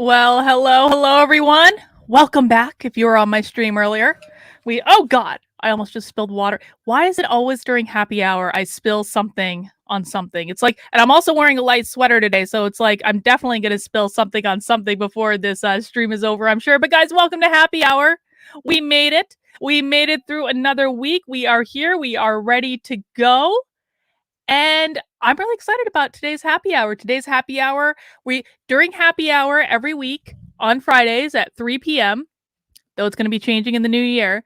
Well, hello everyone. Welcome back if you were on my stream earlier. Oh god, I almost just spilled water. Why is it always during happy hour I spill something on something? It's like, and I'm also wearing a light sweater today, so it's like I'm definitely going to spill something on something before this stream is over, I'm sure. But guys, welcome to happy hour. We made it. We made it through another week. We are here. We are ready to go. And I'm really excited about today's happy hour. During happy hour every week on Fridays at 3 p.m., though it's going to be changing in the new year,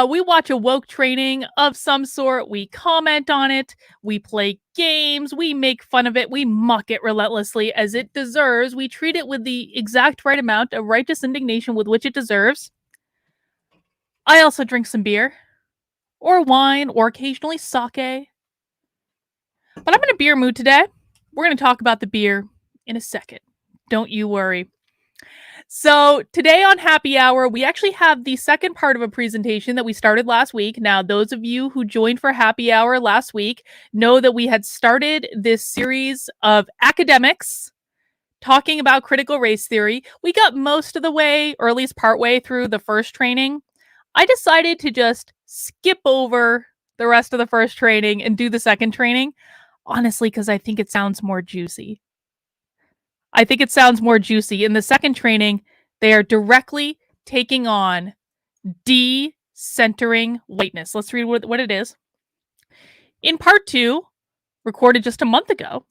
we watch a woke training of some sort. We comment on it. We play games. We make fun of it. We mock it relentlessly as it deserves. We treat it with the exact right amount of righteous indignation with which it deserves. I also drink some beer or wine or occasionally sake. But I'm in a beer mood today. We're going to talk about the beer in a second. Don't you worry. So today on Happy Hour, we actually have the second part of a presentation that we started last week. Now, those of you who joined for Happy Hour last week know that we had started this series of academics talking about critical race theory. We got most of the way, or at least partway through the first training. I decided to just skip over the rest of the first training and do the second training. Honestly, because I think it sounds more juicy. In the second training, they are directly taking on de-centering whiteness. Let's read what it is. In part 2, recorded just a month ago,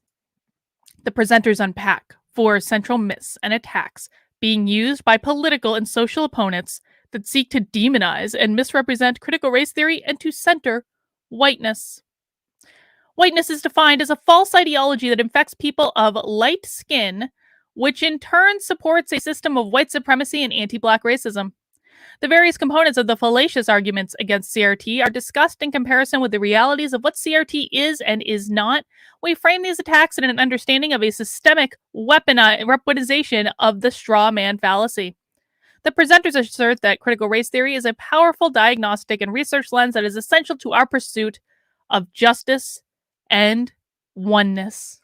the presenters unpack 4 central myths and attacks being used by political and social opponents that seek to demonize and misrepresent critical race theory and to center whiteness. Whiteness is defined as a false ideology that infects people of light skin, which in turn supports a system of white supremacy and anti-black racism. The various components of the fallacious arguments against CRT are discussed in comparison with the realities of what CRT is and is not. We frame these attacks in an understanding of a systemic weaponization of the straw man fallacy. The presenters assert that critical race theory is a powerful diagnostic and research lens that is essential to our pursuit of justice and oneness.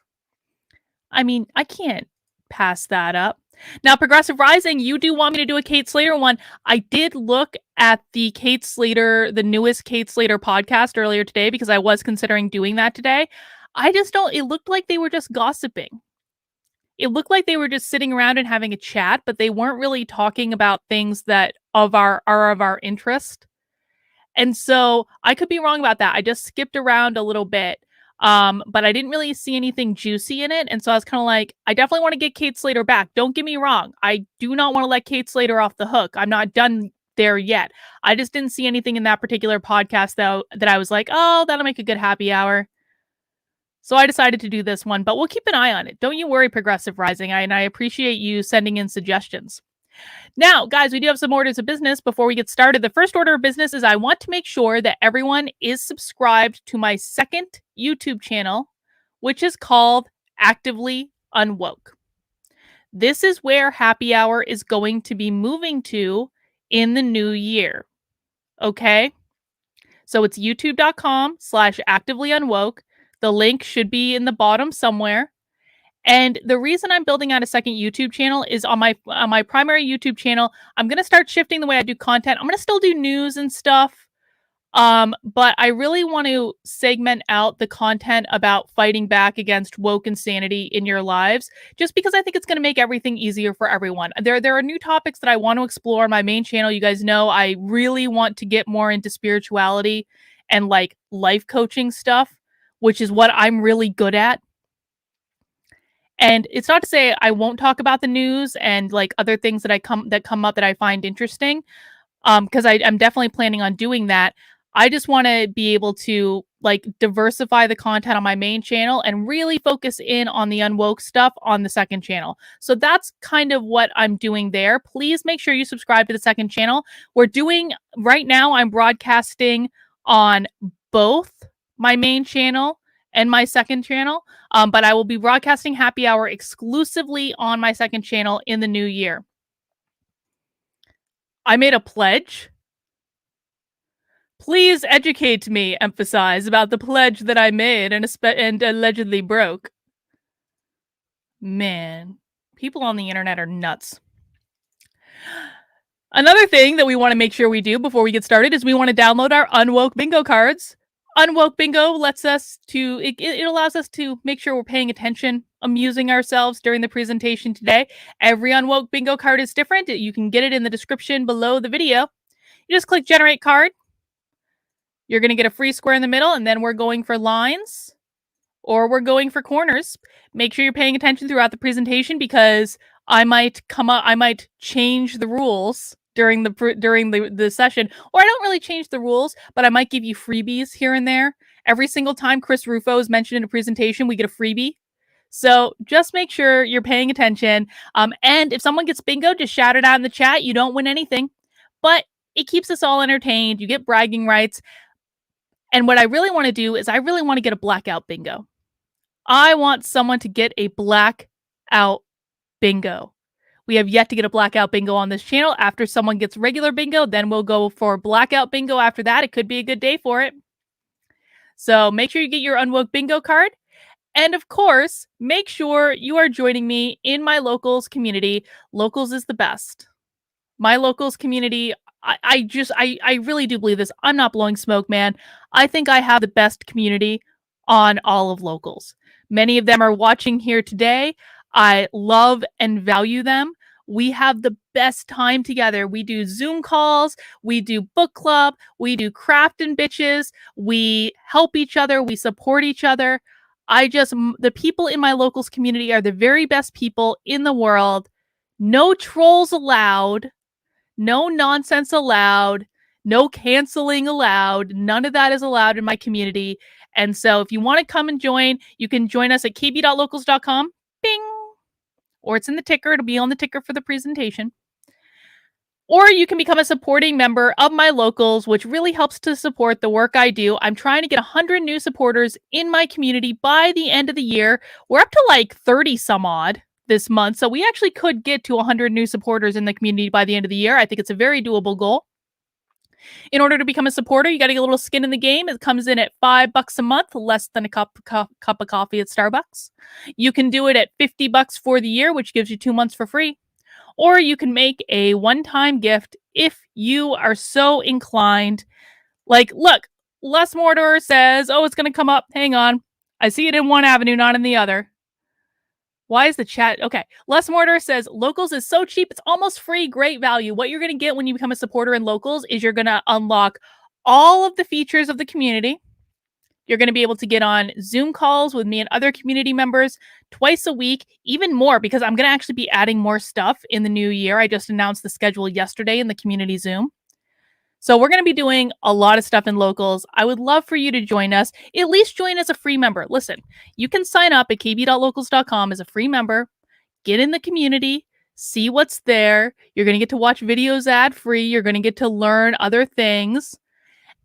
I mean, I can't pass that up. Now, Progressive Rising, you do want me to do a Kate Slater one. I did look at the newest Kate Slater podcast earlier today because I was considering doing that today. It looked like they were just gossiping. It looked like they were just sitting around and having a chat, but they weren't really talking about things that are of our interest. And so I could be wrong about that. I just skipped around a little bit. But I didn't really see anything juicy in it. And so I was kind of like, I definitely want to get Kate Slater back. Don't get me wrong. I do not want to let Kate Slater off the hook. I'm not done there yet. I just didn't see anything in that particular podcast though that I was like, oh, that'll make a good happy hour. So I decided to do this one, but we'll keep an eye on it. Don't you worry, Progressive Rising. I appreciate you sending in suggestions. Now, guys, we do have some orders of business before we get started. The first order of business is I want to make sure that everyone is subscribed to my second YouTube channel, which is called Actively Unwoke. This is where Happy Hour is going to be moving to in the new year. Okay? So it's youtube.com/activelyunwoke. The link should be in the bottom somewhere. And the reason I'm building out a second YouTube channel is on my primary YouTube channel, I'm going to start shifting the way I do content. I'm going to still do news and stuff. But I really want to segment out the content about fighting back against woke insanity in your lives, just because I think it's going to make everything easier for everyone. There are new topics that I want to explore on my main channel. You guys know I really want to get more into spirituality and like life coaching stuff, which is what I'm really good at. And it's not to say I won't talk about the news and like other things that come up that I find interesting, because I'm definitely planning on doing that. I just want to be able to like diversify the content on my main channel and really focus in on the unwoke stuff on the second channel. So that's kind of what I'm doing there. Please make sure you subscribe to the second channel. Right now, I'm broadcasting on both my main channel and my second channel, but I will be broadcasting Happy Hour exclusively on my second channel in the new year. I made a pledge. Please educate me, emphasize, about the pledge that I made and allegedly broke. Man, People on the internet are nuts. Another thing that we want to make sure we do before we get started is we want to download our Unwoke Bingo cards. Unwoke Bingo lets us to, it allows us to make sure we're paying attention, amusing ourselves during the presentation today. Every Unwoke Bingo card is different. You can get it in the description below the video. You just click Generate Card. You're going to get a free square in the middle, and then we're going for lines or we're going for corners. Make sure you're paying attention throughout the presentation because I might change the rules during the session, or I don't really change the rules, but I might give you freebies here and there. Every single time Chris Rufo is mentioned in a presentation, we get a freebie. So just make sure you're paying attention. And if someone gets bingo, just shout it out in the chat. You don't win anything, but it keeps us all entertained. You get bragging rights. And what I really want to do is I really want to get a blackout bingo. I want someone to get a blackout bingo. We have yet to get a blackout bingo on this channel. After someone gets regular bingo, then we'll go for blackout bingo after that. It could be a good day for it. So make sure you get your Unwoke Bingo card. And of course, make sure you are joining me in my locals community. Locals is the best. My locals community, I really do believe this. I'm not blowing smoke, man. I think I have the best community on all of locals. Many of them are watching here today. I love and value them. We have the best time together. We do Zoom calls. We do book club. We do craft and bitches. We help each other. We support each other. The people in my locals community are the very best people in the world. No trolls allowed. No nonsense allowed. No canceling allowed. None of that is allowed in my community. And so if you want to come and join, you can join us at kb.locals.com. Bing. Or it's in the ticker. It'll be on the ticker for the presentation. Or you can become a supporting member of my locals, which really helps to support the work I do. I'm trying to get 100 new supporters in my community by the end of the year. We're up to like 30 some odd this month. So we actually could get to 100 new supporters in the community by the end of the year. I think it's a very doable goal. In order to become a supporter, you got to get a little skin in the game. It comes in at $5 a month, less than a cup of coffee at Starbucks. You can do it at $50 for the year, which gives you 2 months for free. Or you can make a one-time gift if you are so inclined. Like, look, Les Mordor says, oh, it's going to come up. Hang on. I see it in one avenue, not in the other. Why is the chat? Okay. Les Mordor says, locals is so cheap. It's almost free. Great value. What you're going to get when you become a supporter in locals is you're going to unlock all of the features of the community. You're going to be able to get on Zoom calls with me and other community members twice a week, even more, because I'm going to actually be adding more stuff in the new year. I just announced the schedule yesterday in the community Zoom. So we're going to be doing a lot of stuff in locals. I would love for you to join us. At least join as a free member. Listen, you can sign up at kb.locals.com as a free member, get in the community, see what's there. You're going to get to watch videos ad-free. You're going to get to learn other things.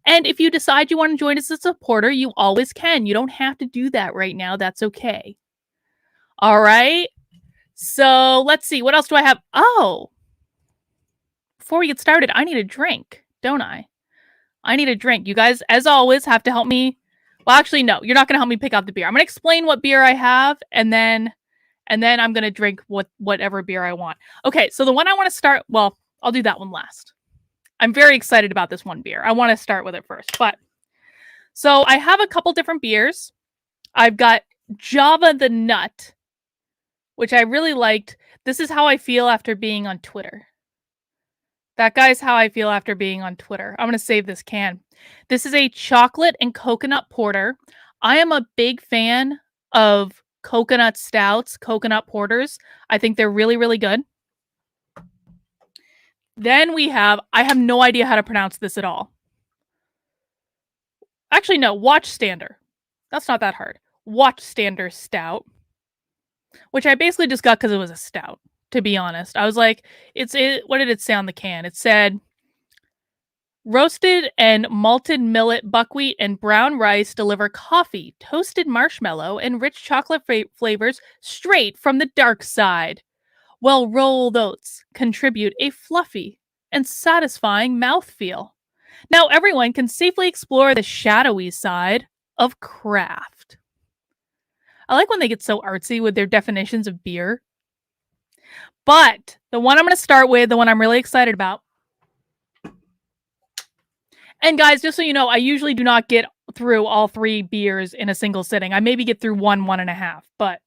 And if you decide you want to join as a supporter, you always can. You don't have to do that right now. That's okay. All right. So let's see. What else do I have? Oh, before we get started, I need a drink, don't I? I need a drink. You guys, as always, have to help me. Well, actually, no, you're not going to help me pick out the beer. I'm going to explain what beer I have, and then I'm going to drink whatever beer I want. Okay, so the one I want to start, well, I'll do that one last. I'm very excited about this one beer. I want to start with it first. But so I have a couple different beers. I've got Java the Nut, which I really liked. This is how I feel after being on Twitter. That guy's how I feel after being on Twitter. I'm going to save this can. This is a chocolate and coconut porter. I am a big fan of coconut stouts, coconut porters. I think they're really, really good. Then I have no idea how to pronounce this at all. Actually, no, Watchstander. That's not that hard. Watchstander Stout. Which I basically just got because it was a stout, to be honest. I was like, what did it say on the can? It said, roasted and malted millet, buckwheat, and brown rice deliver coffee, toasted marshmallow, and rich chocolate flavors straight from the dark side. Well, rolled oats contribute a fluffy and satisfying mouthfeel. Now everyone can safely explore the shadowy side of craft. I like when they get so artsy with their definitions of beer. But the one I'm going to start with, the one I'm really excited about. And guys, just so you know, I usually do not get through all 3 beers in a single sitting. I maybe get through 1.5, but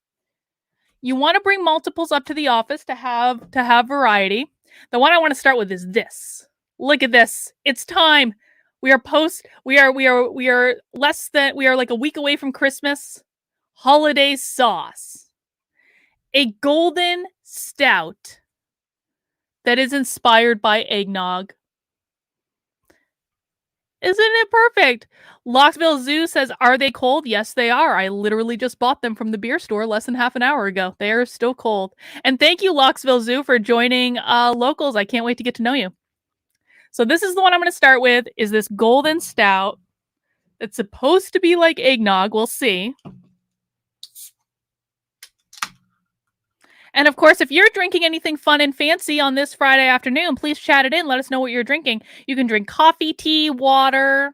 you want to bring multiples up to the office to have variety. The one I want to start with is this. Look at this. It's time. We are like a week away from Christmas. Holiday sauce. A golden stout that is inspired by eggnog. Isn't it perfect? Locksville Zoo says, are they cold? Yes, they are. I literally just bought them from the beer store less than half an hour ago. They are still cold. And thank you, Locksville Zoo, for joining Locals. I can't wait to get to know you. So this is the one I'm going to start with, is this golden stout. It's supposed to be like eggnog. We'll see. And of course, if you're drinking anything fun and fancy on this Friday afternoon, please chat it in. Let us know what you're drinking. You can drink coffee, tea, water,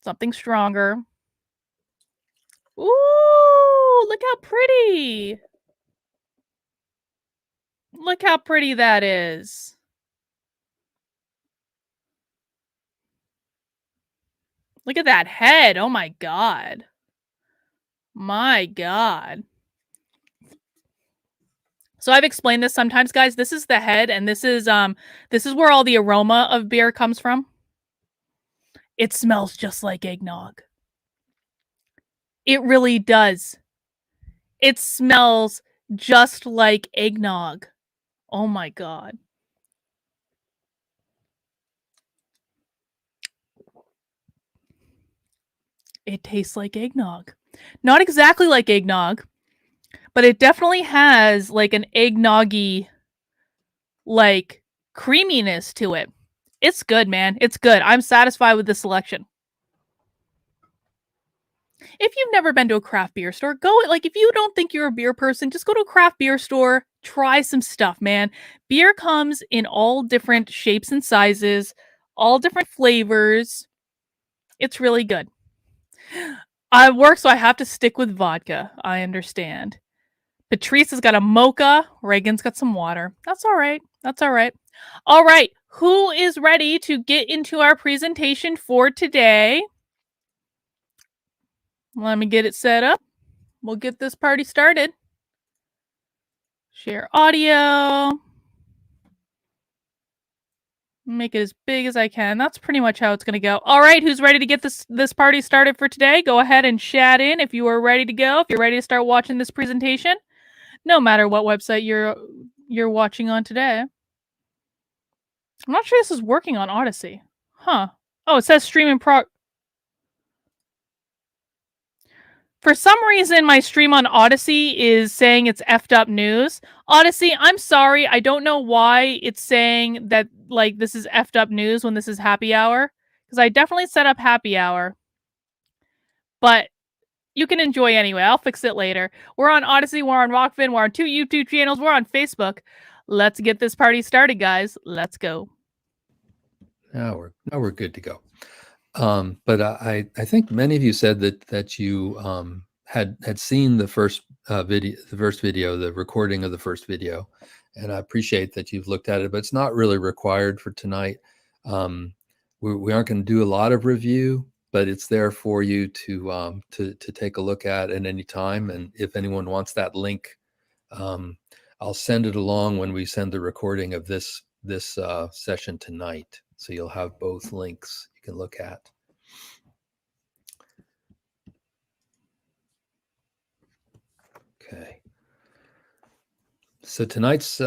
something stronger. Ooh, look how pretty. Look how pretty that is. Look at that head. Oh my God. My God. So I've explained this sometimes, guys. This is the head, and this is where all the aroma of beer comes from. It smells just like eggnog. It really does. It smells just like eggnog. Oh my God. It tastes like eggnog. Not exactly like eggnog, but it definitely has like an eggnoggy like creaminess to it. It's good, man. It's good. I'm satisfied with the selection. If you've never been to a craft beer store, go, like, if you don't think you're a beer person, just go to a craft beer store, try some stuff, man. Beer comes in all different shapes and sizes, all different flavors. It's really good. I work, so I have to stick with vodka. I understand. Patrice has got a mocha. Reagan's got some water. That's all right. That's all right. All right. Who is ready to get into our presentation for today? Let me get it set up. We'll get this party started. Share audio. Make it as big as I can. That's pretty much how it's going to go. All right, who's ready to get this party started for today? Go ahead and chat in if you are ready to go. If you're ready to start watching this presentation, no matter what website you're watching on today. I'm not sure this is working on Odyssey. Huh. Oh, it says stream in prog. For some reason, my stream on Odyssey is saying it's effed up news. Odyssey, I'm sorry. I don't know why it's saying that, like, this is effed up news when this is happy hour. Because I definitely set up happy hour. But you can enjoy anyway. I'll fix it later. We're on Odyssey. We're on Rockfin. We're on 2 YouTube channels. We're on Facebook. Let's get this party started, guys. Let's go. Now we're good to go. But I think many of you said that you had seen the first video, the recording of the first video, and I appreciate that you've looked at it. But it's not really required for tonight. We aren't going to do a lot of review, but it's there for you to take a look at any time. And if anyone wants that link, I'll send it along when we send the recording of this session tonight. So you'll have both links you can look at. Okay. So tonight's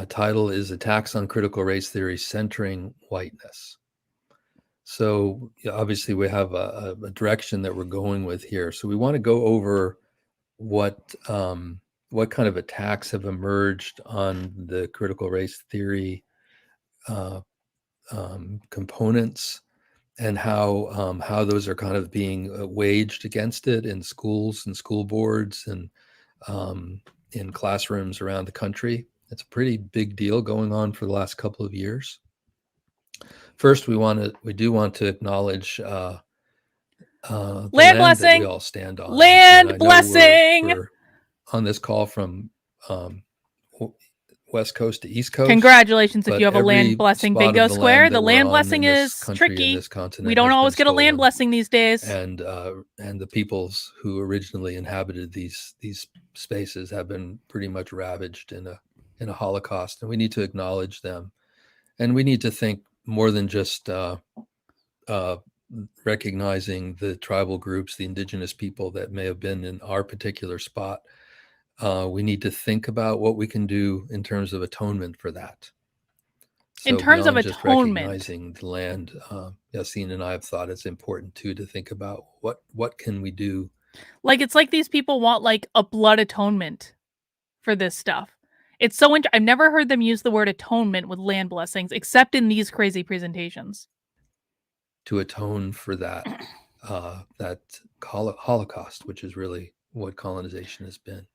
title is Attacks on Critical Race Theory Centering Whiteness. So obviously we have a direction that we're going with here. So we want to go over what kind of attacks have emerged on the critical race theory components, and how those are kind of being waged against it in schools and school boards and in classrooms around the country. It's a pretty big deal going on for the last couple of years. First, we do want to acknowledge the land blessing. That we all stand on. Land blessing. We're on this call from West Coast to East Coast. Congratulations if but you have a land every blessing. spot Bingo of the square. land The that we're land on blessing in this is country, in tricky. this continent, We don't has always been get a land stolen. blessing these days. And the peoples who originally inhabited these spaces have been pretty much ravaged in a Holocaust, and we need to acknowledge them, and we need to think more than just recognizing the tribal groups, the indigenous people that may have been in our particular spot. We need to think about what we can do in terms of atonement for that. In So terms of beyond just atonement, recognizing the land, Yassine and I have thought it's important too to think about what can we do. like it's like these people want like a blood atonement for this stuff. It's so I've never heard them use the word atonement with land blessings except in these crazy presentations. To atone for that that Holocaust, which is really what colonization has been.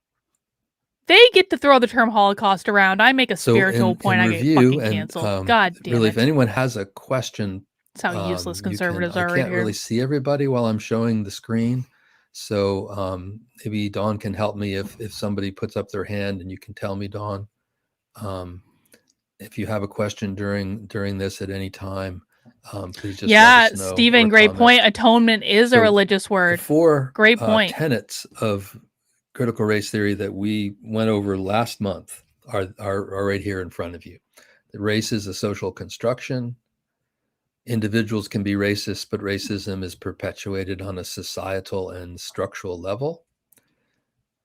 They get to throw the term Holocaust around. I make a So spiritual point. in I get review, fucking and canceled. God damn really, it. if anyone has a question, That's how useless you can. conservatives I are right can't here. really see everybody while I'm showing the screen, so maybe Dawn can help me if somebody puts up their hand, and you can tell me, Dawn, if you have a question during this at any time. Please just let us know. Stephen, great point. Atonement is a religious word. The four great point. Tenets of critical race theory that we went over last month are right here in front of you. That race is a social construction. Individuals can be racist, but racism is perpetuated on a societal and structural level.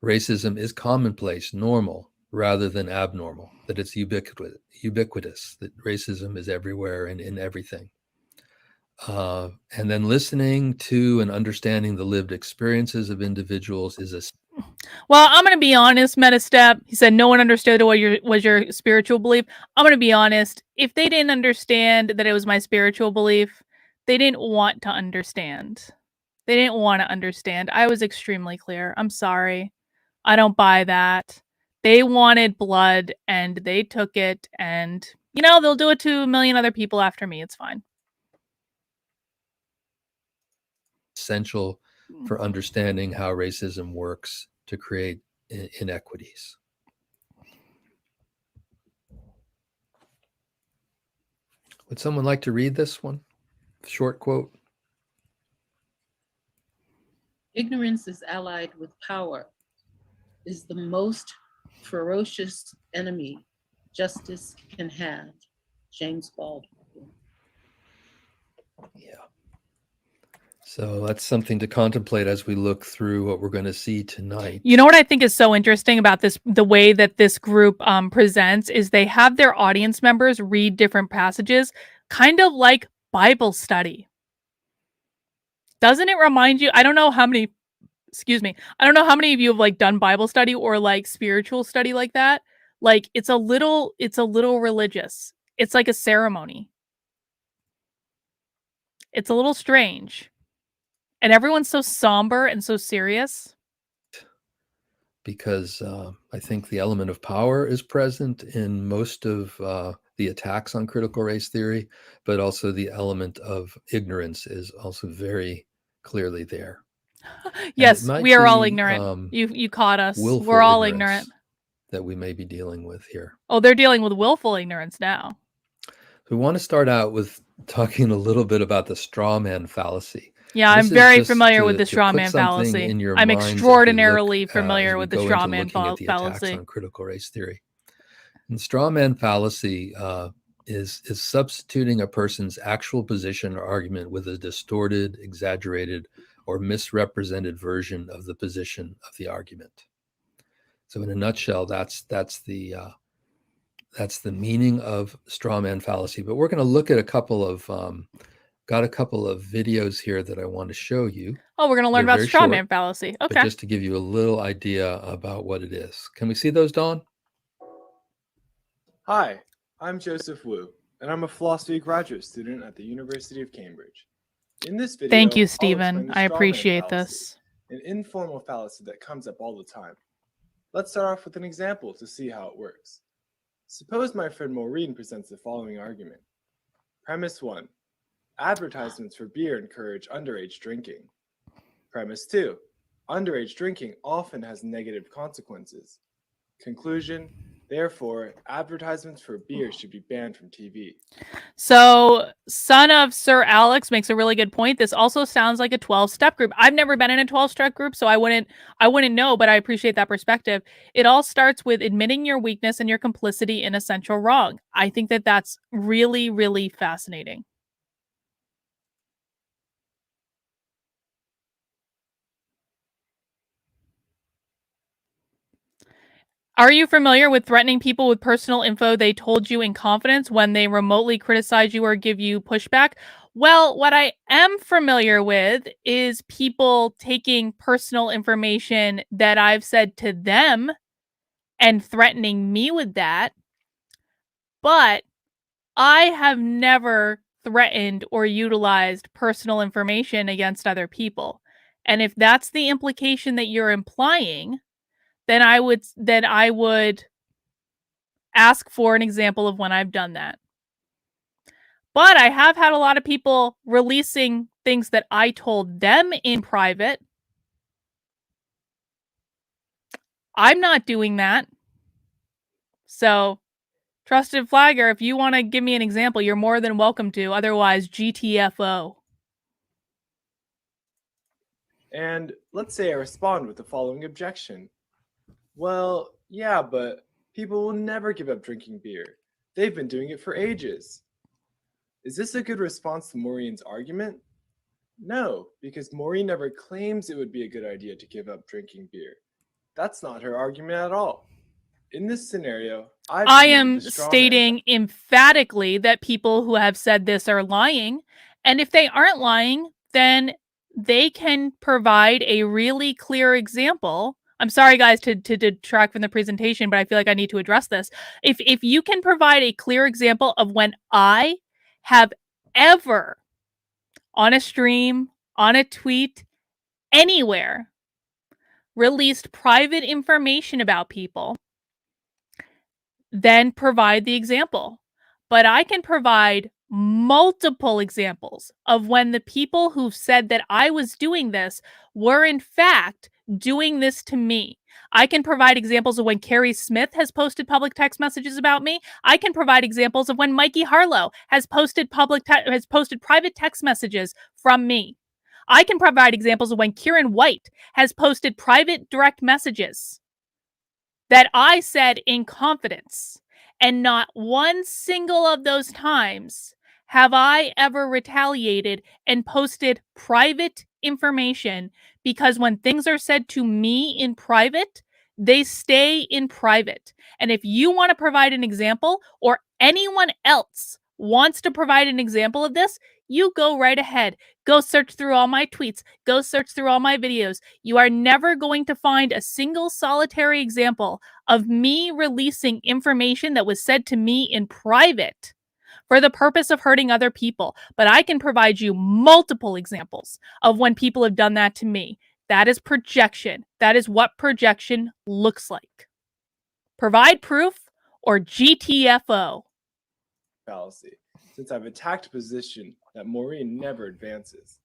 Racism is commonplace, normal, rather than abnormal, that it's ubiquitous, that racism is everywhere and in everything. And then listening to and understanding the lived experiences of individuals is a... Well, I'm going to be honest, Metastep. He said no one understood what was your spiritual belief. I'm going to be honest. If they didn't understand that it was my spiritual belief, they didn't want to understand. They didn't want to understand. I was extremely clear. I'm sorry. I don't buy that. They wanted blood and they took it, and they'll do it to a million other people after me. It's fine. Essential for understanding how racism works to create inequities. Would someone like to read this one? Short quote. Ignorance is allied with power, is the most ferocious enemy justice can have. James Baldwin. Yeah. So that's something to contemplate as we look through what we're going to see tonight. You know what I think is so interesting about this, the way that this group presents, is they have their audience members read different passages, kind of like Bible study. Doesn't it remind you? I don't know how many of you have like done Bible study or like spiritual study like that. Like it's a little religious. It's like a ceremony. It's a little strange. And everyone's so somber and so serious. Because I think the element of power is present in most of the attacks on critical race theory, but also the element of ignorance is also very clearly there. Yes, we are all ignorant. You caught us. We're all ignorant. That we may be dealing with here. Oh, they're dealing with willful ignorance now. We want to start out with talking a little bit about the straw man fallacy. Yeah, I'm very familiar with the straw man fallacy. I'm extraordinarily familiar with the straw man fallacy. Attacks on critical race theory. And straw man fallacy is substituting a person's actual position or argument with a distorted, exaggerated, or misrepresented version of the position of the argument. So, in a nutshell, that's the meaning of straw man fallacy. But we're going to look at a couple of videos here that I want to show you. Oh, we're going to learn about straw man fallacy. Okay. But just to give you a little idea about what it is. Can we see those, Dawn? Hi, I'm Joseph Wu, and I'm a philosophy graduate student at the University of Cambridge. In this video, thank you, Stephen. I appreciate this. An informal fallacy that comes up all the time. Let's start off with an example to see how it works. Suppose my friend Maureen presents the following argument. Premise 1. Advertisements for beer encourage underage drinking. Premise 2. Underage drinking often has negative consequences. Conclusion. Therefore, advertisements for beer should be banned from TV. So, son of Sir Alex makes a really good point. This also sounds like a 12-step group. I've never been in a 12-step group, so I wouldn't know, but I appreciate that perspective. It all starts with admitting your weakness and your complicity in a central wrong. I think that that's really, really fascinating. Are you familiar with threatening people with personal info they told you in confidence when they remotely criticize you or give you pushback? Well, what I am familiar with is people taking personal information that I've said to them and threatening me with that. But I have never threatened or utilized personal information against other people. And if that's the implication that you're implying, then I would ask for an example of when I've done that. But I have had a lot of people releasing things that I told them in private. I'm not doing that. So, trusted flagger, if you want to give me an example, you're more than welcome to. Otherwise, GTFO. And let's say I respond with the following objection. Well, yeah, but people will never give up drinking beer. They've been doing it for ages. Is this a good response to Maureen's argument? No, because Maureen never claims it would be a good idea to give up drinking beer. That's not her argument at all. In this scenario, I am stating emphatically that people who have said this are lying. And if they aren't lying, then they can provide a really clear example. I'm sorry, guys, to detract from the presentation, but I feel like I need to address this. If you can provide a clear example of when I have ever on a stream, on a tweet, anywhere, released private information about people, then provide the example. But I can provide multiple examples of when the people who said that I was doing this were in fact doing this to me. I can provide examples of when Carrie Smith has posted public text messages about me. I can provide examples of when Mikey Harlow has posted private text messages from me. I can provide examples of when Kieran White has posted private direct messages that I said in confidence. And not one single of those times have I ever retaliated and posted private information, because when things are said to me in private, they stay in private. And if you want to provide an example, or anyone else wants to provide an example of this, you go right ahead. Go search through all my tweets. Go search through all my videos. You are never going to find a single solitary example of me releasing information that was said to me in private for the purpose of hurting other people. But I can provide you multiple examples of when people have done that to me. That is projection. That is what projection looks like. Provide proof or GTFO. Fallacy, since I've attacked a position that Maureen never advances.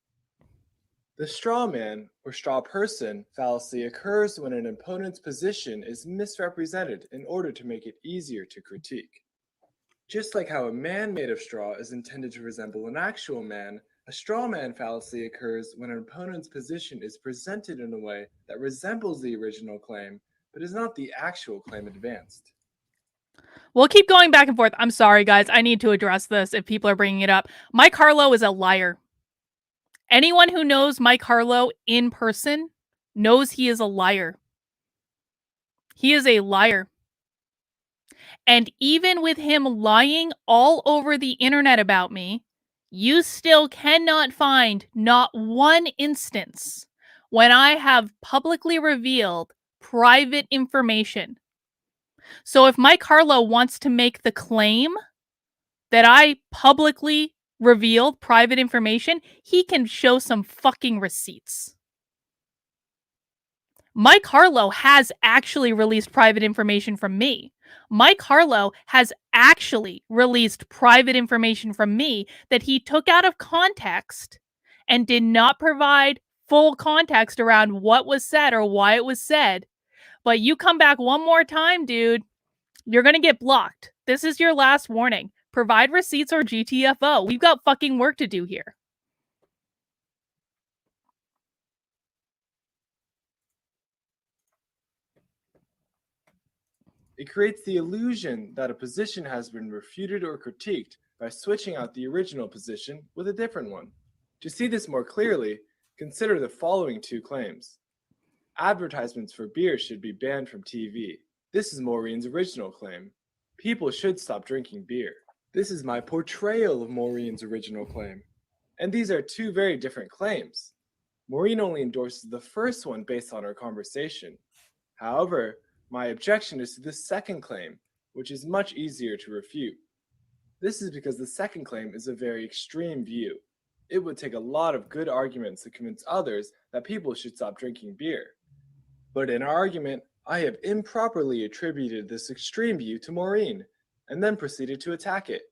The straw man or straw person fallacy occurs when an opponent's position is misrepresented in order to make it easier to critique. Just like how a man made of straw is intended to resemble an actual man, a straw man fallacy occurs when an opponent's position is presented in a way that resembles the original claim, but is not the actual claim advanced. We'll keep going back and forth. I'm sorry, guys. I need to address this if people are bringing it up. Mike Harlow is a liar. Anyone who knows Mike Harlow in person knows he is a liar. He is a liar. And even with him lying all over the internet about me, you still cannot find not one instance when I have publicly revealed private information. So if Mike Harlow wants to make the claim that I publicly revealed private information, he can show some fucking receipts. Mike Harlow has actually released private information from me. Mike Harlow has actually released private information from me that he took out of context and did not provide full context around what was said or why it was said. But you come back one more time, dude. You're going to get blocked. This is your last warning. Provide receipts or GTFO. We've got fucking work to do here. It creates the illusion that a position has been refuted or critiqued by switching out the original position with a different one. To see this more clearly, consider the following two claims. Advertisements for beer should be banned from TV. This is Maureen's original claim. People should stop drinking beer. This is my portrayal of Maureen's original claim. And these are two very different claims. Maureen only endorses the first one based on our conversation. However, my objection is to the second claim, which is much easier to refute. This is because the second claim is a very extreme view. It would take a lot of good arguments to convince others that people should stop drinking beer. But in our argument, I have improperly attributed this extreme view to Maureen, and then proceeded to attack it.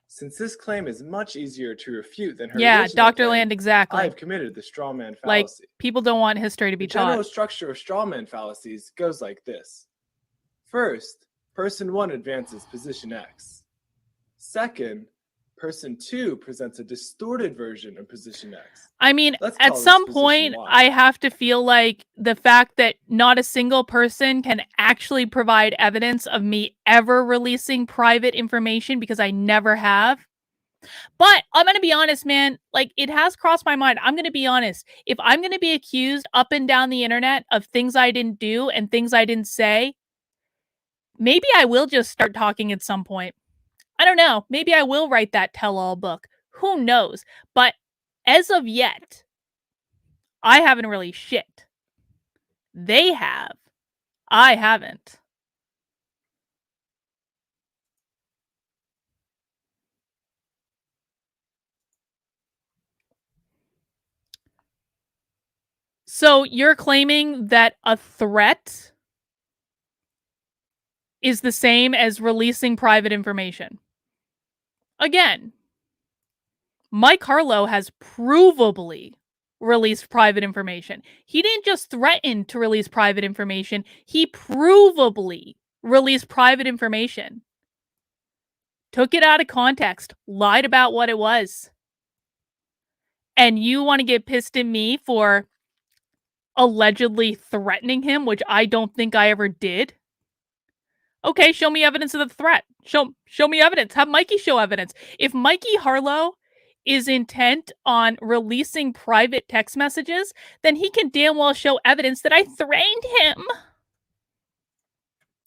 Since this claim is much easier to refute than her original Dr. claim, Land, exactly. I have committed the strawman fallacy. Like, people don't want history to be taught. The general structure of strawman fallacies goes like this. First, person 1 advances position X. Second, person 2 presents a distorted version of position X. I mean, at some point, I have to feel like the fact that not a single person can actually provide evidence of me ever releasing private information, because I never have. But I'm going to be honest, man, like, it has crossed my mind. I'm going to be honest. If I'm going to be accused up and down the internet of things I didn't do and things I didn't say, maybe I will just start talking at some point. I don't know. Maybe I will write that tell-all book. Who knows? But as of yet, I haven't released shit. They have. I haven't. So you're claiming that a threat is the same as releasing private information? Again, Mike Harlow has provably released private information. He didn't just threaten to release private information. He provably released private information. Took it out of context. Lied about what it was. And you want to get pissed at me for allegedly threatening him, which I don't think I ever did? Okay, show me evidence of the threat. Show me evidence. Have Mikey show evidence. If Mikey Harlow is intent on releasing private text messages, then he can damn well show evidence that I threatened him.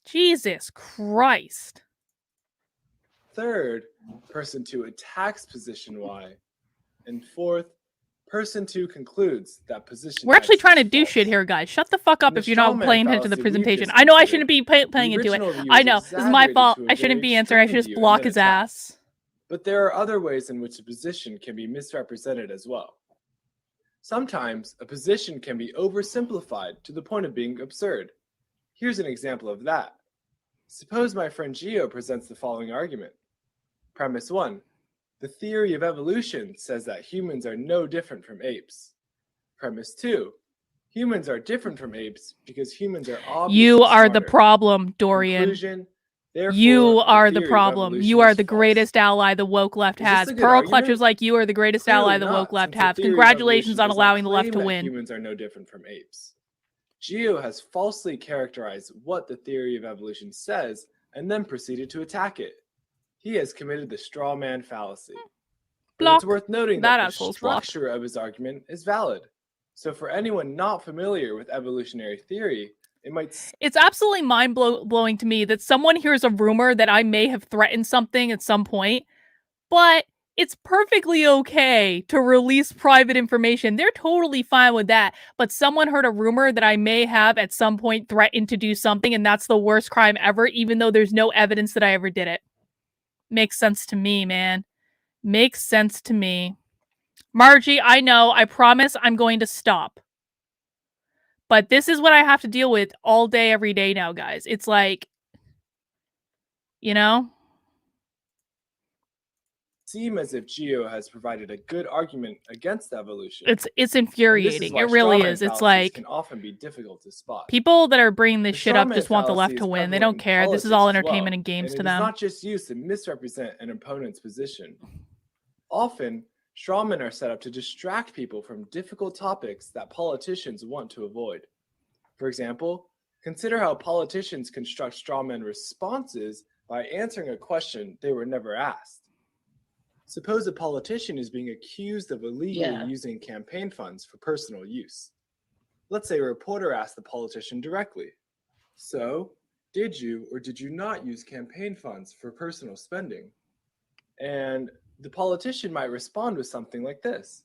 Jesus Christ. Third, person 2 attacks position Y. And fourth, person 2 concludes that position We're actually X trying to is do false. shit here, guys. Shut the fuck up In if the you're not strawman paying attention to the fallacy we've presentation. just I know I considered, shouldn't be paying into it. original view I is know. This is my exaggerated fault. to a I shouldn't very be answering. I should extreme just view and block then his attacked. ass. But there are other ways in which a position can be misrepresented as well. Sometimes a position can be oversimplified to the point of being absurd. Here's an example of that. Suppose my friend Gio presents the following argument. Premise 1. The theory of evolution says that humans are no different from apes. Premise 2. Humans are different from apes because humans are obviously You are the smarter. problem, Dorian. Conclusion, therefore, You are the theory of problem. evolution You are is the false. greatest ally the woke left Is this has. a good Pearl argument? clutchers like you are the greatest Clearly ally the not, woke left since the has. theory of Congratulations evolution on does not allowing the left claim to that win. Humans are no different from apes. Gio has falsely characterized what the theory of evolution says and then proceeded to attack it. He has committed the straw man fallacy. But Block. it's worth noting That that the asshole's blocked. structure of his argument is valid. So for anyone not familiar with evolutionary theory, it might... It's absolutely mind-blowing to me that someone hears a rumor that I may have threatened something at some point, but it's perfectly okay to release private information. They're totally fine with that. But someone heard a rumor that I may have at some point threatened to do something, and that's the worst crime ever, even though there's no evidence that I ever did it. Makes sense to me, man. Makes sense to me. Margie, I know. I promise I'm going to stop. But this is what I have to deal with all day, every day now, guys. It's like, you know? seem as if Geo has provided a good argument against evolution. It's And this is infuriating. why It really strawman is. It's fallacies like can often be difficult to spot. people that are bringing this The shit up strawman just want the left fallacy to is win. They prevalent don't in care. This is politics all as entertainment well, and games and to it is them. not just used to misrepresent an opponent's position. Often, strawmen are set up to distract people from difficult topics that politicians want to avoid. For example, consider how politicians construct strawman responses by answering a question they were never asked. Suppose a politician is being accused of illegally using campaign funds for personal use. Let's say a reporter asked the politician directly, "So, did you or did you not use campaign funds for personal spending?" And the politician might respond with something like this: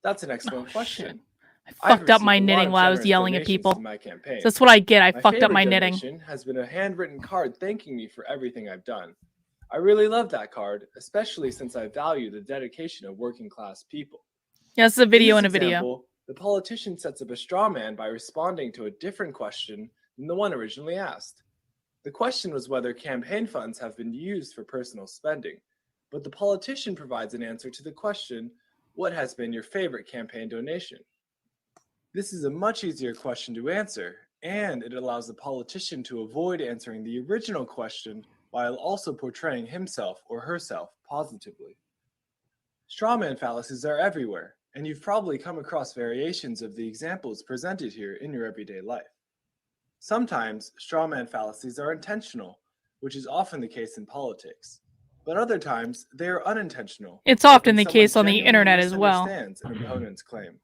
"That's an excellent question. I I've fucked up my received a lot knitting of while I was generous yelling at donations people. to my campaign. So that's what I get. I My fucked up favorite my knitting. donation has been a handwritten card thanking me for everything I've done. I really love that card, especially since I value the dedication of working class people." Yeah, this is a video In and this a video. example, the politician sets up a straw man by responding to a different question than the one originally asked. The question was whether campaign funds have been used for personal spending, but the politician provides an answer to the question, "What has been your favorite campaign donation?" This is a much easier question to answer, and it allows the politician to avoid answering the original question while also portraying himself or herself positively. Strawman fallacies are everywhere, and you've probably come across variations of the examples presented here in your everyday life. Sometimes strawman fallacies are intentional, which is often the case in politics, but other times they are unintentional. It's like often when the someone case on the genuinely internet as well. misunderstands an opponent's claim.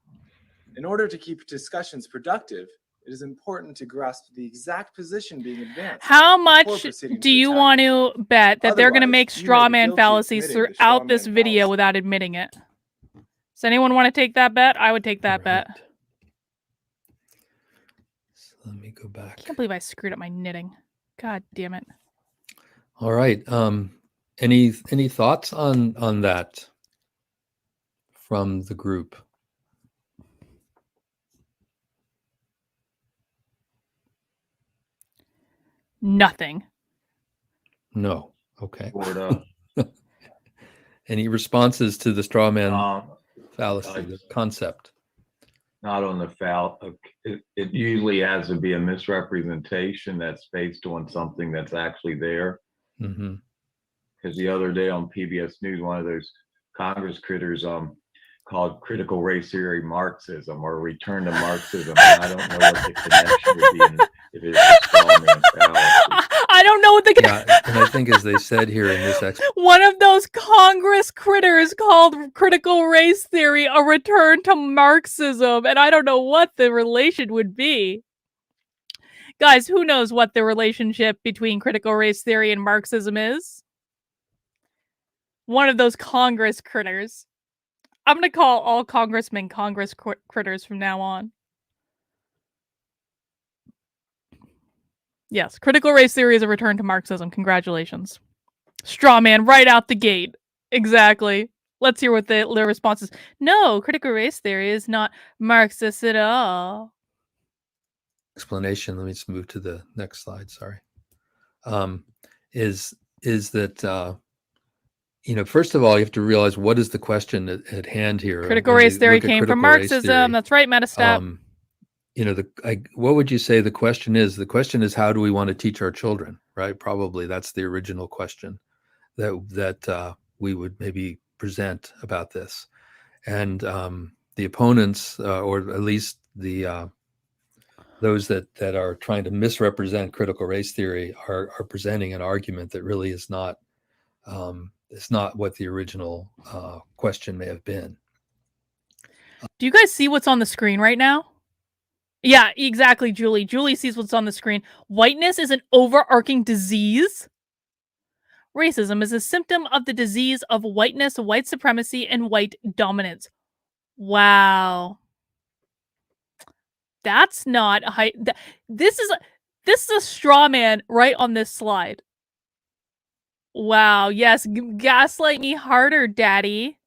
In order to keep discussions productive, it is important to grasp the exact position being advanced. How before much proceeding do to you attack want it. to bet that they're going to Otherwise, make you may straw be man guilty of fallacies committing the throughout this strawman video fallacy. without admitting it? Does anyone want to take that bet? I would take that bet. Right. So let me go back. I can't believe I screwed up my knitting. God damn it. All right. Any thoughts on that from the group? Nothing. No. Okay. Board up. Any responses to the straw man fallacy, the concept? Not on the foul. It usually has to be a misrepresentation that's based on something that's actually there. Mm-hmm. Because the other day on PBS News, one of those Congress critters called critical race theory Marxism or return to Marxism. And I don't know what the connection would be if it's a straw man fallacy. I don't know what the Yeah, and I think as they said here in this one of those Congress critters called critical race theory a return to Marxism, and I don't know what the relation would be. Guys, who knows what the relationship between critical race theory and Marxism is? One of those Congress critters. I'm going to call all congressmen Congress critters from now on. Yes, critical race theory is a return to Marxism. Congratulations. Straw man right out the gate. Exactly. Let's hear what the response is. No, critical race theory is not Marxist at all. explanation, let me just move to the next slide, sorry, is that, first of all, you have to realize what is the question at hand here. Critical race theory came from Marxism. That's right, Metastep. What would you say the question is? The question is, how do we want to teach our children, right? Probably that's the original question that we would maybe present about this. And the opponents, or at least the those that are trying to misrepresent critical race theory are presenting an argument that really is not what the original question may have been. Do you guys see what's on the screen right now? Yeah, exactly, Julie. Julie sees what's on the screen. Whiteness is an overarching disease. Racism is a symptom of the disease of whiteness, white supremacy, and white dominance. Wow. That's not a high. This is a straw man right on this slide. Wow. Yes. Gaslight me harder, daddy.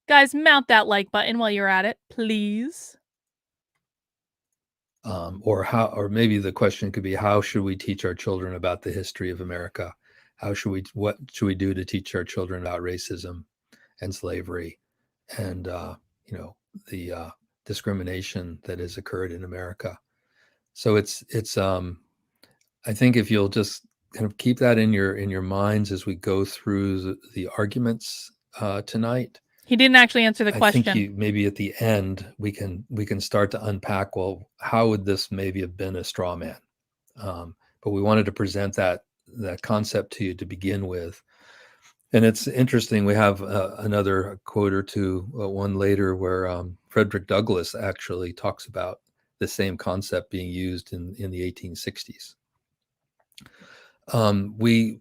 Guys, mount that like button while you're at it, please. Or maybe the question could be, how should we teach our children about the history of America? what should we do to teach our children about racism and slavery and the discrimination that has occurred in America. So it's I think if you'll just kind of keep that in your minds as we go through the arguments tonight. He didn't actually answer the question. I think maybe at the end we can start to unpack, well, how would this maybe have been a straw man? But we wanted to present that concept to you to begin with. And it's interesting, we have another quote or two, one later, where Frederick Douglass actually talks about the same concept being used in the 1860s. We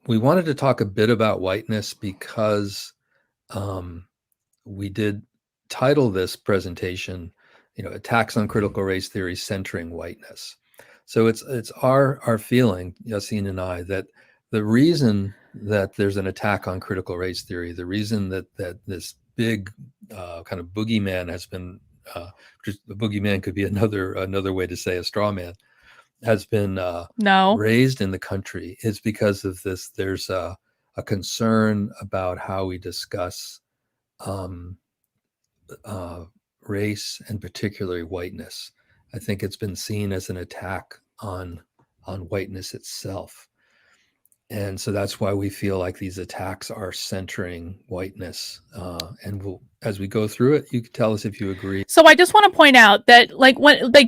wanted to talk a bit about whiteness because we did title this presentation, Attacks on Critical Race Theory Centering Whiteness. So it's our feeling, Yassine and I, that the reason that there's an attack on critical race theory, the reason that this big kind of boogeyman has been, the boogeyman could be another way to say a straw man, has been raised in the country, is because of this. There's a concern about how we discuss race and particularly whiteness. I think it's been seen as an attack on whiteness itself. And so that's why we feel like these attacks are centering whiteness. And as we go through it, you can tell us if you agree. So I just want to point out that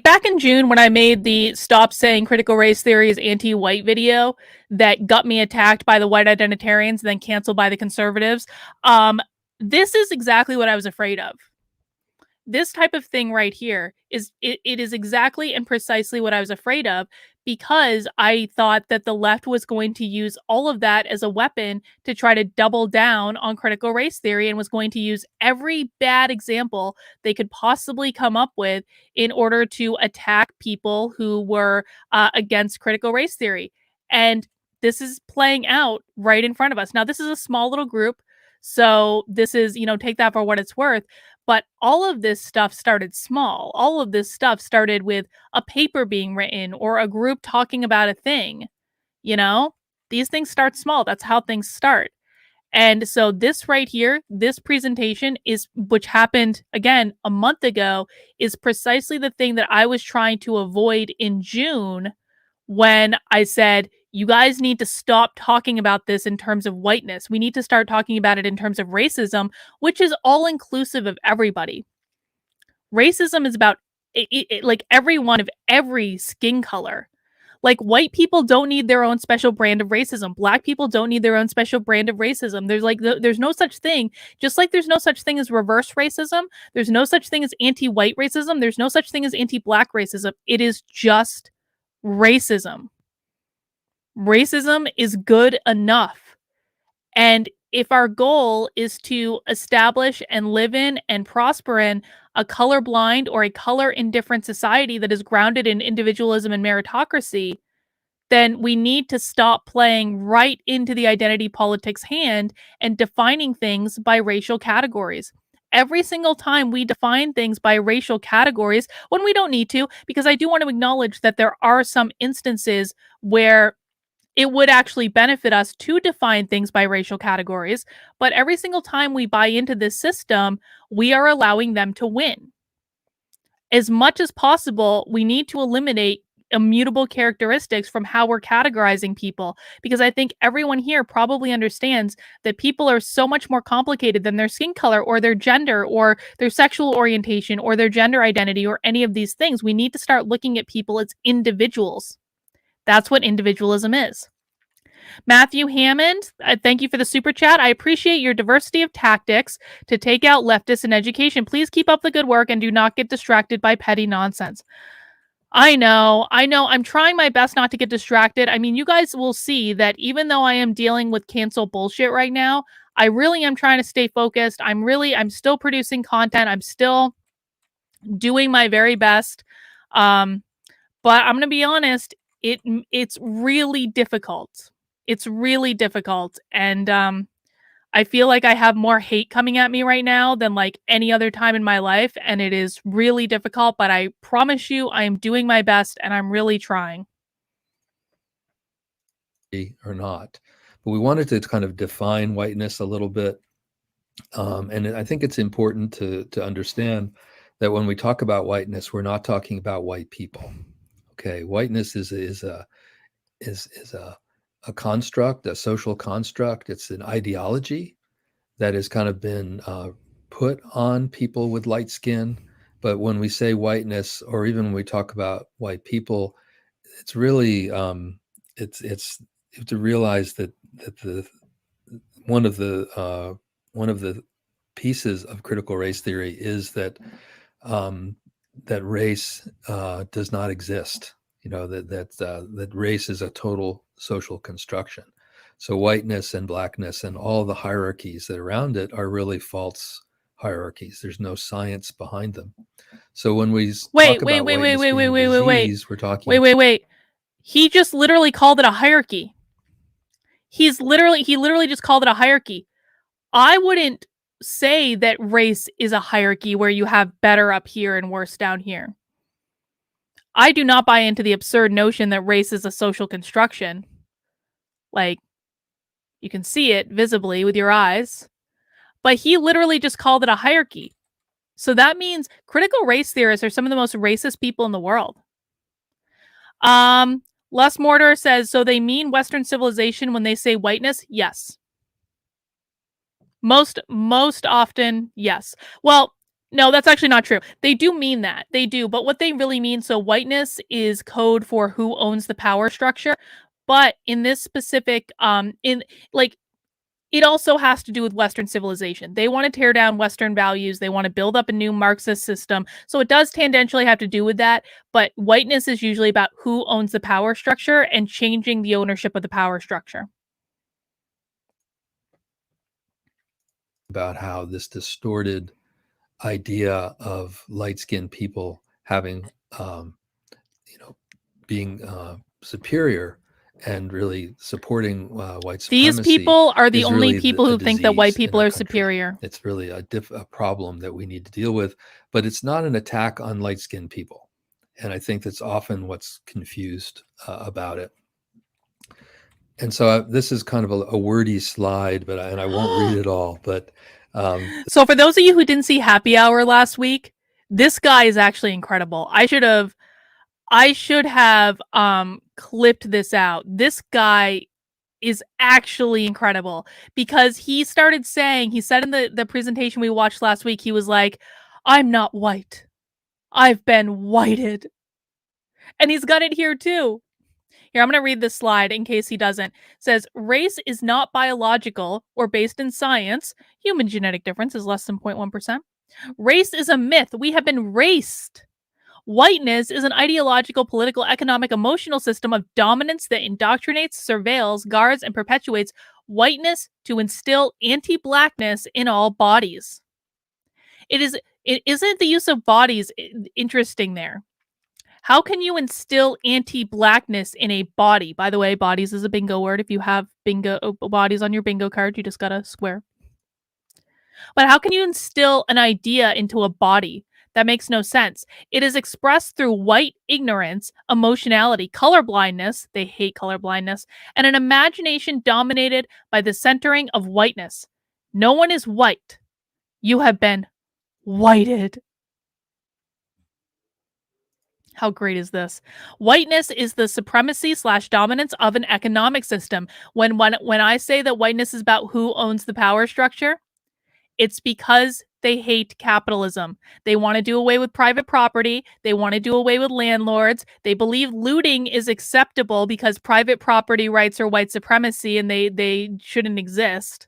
back in June when I made the Stop Saying Critical Race Theory is Anti-White video that got me attacked by the white identitarians and then canceled by the conservatives, this is exactly what I was afraid of. This type of thing right here is exactly and precisely what I was afraid of, because I thought that the left was going to use all of that as a weapon to try to double down on critical race theory and was going to use every bad example they could possibly come up with in order to attack people who were against critical race theory. And this is playing out right in front of us. Now, this is a small little group, so this is, take that for what it's worth. But all of this stuff started small. All of this stuff started with a paper being written or a group talking about a thing. These things start small. That's how things start. And so this right here, this presentation which happened again a month ago, is precisely the thing that I was trying to avoid in June when I said, you guys need to stop talking about this in terms of whiteness. We need to start talking about it in terms of racism, which is all inclusive of everybody. Racism is about like everyone of every skin color. Like, white people don't need their own special brand of racism. Black people don't need their own special brand of racism. There's no such thing. Just like there's no such thing as reverse racism. There's no such thing as anti-white racism. There's no such thing as anti-black racism. It is just racism. Racism is good enough. And if our goal is to establish and live in and prosper in a colorblind or a color indifferent society that is grounded in individualism and meritocracy, then we need to stop playing right into the identity politics hand and defining things by racial categories. Every single time we define things by racial categories, when we don't need to, because I do want to acknowledge that there are some instances where it would actually benefit us to define things by racial categories. But every single time we buy into this system, we are allowing them to win. As much as possible, we need to eliminate immutable characteristics from how we're categorizing people, because I think everyone here probably understands that people are so much more complicated than their skin color or their gender or their sexual orientation or their gender identity or any of these things. We need to start looking at people as individuals. That's what individualism is. Matthew Hammond, thank you for the super chat. I appreciate your diversity of tactics to take out leftists in education. Please keep up the good work and do not get distracted by petty nonsense. I know. I'm trying my best not to get distracted. I mean, you guys will see that even though I am dealing with cancel bullshit right now, I really am trying to stay focused. I'm still producing content. I'm still doing my very best. But I'm going to be honest, it's really difficult. It's really difficult. And I feel like I have more hate coming at me right now than like any other time in my life. And it is really difficult, but I promise you I am doing my best and I'm really trying. Or not. but we wanted to kind of define whiteness a little bit. And I think it's important to understand that when we talk about whiteness, we're not talking about white people. Okay, whiteness is a construct, a social construct. It's an ideology that has kind of been put on people with light skin. But when we say whiteness, or even when we talk about white people, it's really it's you have to realize that the one of the pieces of critical race theory is that that race does not exist. That race is a total social construction. So whiteness and blackness and all the hierarchies that are around it are really false hierarchies. There's no science behind them. So when we talk about whiteness being a disease, we're talking. Wait. He just literally called it a hierarchy. He literally just called it a hierarchy. I wouldn't say that race is a hierarchy where you have better up here and worse down here. I do not buy into the absurd notion that race is a social construction. Like, you can see it visibly with your eyes. But he literally just called it a hierarchy. So that means critical race theorists are some of the most racist people in the world. Les Mortar says, so they mean Western civilization when they say whiteness? Yes. Most often, yes. Well, no, that's actually not true. They do mean that. They do. But what they really mean, so whiteness is code for who owns the power structure. But in this specific, it also has to do with Western civilization. They want to tear down Western values. They want to build up a new Marxist system. So it does tangentially have to do with that. But whiteness is usually about who owns the power structure and changing the ownership of the power structure. About how this distorted idea of light-skinned people having, being superior and really supporting white supremacy. These people are the only really people who think that white people are superior. It's really a problem that we need to deal with, but it's not an attack on light-skinned people. And I think that's often what's confused about it. And so this is kind of a wordy slide, but I won't read it all. But so for those of you who didn't see Happy Hour last week, this guy is actually incredible. I should have clipped this out. This guy is actually incredible because he said in the presentation we watched last week, he was like, I'm not white. I've been whited. And he's got it here too. Here, I'm going to read this slide in case he doesn't. It says, race is not biological or based in science. Human genetic difference is less than 0.1%. Race is a myth. We have been raced. Whiteness is an ideological, political, economic, emotional system of dominance that indoctrinates, surveils, guards, and perpetuates whiteness to instill anti-blackness in all bodies. Isn't the use of bodies interesting there? How can you instill anti-blackness in a body? By the way, bodies is a bingo word. If you have bingo bodies on your bingo card, you just got a square. But how can you instill an idea into a body? That makes no sense. It is expressed through white ignorance, emotionality, colorblindness, they hate colorblindness, and an imagination dominated by the centering of whiteness. No one is white. You have been whited. How great is this? Whiteness is the supremacy/dominance of an economic system. When I say that whiteness is about who owns the power structure, it's because they hate capitalism. They want to do away with private property. They want to do away with landlords. They believe looting is acceptable because private property rights are white supremacy and they shouldn't exist.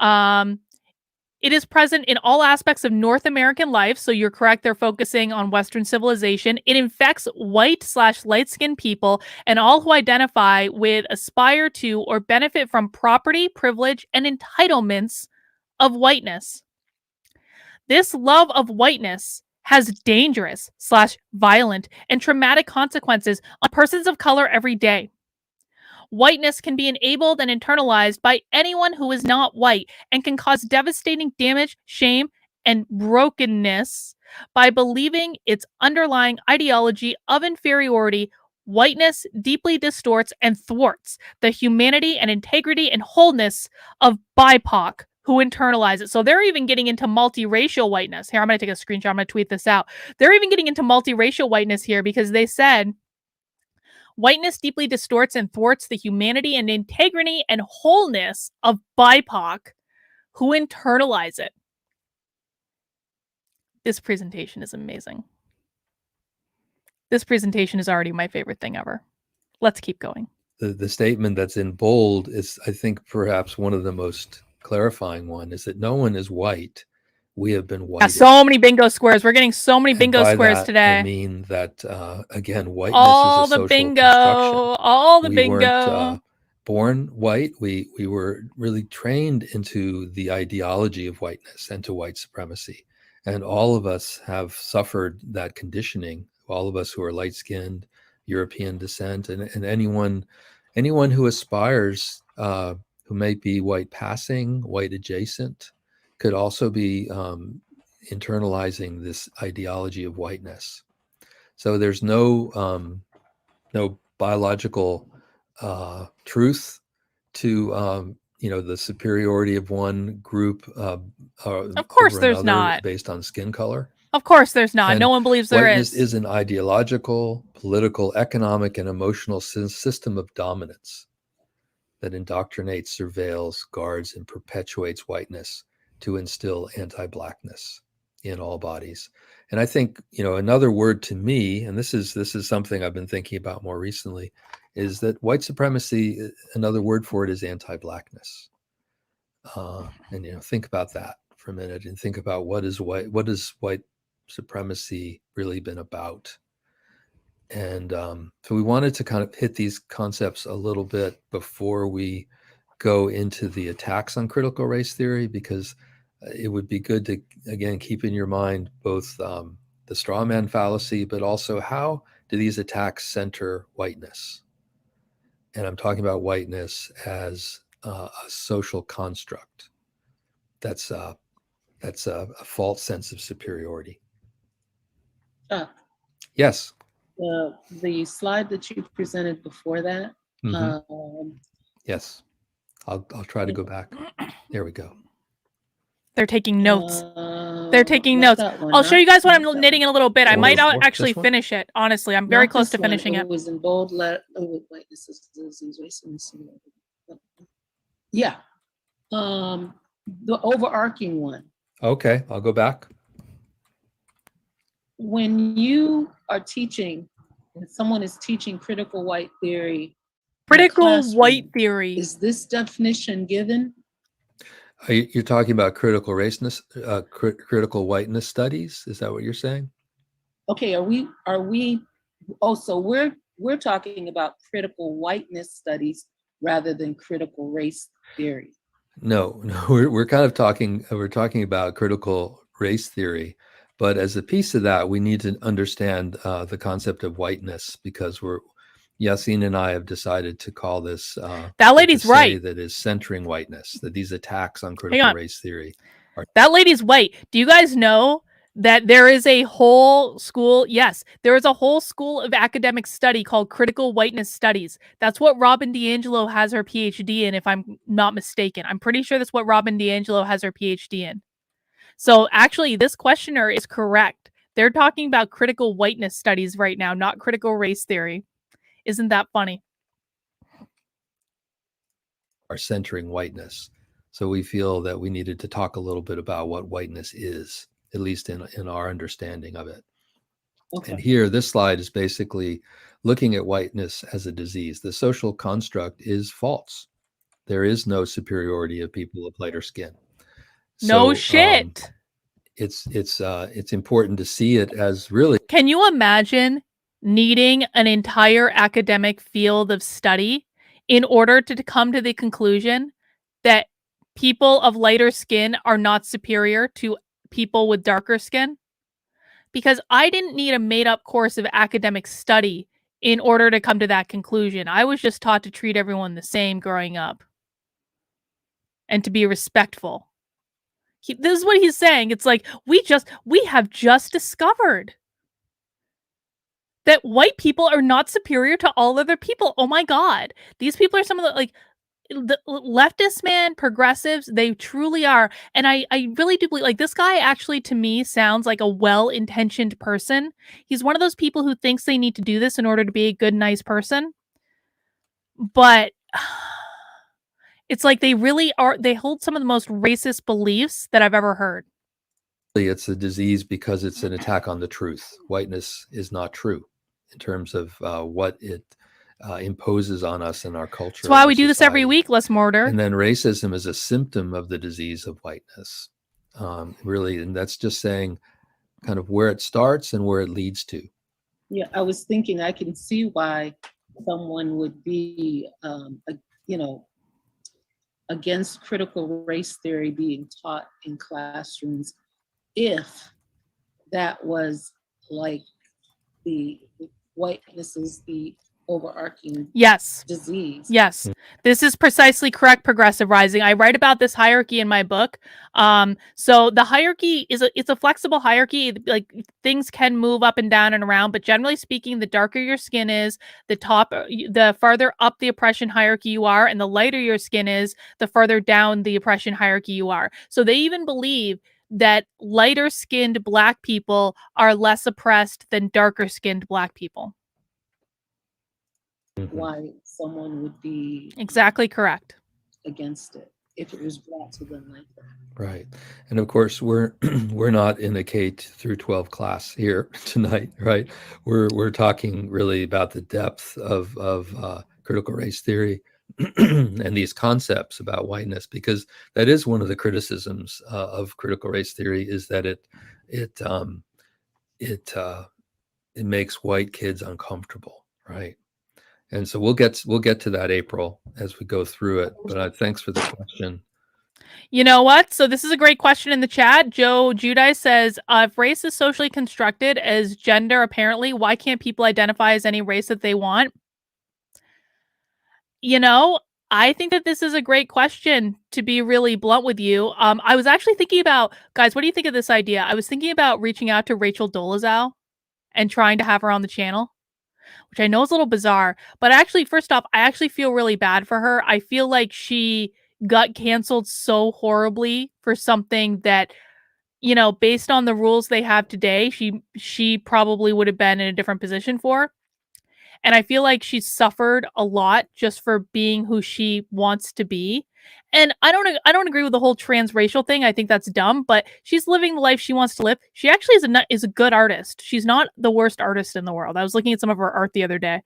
It is present in all aspects of North American life. So you're correct. They're focusing on Western civilization. It infects white/light-skinned people and all who identify with, aspire to, or benefit from property, privilege, and entitlements of whiteness. This love of whiteness has dangerous/violent and traumatic consequences on persons of color every day. Whiteness can be enabled and internalized by anyone who is not white and can cause devastating damage, shame, and brokenness by believing its underlying ideology of inferiority whiteness deeply distorts and thwarts the humanity and integrity and wholeness of BIPOC who internalize it. So they're even getting into multiracial whiteness. Here, I'm going to take a screenshot. I'm going to tweet this out. They're even getting into multiracial whiteness here because they said whiteness deeply distorts and thwarts the humanity and integrity and wholeness of BIPOC who internalize it. This presentation is amazing. This presentation is already my favorite thing ever. Let's keep going. The statement that's in bold is, I think, perhaps one of the most clarifying one, is that no one is white. We have been whited. Yeah, so many bingo squares. We're getting so many bingo squares that, today. I mean that, again, whiteness all is a the social bingo, construction. all the we bingo. Weren't born white. We were really trained into the ideology of whiteness and to white supremacy. And all of us have suffered that conditioning. All of us who are light-skinned, European descent, and anyone who aspires, who may be white passing, white adjacent, could also be internalizing this ideology of whiteness. So there's no biological truth to the superiority of one group of course over there's another not. based on skin color. Of course there's not. And no one believes there whiteness is. is an ideological, political, economic, and emotional system of dominance that indoctrinates, surveils, guards, and perpetuates whiteness to instill anti-blackness in all bodies. And I think, another word to me, and this is something I've been thinking about more recently, is that white supremacy, another word for it is anti-blackness. And think about that for a minute, and think about what has white supremacy really been about. And so we wanted to kind of hit these concepts a little bit before we go into the attacks on critical race theory, because it would be good to, again, keep in your mind both the straw man fallacy, but also how do these attacks center whiteness? And I'm talking about whiteness as a social construct. That's a false sense of superiority. Yes. The slide that you presented before that. Mm-hmm. Yes. I'll try to go back. There we go. They're taking notes. They're taking notes. I'll show you guys what I'm knitting in a little bit. I might not actually finish it. Honestly, I'm very close to finishing it. It was in bold letter. Yeah. The overarching one. Okay, I'll go back. When you are teaching, and someone is teaching critical white theory. Critical white theory. Is this definition given? You're talking about critical raceness, critical whiteness studies. Is that what you're saying? Okay. Are we? Oh, so we're talking about critical whiteness studies rather than critical race theory. No, we're kind of talking. We're talking about critical race theory, but as a piece of that, we need to understand the concept of whiteness, because Yassine and I have decided to call this that lady's right. That is centering whiteness, that these attacks on critical race theory are. That lady's white. Do you guys know that there is a whole school? Yes, there is a whole school of academic study called critical whiteness studies. That's what Robin DiAngelo has her PhD in, if I'm not mistaken. I'm pretty sure that's what Robin DiAngelo has her PhD in. So actually, this questioner is correct. They're talking about critical whiteness studies right now, not critical race theory. Isn't that funny? Are centering whiteness. So we feel that we needed to talk a little bit about what whiteness is, at least in our understanding of it. Okay. And here, this slide is basically looking at whiteness as a disease. The social construct is false. There is no superiority of people of lighter skin. No shit. It's important to see it as really. Can you imagine needing an entire academic field of study in order to come to the conclusion that people of lighter skin are not superior to people with darker skin? Because I didn't need a made-up course of academic study in order to come to that conclusion. I was just taught to treat everyone the same growing up and to be respectful. This is what he's saying. It's like, we have just discovered that white people are not superior to all other people. Oh my God. These people are some of the, like, the leftist, man, progressives, they truly are. And I really do believe, like, this guy actually to me sounds like a well-intentioned person. He's one of those people who thinks they need to do this in order to be a good, nice person. But it's like they really are, they hold some of the most racist beliefs that I've ever heard. It's a disease because it's an attack on the truth. Whiteness is not true in terms of what it imposes on us in our culture. That's why we do this every week, Les Mortar. And then racism is a symptom of the disease of whiteness, really. And that's just saying kind of where it starts and where it leads to. Yeah, I was thinking I can see why someone would be, against critical race theory being taught in classrooms if that was like the whiteness is the overarching disease. Yes. This is precisely correct, Progressive Rising. I write about this hierarchy in my book. So the hierarchy it's a flexible hierarchy. Like, things can move up and down and around, but generally speaking, the darker your skin is, the farther up the oppression hierarchy you are, and the lighter your skin is, the further down the oppression hierarchy you are. So they even believe that lighter skinned Black people are less oppressed than darker skinned Black people. Why someone would be exactly correct against it if it was brought to them like that. Right. And of course, we're not in a K through 12 class here tonight, right? We're talking really about the depth of critical race theory and these concepts about whiteness, because that is one of the criticisms of critical race theory, is that it makes white kids uncomfortable, right? And so we'll get to that, April, as we go through it. But thanks for the question. You know what? So this is a great question in the chat. Joe Judai says, if race is socially constructed as gender, apparently, why can't people identify as any race that they want? You know, I think that this is a great question, to be really blunt with you. I was actually thinking about, guys, what do you think of this idea? I was thinking about reaching out to Rachel Dolezal and trying to have her on the channel, which I know is a little bizarre, but actually, first off, I actually feel really bad for her. I feel like she got canceled so horribly for something that, you know, based on the rules they have today, she probably would have been in a different position for. And I feel like she's suffered a lot just for being who she wants to be. And I don't agree with the whole transracial thing. I think that's dumb, but she's living the life she wants to live. She actually is a good artist. She's not the worst artist in the world. I was looking at some of her art the other day.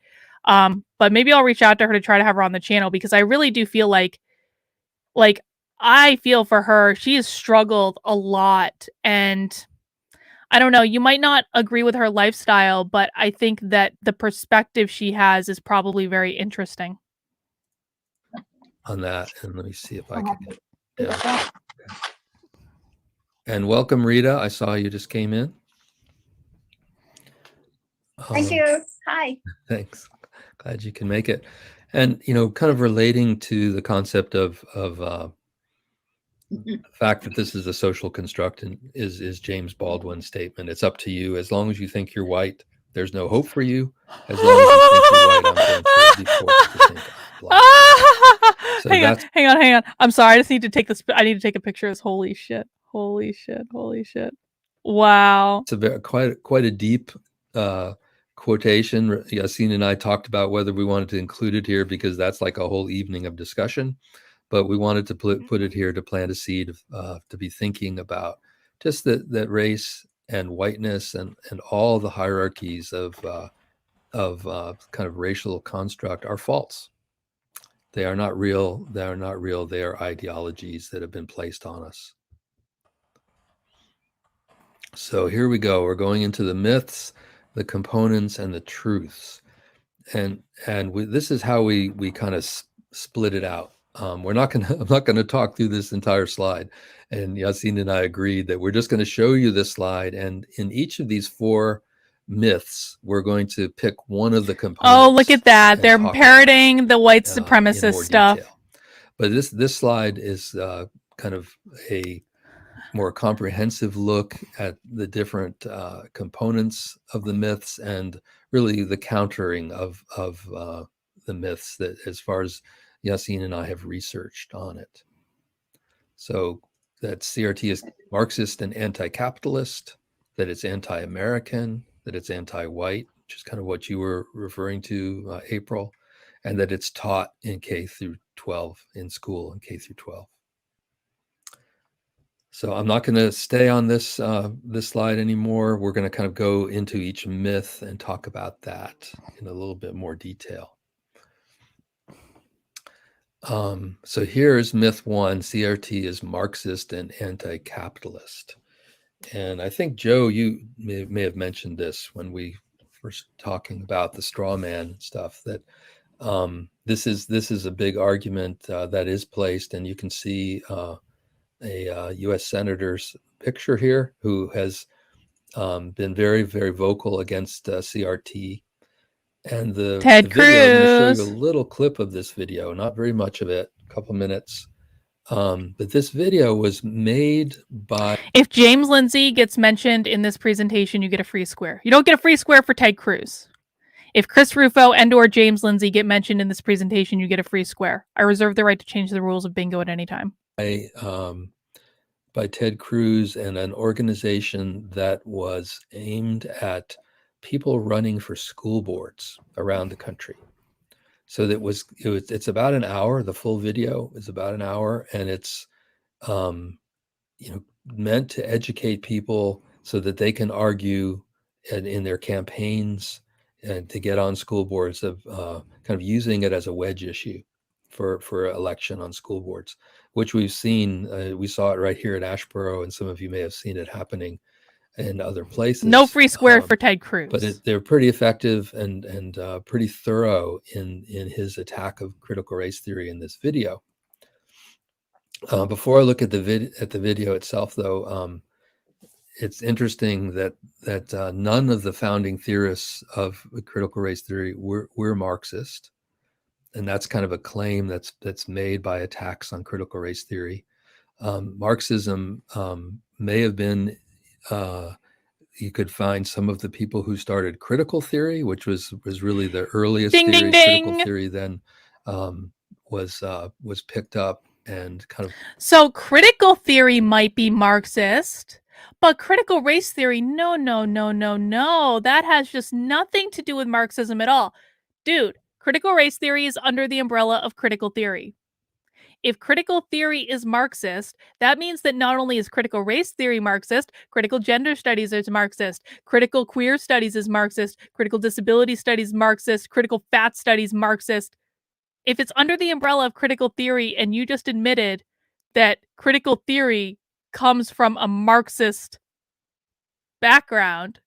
But maybe I'll reach out to her to try to have her on the channel, because I really do feel like I feel for her. She has struggled a lot, and I don't know, you might not agree with her lifestyle, but I think that the perspective she has is probably very interesting. On that, and let me see if I can get it. Yeah. And welcome, Rita. I saw you just came in. Thank you. Hi. Thanks. Glad you can make it. And, you know, kind of relating to the concept of the fact that this is a social construct, and is James Baldwin's statement. It's up to you. As long as you think you're white, there's no hope for you. As long as you think you're white, I'm going to be forced to think I'm black. So hang on. I'm sorry. I just need to take this. I need to take a picture of this. Holy shit. Wow. It's quite a deep quotation. Yassine and I talked about whether we wanted to include it here, because that's like a whole evening of discussion. But we wanted to put it here to plant a seed to be thinking about just that race and whiteness and all the hierarchies of kind of racial construct are false. They are not real. They are not real. They are ideologies that have been placed on us. So here we go. We're going into the myths, the components, and the truths. And this is how we kind of split it out. I'm not going to talk through this entire slide. And Yassine and I agreed that we're just going to show you this slide. And in each of these 4 myths, we're going to pick one of the components. Oh, look at that. They're parroting the white supremacist stuff. But this slide is kind of a more comprehensive look at the different components of the myths and really the countering of the myths that, as far as Yassine and I have researched on it. So that CRT is Marxist and anti-capitalist, that it's anti-American, that it's anti-white, which is kind of what you were referring to, April, and that it's taught in K through 12 in school in K through 12. So I'm not going to stay on this this slide anymore. We're going to kind of go into each myth and talk about that in a little bit more detail. So here's myth 1, CRT is Marxist and anti-capitalist. And I think, Joe, you may have mentioned this when we were talking about the straw man stuff, that this is a big argument that is placed, and you can see a U.S. senator's picture here who has been very, very vocal against CRT. And the video, I'm going to show you a little clip of this video, not very much of it, a couple minutes. But this video was made by... If James Lindsay gets mentioned in this presentation, you get a free square. You don't get a free square for Ted Cruz. If Chris Rufo and or James Lindsay get mentioned in this presentation, you get a free square. I reserve the right to change the rules of bingo at any time. By Ted Cruz and an organization that was aimed at people running for school boards around the country. So it's about an hour. The full video is about an hour, and it's meant to educate people so that they can argue in their campaigns and to get on school boards, of kind of using it as a wedge issue for election on school boards, which we've seen. We saw it right here at Ashboro, and some of you may have seen it happening in other places. No free square for Ted Cruz. But they're pretty effective and pretty thorough in his attack of critical race theory in this video. Before I look at the video itself, though, it's interesting that none of the founding theorists of critical race theory were Marxist, and that's kind of a claim that's made by attacks on critical race theory. Marxism may have been. You could find some of the people who started critical theory, which was really the earliest ding, theory. Ding, ding. Critical theory then was picked up and kind of. So critical theory might be Marxist, but critical race theory, no. That has just nothing to do with Marxism at all. Dude, critical race theory is under the umbrella of critical theory. If critical theory is Marxist, that means that not only is critical race theory Marxist, critical gender studies is Marxist, critical queer studies is Marxist, critical disability studies Marxist, critical fat studies Marxist. If it's under the umbrella of critical theory and you just admitted that critical theory comes from a Marxist background,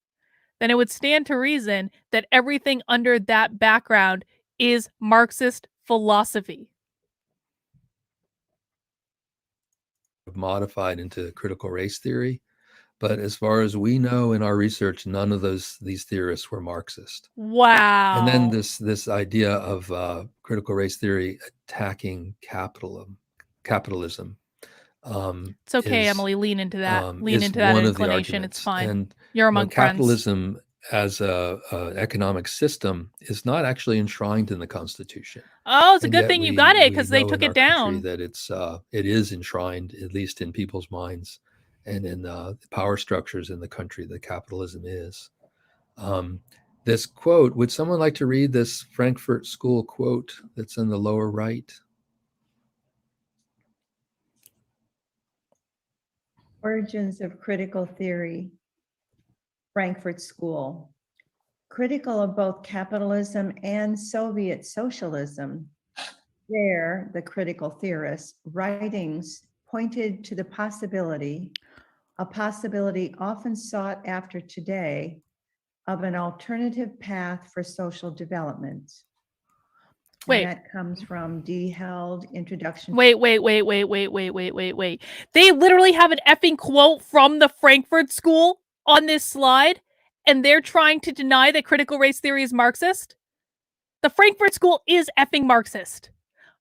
then it would stand to reason that everything under that background is Marxist philosophy. Modified into critical race theory, but as far as we know in our research, none of these theorists were Marxist. Wow. And then this idea of critical race theory attacking capitalism. It's okay, Emily. Lean into that. Lean into that inclination. It's fine. And you're among capitalism friends. As a economic system is not actually enshrined in the Constitution. Oh, it's a good thing you got it, because they took it down. That it is enshrined, at least in people's minds and in the power structures in the country that capitalism is. This quote, would someone like to read this Frankfurt School quote that's in the lower right? Origins of critical theory, Frankfurt School. Critical of both capitalism and Soviet socialism, there, the critical theorists' writings pointed to the possibility, a possibility often sought after today, of an alternative path for social development. Wait. And that comes from D. Held, Introduction. Wait. They literally have an effing quote from the Frankfurt School on this slide, and they're trying to deny that critical race theory is Marxist? The Frankfurt School is effing Marxist.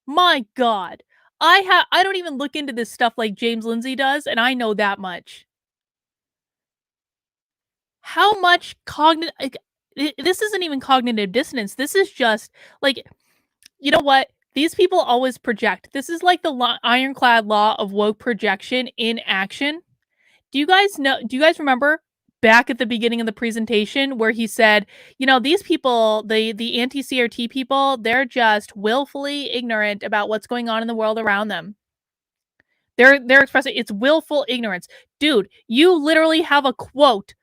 My God. I don't even look into this stuff like James Lindsay does, and I know that much. How much cognitive, this isn't even cognitive dissonance. This is just like, you know what? These people always project. This is like the ironclad law of woke projection in action. Do you guys remember back at the beginning of the presentation where he said, these people, the anti-CRT people, they're just willfully ignorant about what's going on in the world around them. They're expressing it's willful ignorance. Dude, you literally have a quote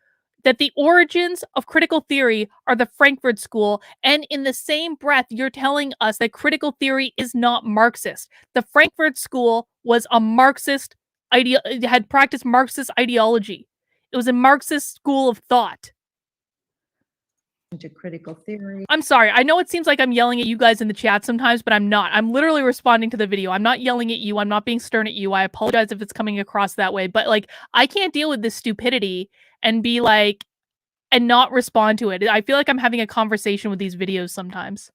that the origins of critical theory are the Frankfurt School, and in the same breath, you're telling us that critical theory is not Marxist. The Frankfurt School was a Marxist had practiced Marxist ideology. It was a Marxist school of thought. To critical theory. I'm sorry. I know it seems like I'm yelling at you guys in the chat sometimes, but I'm not. I'm literally responding to the video. I'm not yelling at you. I'm not being stern at you. I apologize if it's coming across that way, but like, I can't deal with this stupidity and be like, and not respond to it. I feel like I'm having a conversation with these videos sometimes.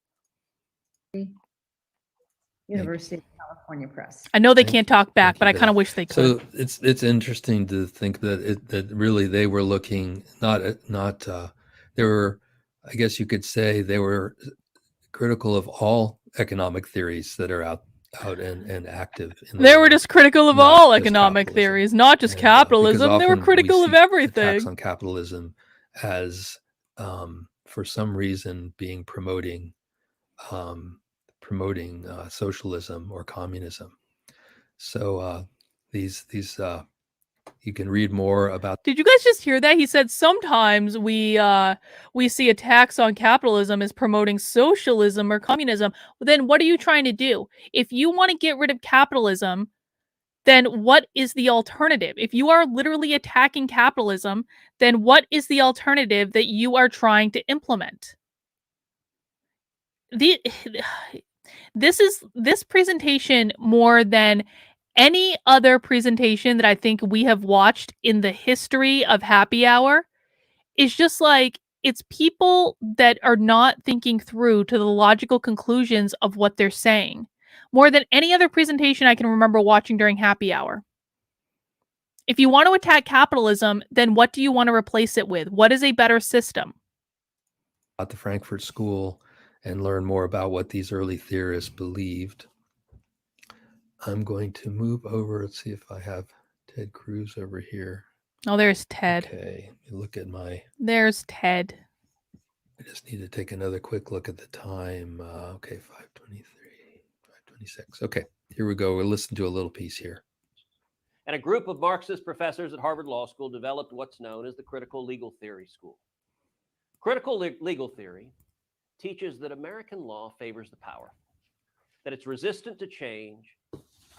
University of California Press. I know they can't talk back, but I kind of wish they could. So it's interesting to think that really they were looking they were, I guess you could say, they were critical of all economic theories that are out and active. They were just critical of all economic theories, not just capitalism. They were critical of everything. Attacks on capitalism as, for some reason, being promoting socialism or communism. So these you can read more about. Did you guys just hear that? He said sometimes we see attacks on capitalism as promoting socialism or communism. Well, then what are you trying to do? If you want to get rid of capitalism, then what is the alternative? If you are literally attacking capitalism, then what is the alternative that you are trying to implement? This presentation, more than any other presentation that I think we have watched in the history of Happy Hour, is just like, it's people that are not thinking through to the logical conclusions of what they're saying. More than any other presentation I can remember watching during Happy Hour. If you want to attack capitalism, then what do you want to replace it with? What is a better system? At the Frankfurt School and learn more about what these early theorists believed. I'm going to move over. Let's see if I have Ted Cruz over here. Oh, there's Ted. Okay, look at my. There's Ted. I just need to take another quick look at the time. Okay, 5:23, 5:26. Okay, here we go. We'll listen to a little piece here. And a group of Marxist professors at Harvard Law School developed what's known as the Critical Legal Theory School. Critical legal theory teaches that American law favors the powerful, that it's resistant to change,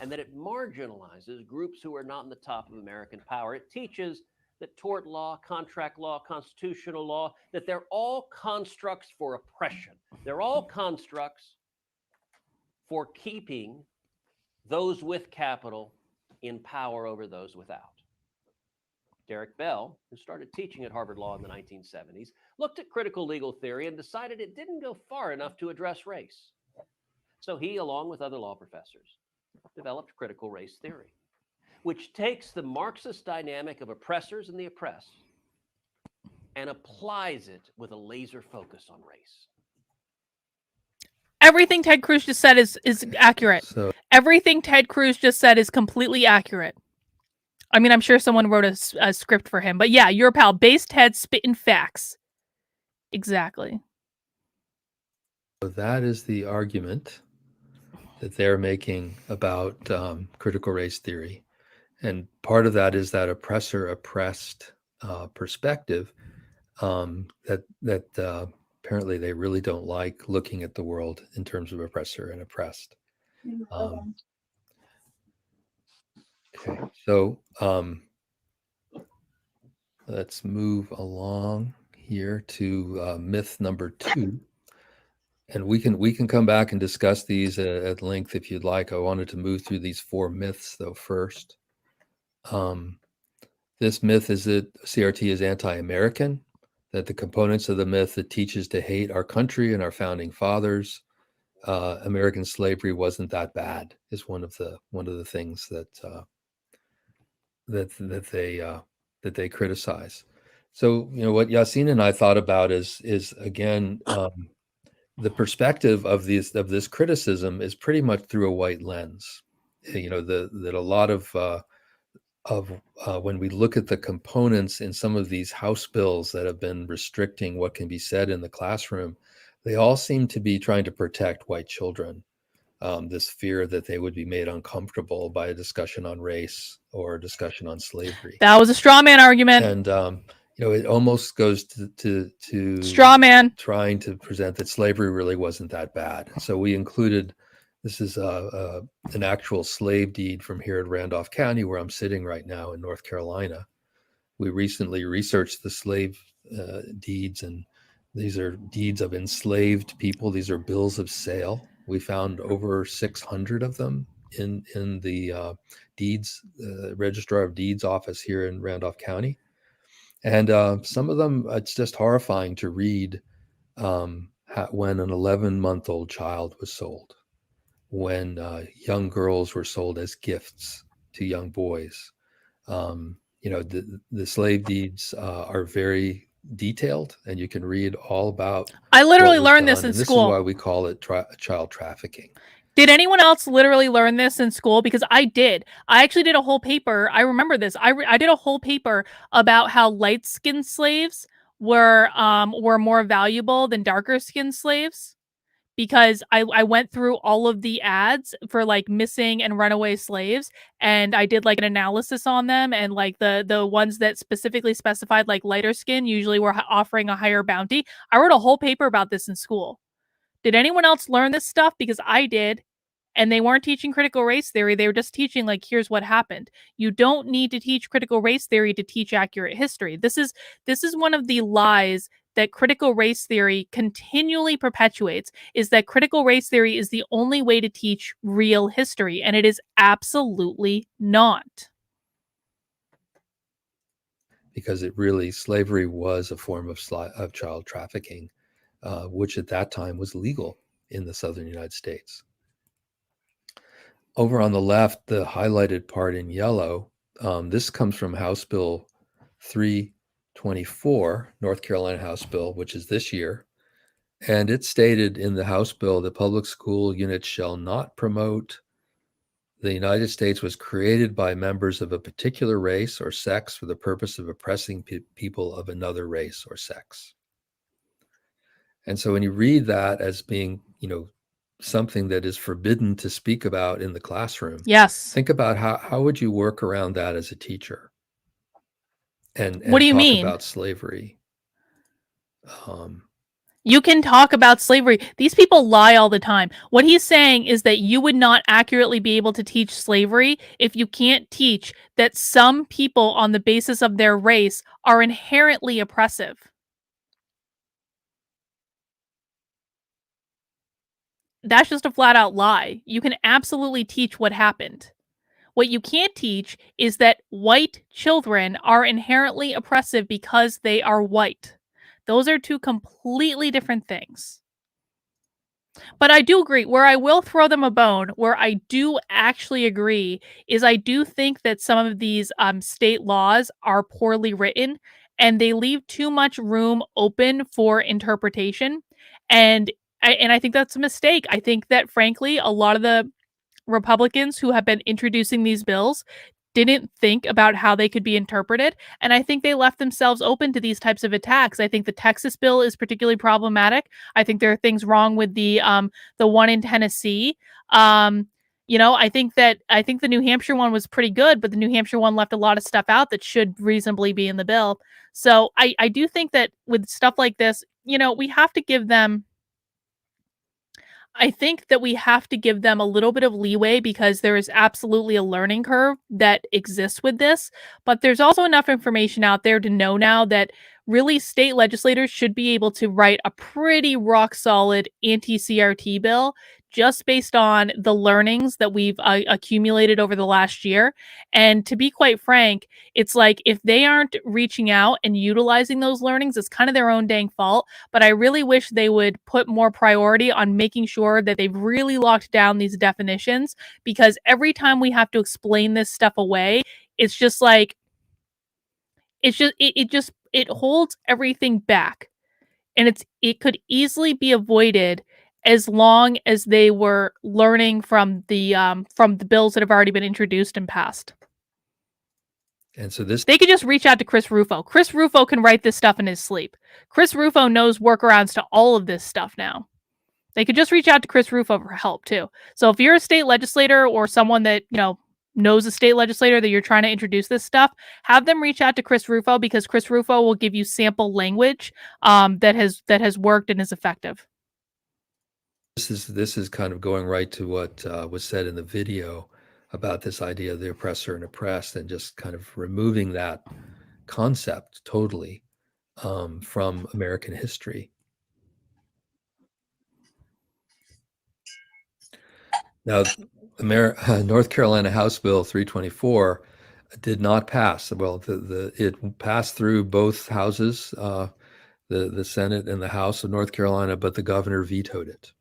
and that it marginalizes groups who are not in the top of American power. It teaches that tort law, contract law, constitutional law, that they're all constructs for oppression. They're all constructs for keeping those with capital in power over those without. Derek Bell, who started teaching at Harvard Law in the 1970s, looked at critical legal theory and decided it didn't go far enough to address race. So he, along with other law professors, developed critical race theory, which takes the Marxist dynamic of oppressors and the oppressed and applies it with a laser focus on race. Everything Ted Cruz just said is accurate. So, Everything Ted Cruz just said is completely accurate. I mean, I'm sure someone wrote a script for him, but yeah, your pal, Base Ted, spitting facts. Exactly. so that is the argument that they're making about critical race theory. And part of that is that oppressor-oppressed perspective that apparently they really don't like looking at the world in terms of oppressor and oppressed. Okay, so let's move along here to myth number 2. And we can come back and discuss these at length if you'd like. I wanted to move through these 4 myths though first. This myth is that CRT is anti-American, that the components of the myth that teaches to hate our country and our founding fathers, American slavery wasn't that bad. Is one of the things that they criticize. So what Yasin and I thought about is again the perspective of this criticism is pretty much through a white lens. That a lot of when we look at the components in some of these House bills that have been restricting what can be said in the classroom, they all seem to be trying to protect white children. This fear that they would be made uncomfortable by a discussion on race or a discussion on slavery. That was a straw man argument. And it almost goes to straw man trying to present that slavery really wasn't that bad. So we included, this is an actual slave deed from here at Randolph County, where I'm sitting right now in North Carolina. We recently researched the slave deeds, and these are deeds of enslaved people. These are bills of sale. We found over 600 of them in the deeds, Registrar of Deeds office here in Randolph County. And some of them, it's just horrifying to read when an 11-month-old child was sold, when young girls were sold as gifts to young boys. The slave deeds are very detailed, and you can read all about. I literally learned this in school. This is why we call it child trafficking. Did anyone else literally learn this in school? Because I did. I actually did a whole paper. I remember this. I did a whole paper about how light-skinned slaves were more valuable than darker-skinned slaves, because I went through all of the ads for like missing and runaway slaves, and I did like an analysis on them, and like the ones that specifically specified like lighter skin usually were offering a higher bounty. I wrote a whole paper about this in school. Did anyone else learn this stuff? Because I did. And they weren't teaching critical race theory. They were just teaching, like, here's what happened. You don't need to teach critical race theory to teach accurate history. This is one of the lies that critical race theory continually perpetuates, is that critical race theory is the only way to teach real history. And it is absolutely not. Because slavery was a form of child trafficking, which at that time was legal in the southern United States. Over on the left, the highlighted part in yellow, this comes from House Bill 324, North Carolina House Bill, which is this year. And it stated in the House Bill that public school units shall not promote the United States was created by members of a particular race or sex for the purpose of oppressing people of another race or sex. And so when you read that as being, something that is forbidden to speak about in the classroom. Yes. Think about how would you work around that as a teacher? And what do you talk mean about slavery? You can talk about slavery. These people lie all the time. What he's saying is that you would not accurately be able to teach slavery if you can't teach that some people on the basis of their race are inherently oppressive. That's just a flat out lie. You can absolutely teach what happened. What you can't teach is that white children are inherently oppressive because they are white. Those are two completely different things. But I do agree. Where I will throw them a bone, where I do actually agree, is I do think that some of these state laws are poorly written, and they leave too much room open for interpretation. And I think that's a mistake. I think that, frankly, a lot of the Republicans who have been introducing these bills didn't think about how they could be interpreted, and I think they left themselves open to these types of attacks. I think the Texas bill is particularly problematic. I think there are things wrong with the one in Tennessee. I think the New Hampshire one was pretty good, but the New Hampshire one left a lot of stuff out that should reasonably be in the bill. So I do think that with stuff like this, we have to give them. I think that we have to give them a little bit of leeway, because there is absolutely a learning curve that exists with this. But there's also enough information out there to know now that really state legislators should be able to write a pretty rock solid anti-CRT bill just based on the learnings that we've accumulated over the last year. And to be quite frank, it's like if they aren't reaching out and utilizing those learnings, it's kind of their own dang fault. But I really wish they would put more priority on making sure that they've really locked down these definitions, because every time we have to explain this stuff away, it's just like, it holds everything back. And it could easily be avoided as long as they were learning from the bills that have already been introduced and passed. And so this, they could just reach out to Chris Rufo. Chris Rufo can write this stuff in his sleep. Chris Rufo knows workarounds to all of this stuff now. They could just reach out to Chris Rufo for help too. So if you're a state legislator or someone that, knows a state legislator that you're trying to introduce this stuff, have them reach out to Chris Rufo, because Chris Rufo will give you sample language that has worked and is effective. This is kind of going right to what was said in the video about this idea of the oppressor and oppressed, and just kind of removing that concept totally from American history. Now, North Carolina House Bill 324 did not pass. Well, it passed through both houses, the Senate and the House of North Carolina, but the governor vetoed it.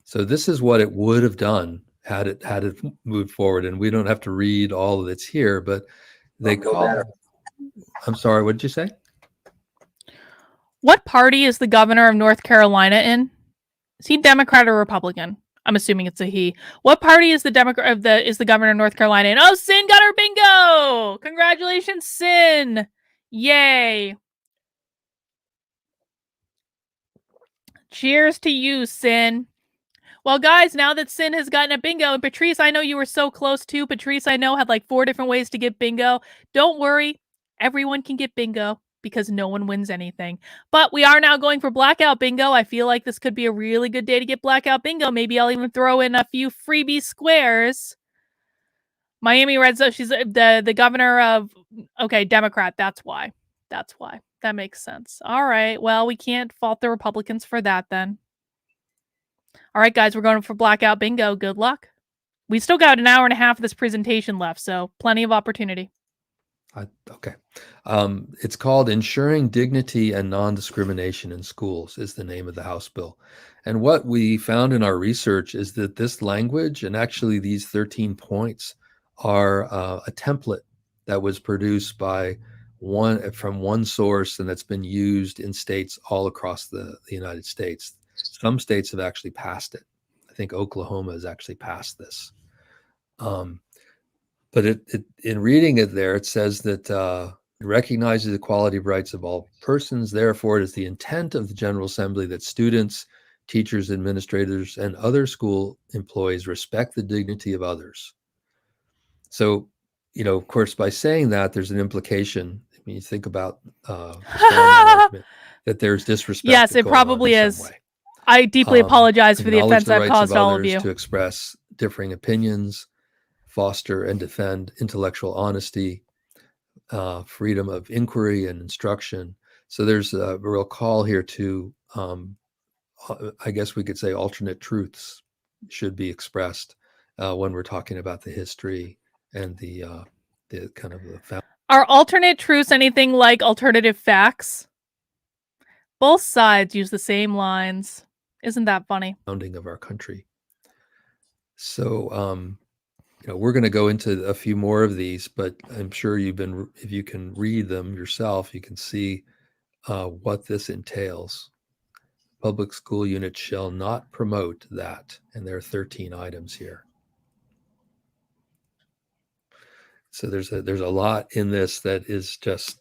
So this is what it would have done had it moved forward. And we don't have to read all that's here, but they call. I'm sorry, what did you say? What party is the governor of North Carolina in? Is he Democrat or Republican? I'm assuming it's a he. What party is the governor of North Carolina in? Oh, Sin got her bingo! Congratulations, Sin! Yay! Cheers to you, Sin. Well, guys, now that Sin has gotten a bingo, and Patrice, I know you were so close too. Patrice, I know, had like 4 different ways to get bingo. Don't worry, everyone can get bingo, because no one wins anything. But we are now going for blackout bingo. I feel like this could be a really good day to get blackout bingo. Maybe I'll even throw in a few freebie squares. Miami Red Zone, she's the governor of, okay, Democrat. That's why. That makes sense. All right. Well, we can't fault the Republicans for that then. All right, guys, we're going for blackout bingo. Good luck. We still got an hour and a half of this presentation left, so plenty of opportunity. Okay. It's called Ensuring Dignity and Non-Discrimination in Schools is the name of the House bill. And what we found in our research is that this language, and actually these 13 points, are a template that was produced by from one source, and that's been used in states all across the United States. Some states have actually passed it. I think Oklahoma has actually passed this. But in reading it there, it says that it recognizes the equality of rights of all persons. Therefore, it is the intent of the General Assembly that students, teachers, administrators, and other school employees respect the dignity of others. So, of course, by saying that, there's an implication. I mean, you think about that there's disrespect. Yes, it probably is. I deeply apologize for the offense I've caused all of you. To express differing opinions, foster and defend intellectual honesty, freedom of inquiry and instruction. So there's a real call here to, I guess we could say, alternate truths should be expressed when we're talking about the history and the kind of the. Are alternate truths anything like alternative facts? Both sides use the same lines. Isn't that funny? Founding of our country. So, we're going to go into a few more of these, but I'm sure if you can read them yourself, you can see what this entails. Public school units shall not promote that. And there are 13 items here. So there's a lot in this that is just,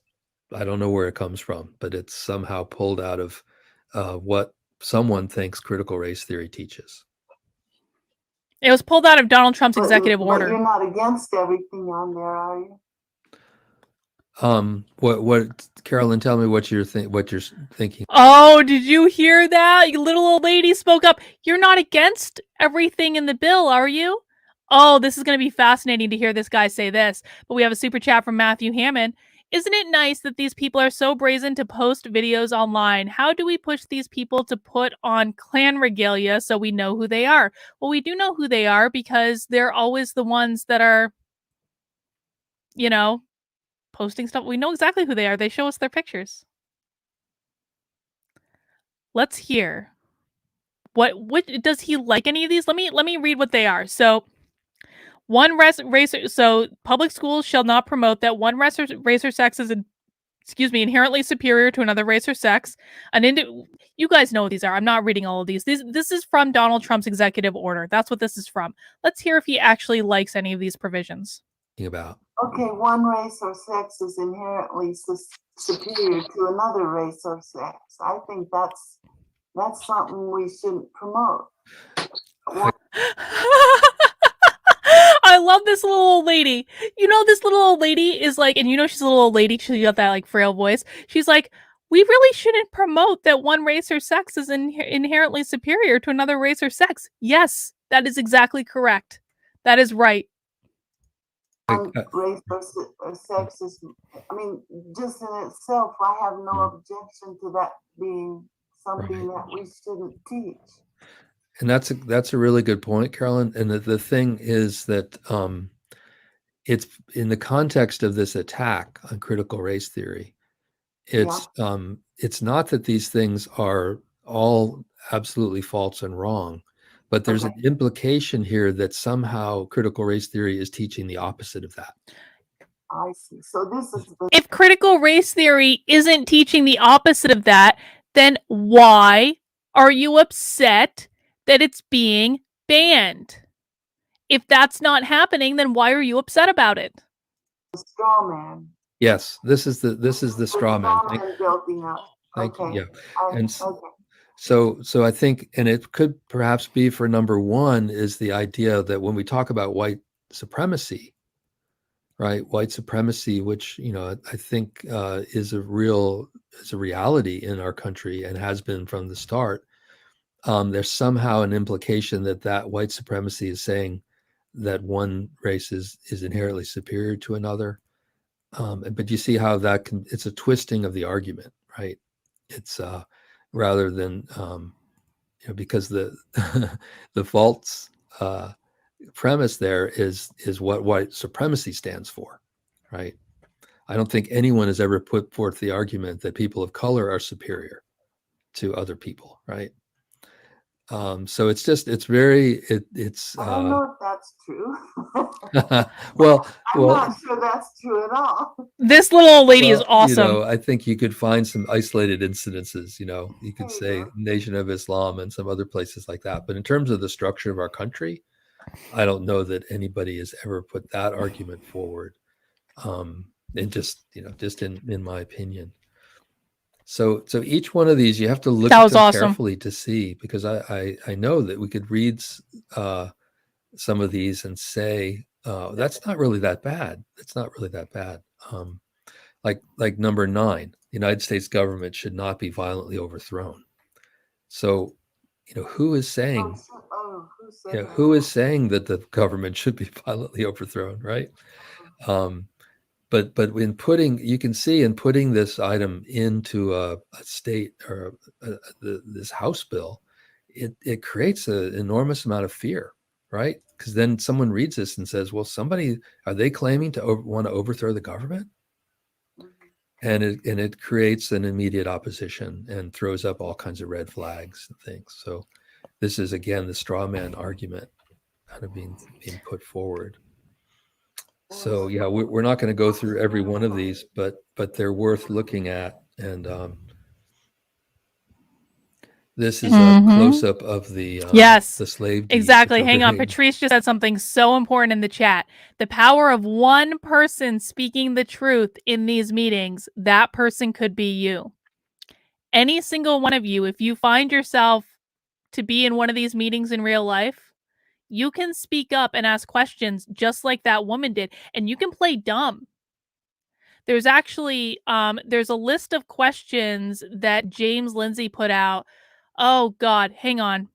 I don't know where it comes from, but it's somehow pulled out of what someone thinks critical race theory teaches. It was pulled out of Donald Trump's executive order. But you're not against everything on there, are you? What, Carolyn? Tell me what you're thinking. Oh, did you hear that? You little old lady spoke up. You're not against everything in the bill, are you? Oh, this is going to be fascinating to hear this guy say this. But we have a super chat from Matthew Hammond. Isn't it nice that these people are so brazen to post videos online? How do we push these people to put on clan regalia so we know who they are? Well, we do know who they are because they're always the ones that are, you know, posting stuff. We know exactly who they are. They show us their pictures. Let's hear. What does he like any of these? Let me read what they are. So one racer. So public schools shall not promote that one race or sex is inherently superior to another race or sex. You guys know what these are. I'm not reading all of these. This is from Donald Trump's executive order. That's what this is from. Let's hear if he actually likes any of these provisions. About. Okay, one race or sex is inherently superior to another race or sex. I think that's something we shouldn't promote. I love this little old lady. You know, this little old lady is like, and you know she's a little old lady. She got that like frail voice. She's like, we really shouldn't promote that one race or sex is inherently superior to another race or sex. Yes, that is exactly correct. That is right. Race or sex is, I mean, just in itself, I have no objection to that being something that we shouldn't teach. And that's a really good point, Carolyn. And the thing is that it's in the context of this attack on critical race theory. It's not that these things are all absolutely false and wrong, but there's an implication here that somehow critical race theory is teaching the opposite of that. I see. So this is if critical race theory isn't teaching the opposite of that, then why are you upset that it's being banned? If that's not happening, then why are you upset about it? Straw man. Yes, this is the straw man. Thank you. Yeah, and so I think, and it could perhaps be for number one is the idea that when we talk about white supremacy, right? White supremacy, which I think is a reality in our country and has been from the start. There's somehow an implication that white supremacy is saying that one race is inherently superior to another. But you see how it's a twisting of the argument, right? It's rather than, because the the false premise there is what white supremacy stands for, right? I don't think anyone has ever put forth the argument that people of color are superior to other people, right? So it's very. I don't know if that's true. well, I'm not sure that's true at all. This little old lady is awesome. I think you could find some isolated incidences. You could say Nation of Islam and some other places like that. But in terms of the structure of our country, I don't know that anybody has ever put that argument forward. And just in my opinion. So each one of these, you have to look at them carefully to see, because I know that we could read some of these and say, that's not really that bad. It's not really that bad. Like number 9, the United States government should not be violently overthrown. So, who is saying, who is saying that the government should be violently overthrown, right? But in you can see in putting this item into a state or this House bill, it creates an enormous amount of fear, right? Because then someone reads this and says, well, are they claiming to want to overthrow the government? And it creates an immediate opposition and throws up all kinds of red flags and things. So this is, again, the straw man argument kind of being put forward. So yeah, we're not going to go through every one of these, but they're worth looking at. And this is a close-up of the slave deeds. Exactly. Hang on. Patrice just said something so important in the chat. The power of one person speaking the truth in these meetings, that person could be you. Any single one of you, if you find yourself to be in one of these meetings in real life, you can speak up and ask questions just like that woman did, and you can play dumb. There's actually there's a list of questions that James Lindsay put out. Oh God, hang on.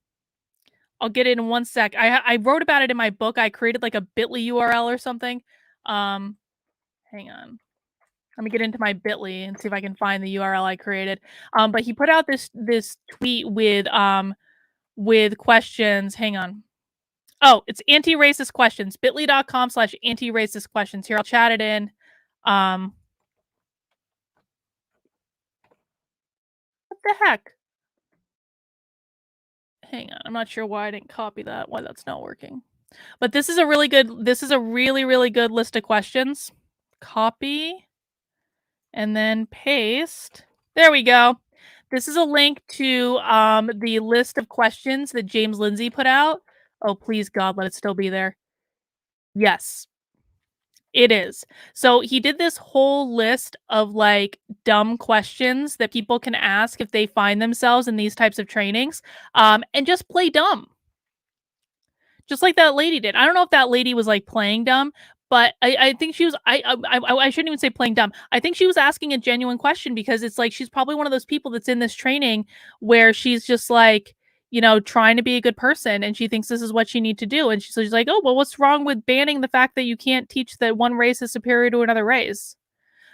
I'll get it in one sec. I wrote about it in my book. I created like a bit.ly URL or something. Hang on. Let me get into my bit.ly and see if I can find the URL I created. But he put out this tweet with questions. Hang on. Oh, it's anti-racist questions. bit.ly.com/anti-racist questions. Here, I'll chat it in. What the heck? Hang on. I'm not sure why I didn't copy that. Why that's not working. But this is a really really good list of questions. Copy and then paste. There we go. This is a link to the list of questions that James Lindsay put out. Oh, please God, let it still be there. Yes, it is. So he did this whole list of like dumb questions that people can ask if they find themselves in these types of trainings, and just play dumb. Just like that lady did. I don't know if that lady was like playing dumb, but I think she was. I shouldn't even say playing dumb. I think she was asking a genuine question because it's like she's probably one of those people that's in this training where she's just like, you know, trying to be a good person, and she thinks this is what she needs to do, and she's like, oh well, what's wrong with banning the fact that you can't teach that one race is superior to another race?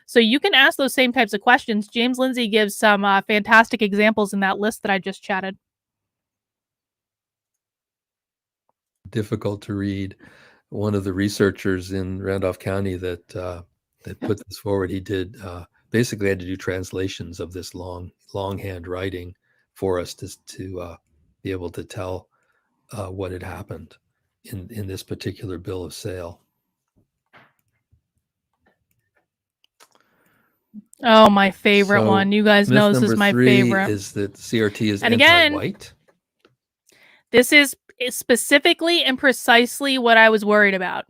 So you can ask those same types of questions. James Lindsay gives some fantastic examples in that list that I just chatted. Difficult to read. One of the researchers in Randolph County that put this forward, he did basically had to do translations of this longhand writing for us to be able to tell what had happened in this particular bill of sale. Oh, my favorite one. You guys know this is my favorite. Is that CRT is and again, anti-white? This is specifically and precisely what I was worried about.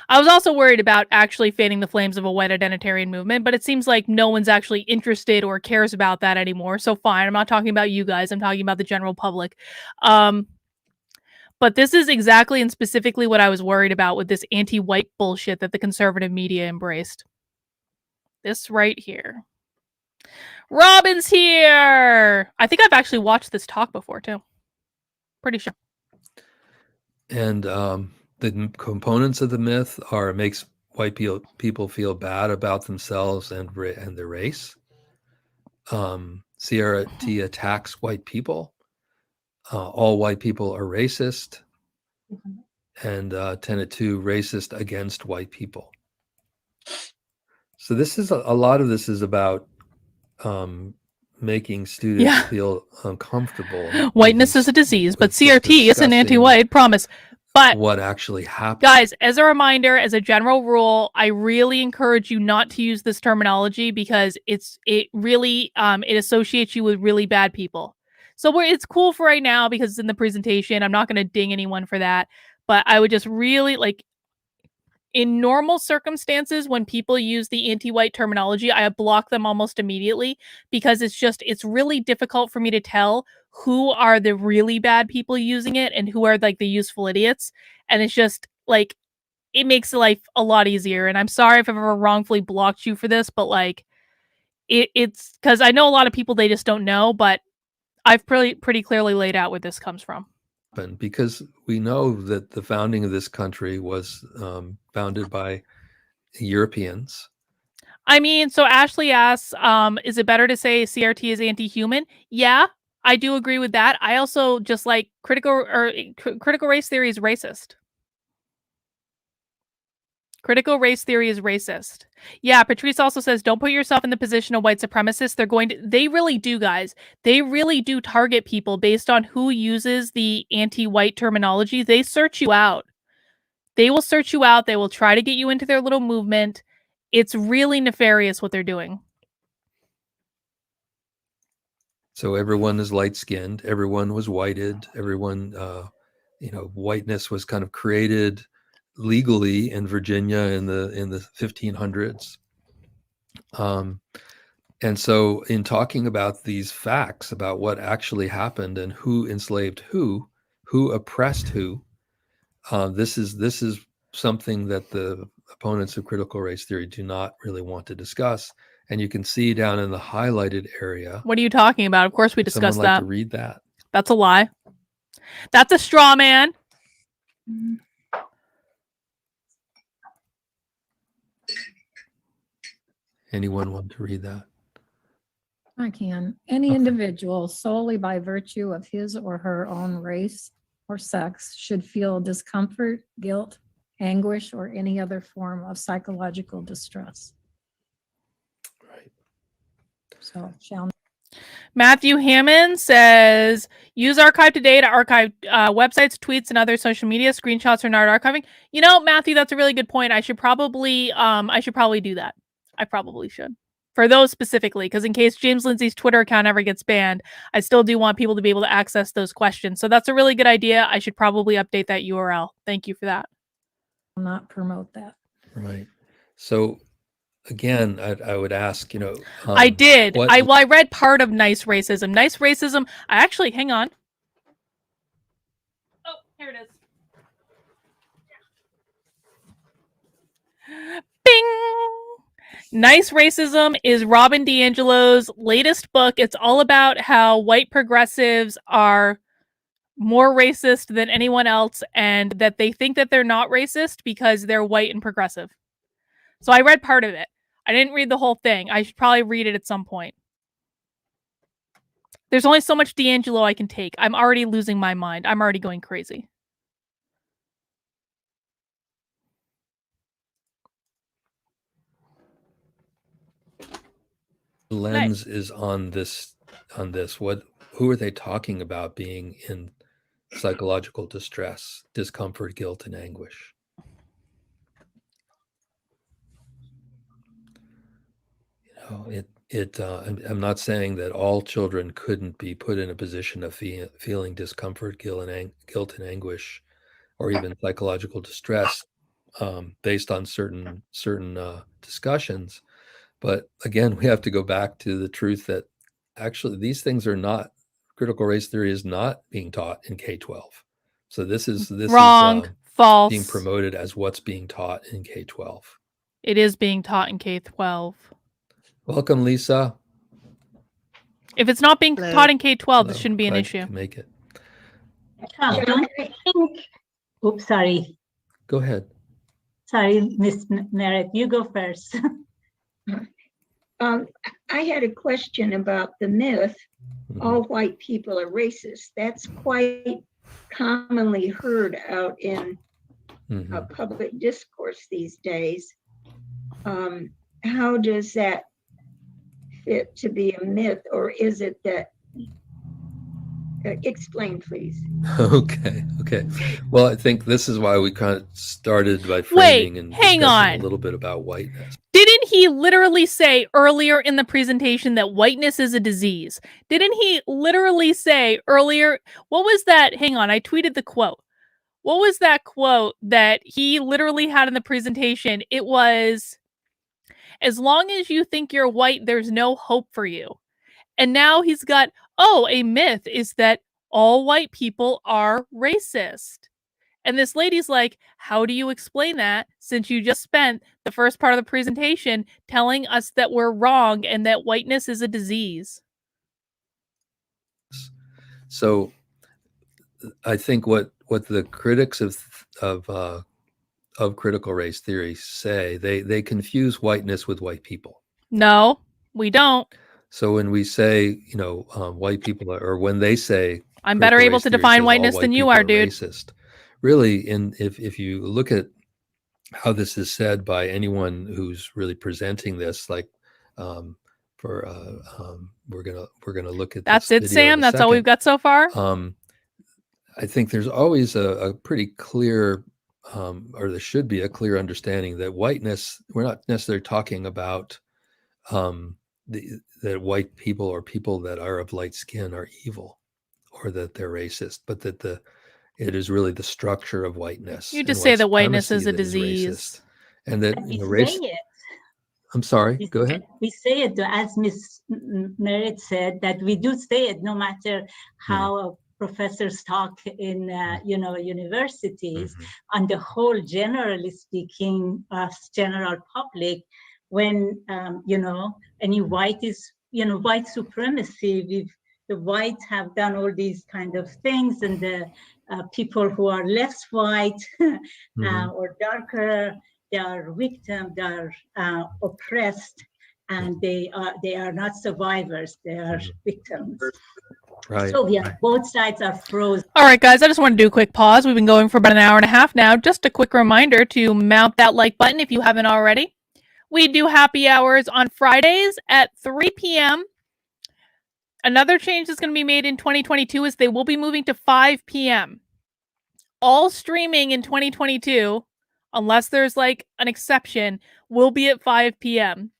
I was also worried about actually fanning the flames of a white identitarian movement, but it seems like no one's actually interested or cares about that anymore. So fine, I'm not talking about you guys. I'm talking about the general public. But this is exactly and specifically what I was worried about with this anti-white bullshit that the conservative media embraced. This right here. Robin's here! I think I've actually watched this talk before, too. Pretty sure. And the components of the myth are it makes white people feel bad about themselves and their race. CRT attacks white people. All white people are racist. And tenet 2, racist against white people. So this is a lot of this is about making students feel uncomfortable. Whiteness is a disease, but CRT isn't anti-white, promise. But what actually happened. Guys, as a reminder, as a general rule, I really encourage you not to use this terminology because it really it associates you with really bad people. So it's cool for right now because it's in the presentation. I'm not going to ding anyone for that, but I would just really like in normal circumstances when people use the anti-white terminology, I block them almost immediately because it's really difficult for me to tell who are the really bad people using it and who are like the useful idiots. And it's just like, it makes life a lot easier. And I'm sorry if I've ever wrongfully blocked you for this, but like it's because I know a lot of people, they just don't know, but I've pretty clearly laid out where this comes from. Because we know that the founding of this country was founded by Europeans. I mean, so Ashley asks, is it better to say CRT is anti-human? Yeah, I do agree with that. I also just like critical race theory is racist. Critical race theory is racist. Yeah, Patrice also says, don't put yourself in the position of white supremacists. They really do, guys. They really do target people based on who uses the anti-white terminology. They search you out. They will search you out. They will try to get you into their little movement. It's really nefarious what they're doing. So everyone is light-skinned. Everyone was whited. Everyone, whiteness was kind of created legally in Virginia in the 1500s. And so in talking about these facts about what actually happened and who enslaved who oppressed who, this is something that the opponents of critical race theory do not really want to discuss. And you can see down in the highlighted area. What are you talking about? Of course we discussed that. Someone like to read that. That's a lie. That's a straw man. Anyone want to read that? I can. Any Okay. individual solely by virtue of his or her own race or sex should feel discomfort, guilt, anguish, or any other form of psychological distress. Right. So shall Matthew Hammond says, use Archive Today to archive websites, tweets, and other social media. Screenshots are not archiving. You know, Matthew, that's a really good point. I should probably do that. I probably should. For those specifically, because in case James Lindsay's Twitter account ever gets banned, I still do want people to be able to access those questions. So that's a really good idea. I should probably update that URL. Thank you for that. not promote that. Right. So again, I would ask, I did. what- I read part of Nice Racism. Nice Racism. I actually, hang on. Oh, here it is. Bing! Nice Racism is Robin DiAngelo's latest book. It's all about how white progressives are more racist than anyone else and that they think that they're not racist because they're white and progressive. So I read part of it. I didn't read the whole thing. I should probably read it at some point. There's only so much DiAngelo I can take. I'm already losing my mind. I'm already going crazy. lens is on this. Who are they talking about being in psychological distress, discomfort, guilt, and anguish? I'm not saying that all children couldn't be put in a position of feeling discomfort, guilt, and anguish, or even psychological distress, based on certain discussions. But again, we have to go back to the truth that actually these things are not. Critical race theory is not being taught in K-12. So this is Wrong, false. being promoted as what's being taught in K-12. It is being taught in K-12. Welcome, Lisa. If it's not being taught in K-12, this shouldn't be an Glad issue. you can make it. Don't you think, oops, sorry. Go ahead. Sorry, Miss Merritt, you go first. I had a question about the myth, all white people are racist. That's quite commonly heard out in public discourse these days. How does that fit to be a myth, or is it that? Explain, please. Okay. Well, I think this is why we kind of started by framing and discussing a little bit about whiteness. Didn't he literally say earlier in the presentation that whiteness is a disease? Didn't he literally say earlier? What was that? Hang on, I tweeted the quote. What was that quote that he literally had in the presentation? It was, as long as you think you're white, there's no hope for you. And now he's got, a myth is that all white people are racist. And this lady's like, how do you explain that since you just spent the first part of the presentation telling us that we're wrong and that whiteness is a disease? So I think what the critics of critical race theory say, they confuse whiteness with white people. No, we don't. So when we say, white people or when they say, I'm better able to define whiteness than you are, dude. Racist. Really, if you look at how this is said by anyone who's really presenting this, like we're gonna look at that's this it, Sam. That's all we've got so far. I think there's always a pretty clear, or there should be a clear understanding that whiteness, we're not necessarily talking about that white people or people that are of light skin are evil or that they're racist, but that it is really the structure of whiteness. You just say that whiteness is a disease. Racist, and that Say it. I'm sorry, go ahead. We say it, as Ms. Merritt said, that we do say it no matter how professors talk in universities. On the whole, generally speaking, general public, when any white is white supremacy, the whites have done all these kind of things, and the people who are less white or darker, they are victims, they are oppressed, and they are not survivors, they are victims. Right. So yeah, both sides are frozen. All right, guys, I just want to do a quick pause. We've been going for about an hour and a half now. Just a quick reminder to mount that like button if you haven't already. We do happy hours on Fridays at 3 p.m. Another change that's going to be made in 2022 is they will be moving to 5 p.m. All streaming in 2022, unless there's like an exception, will be at 5 p.m.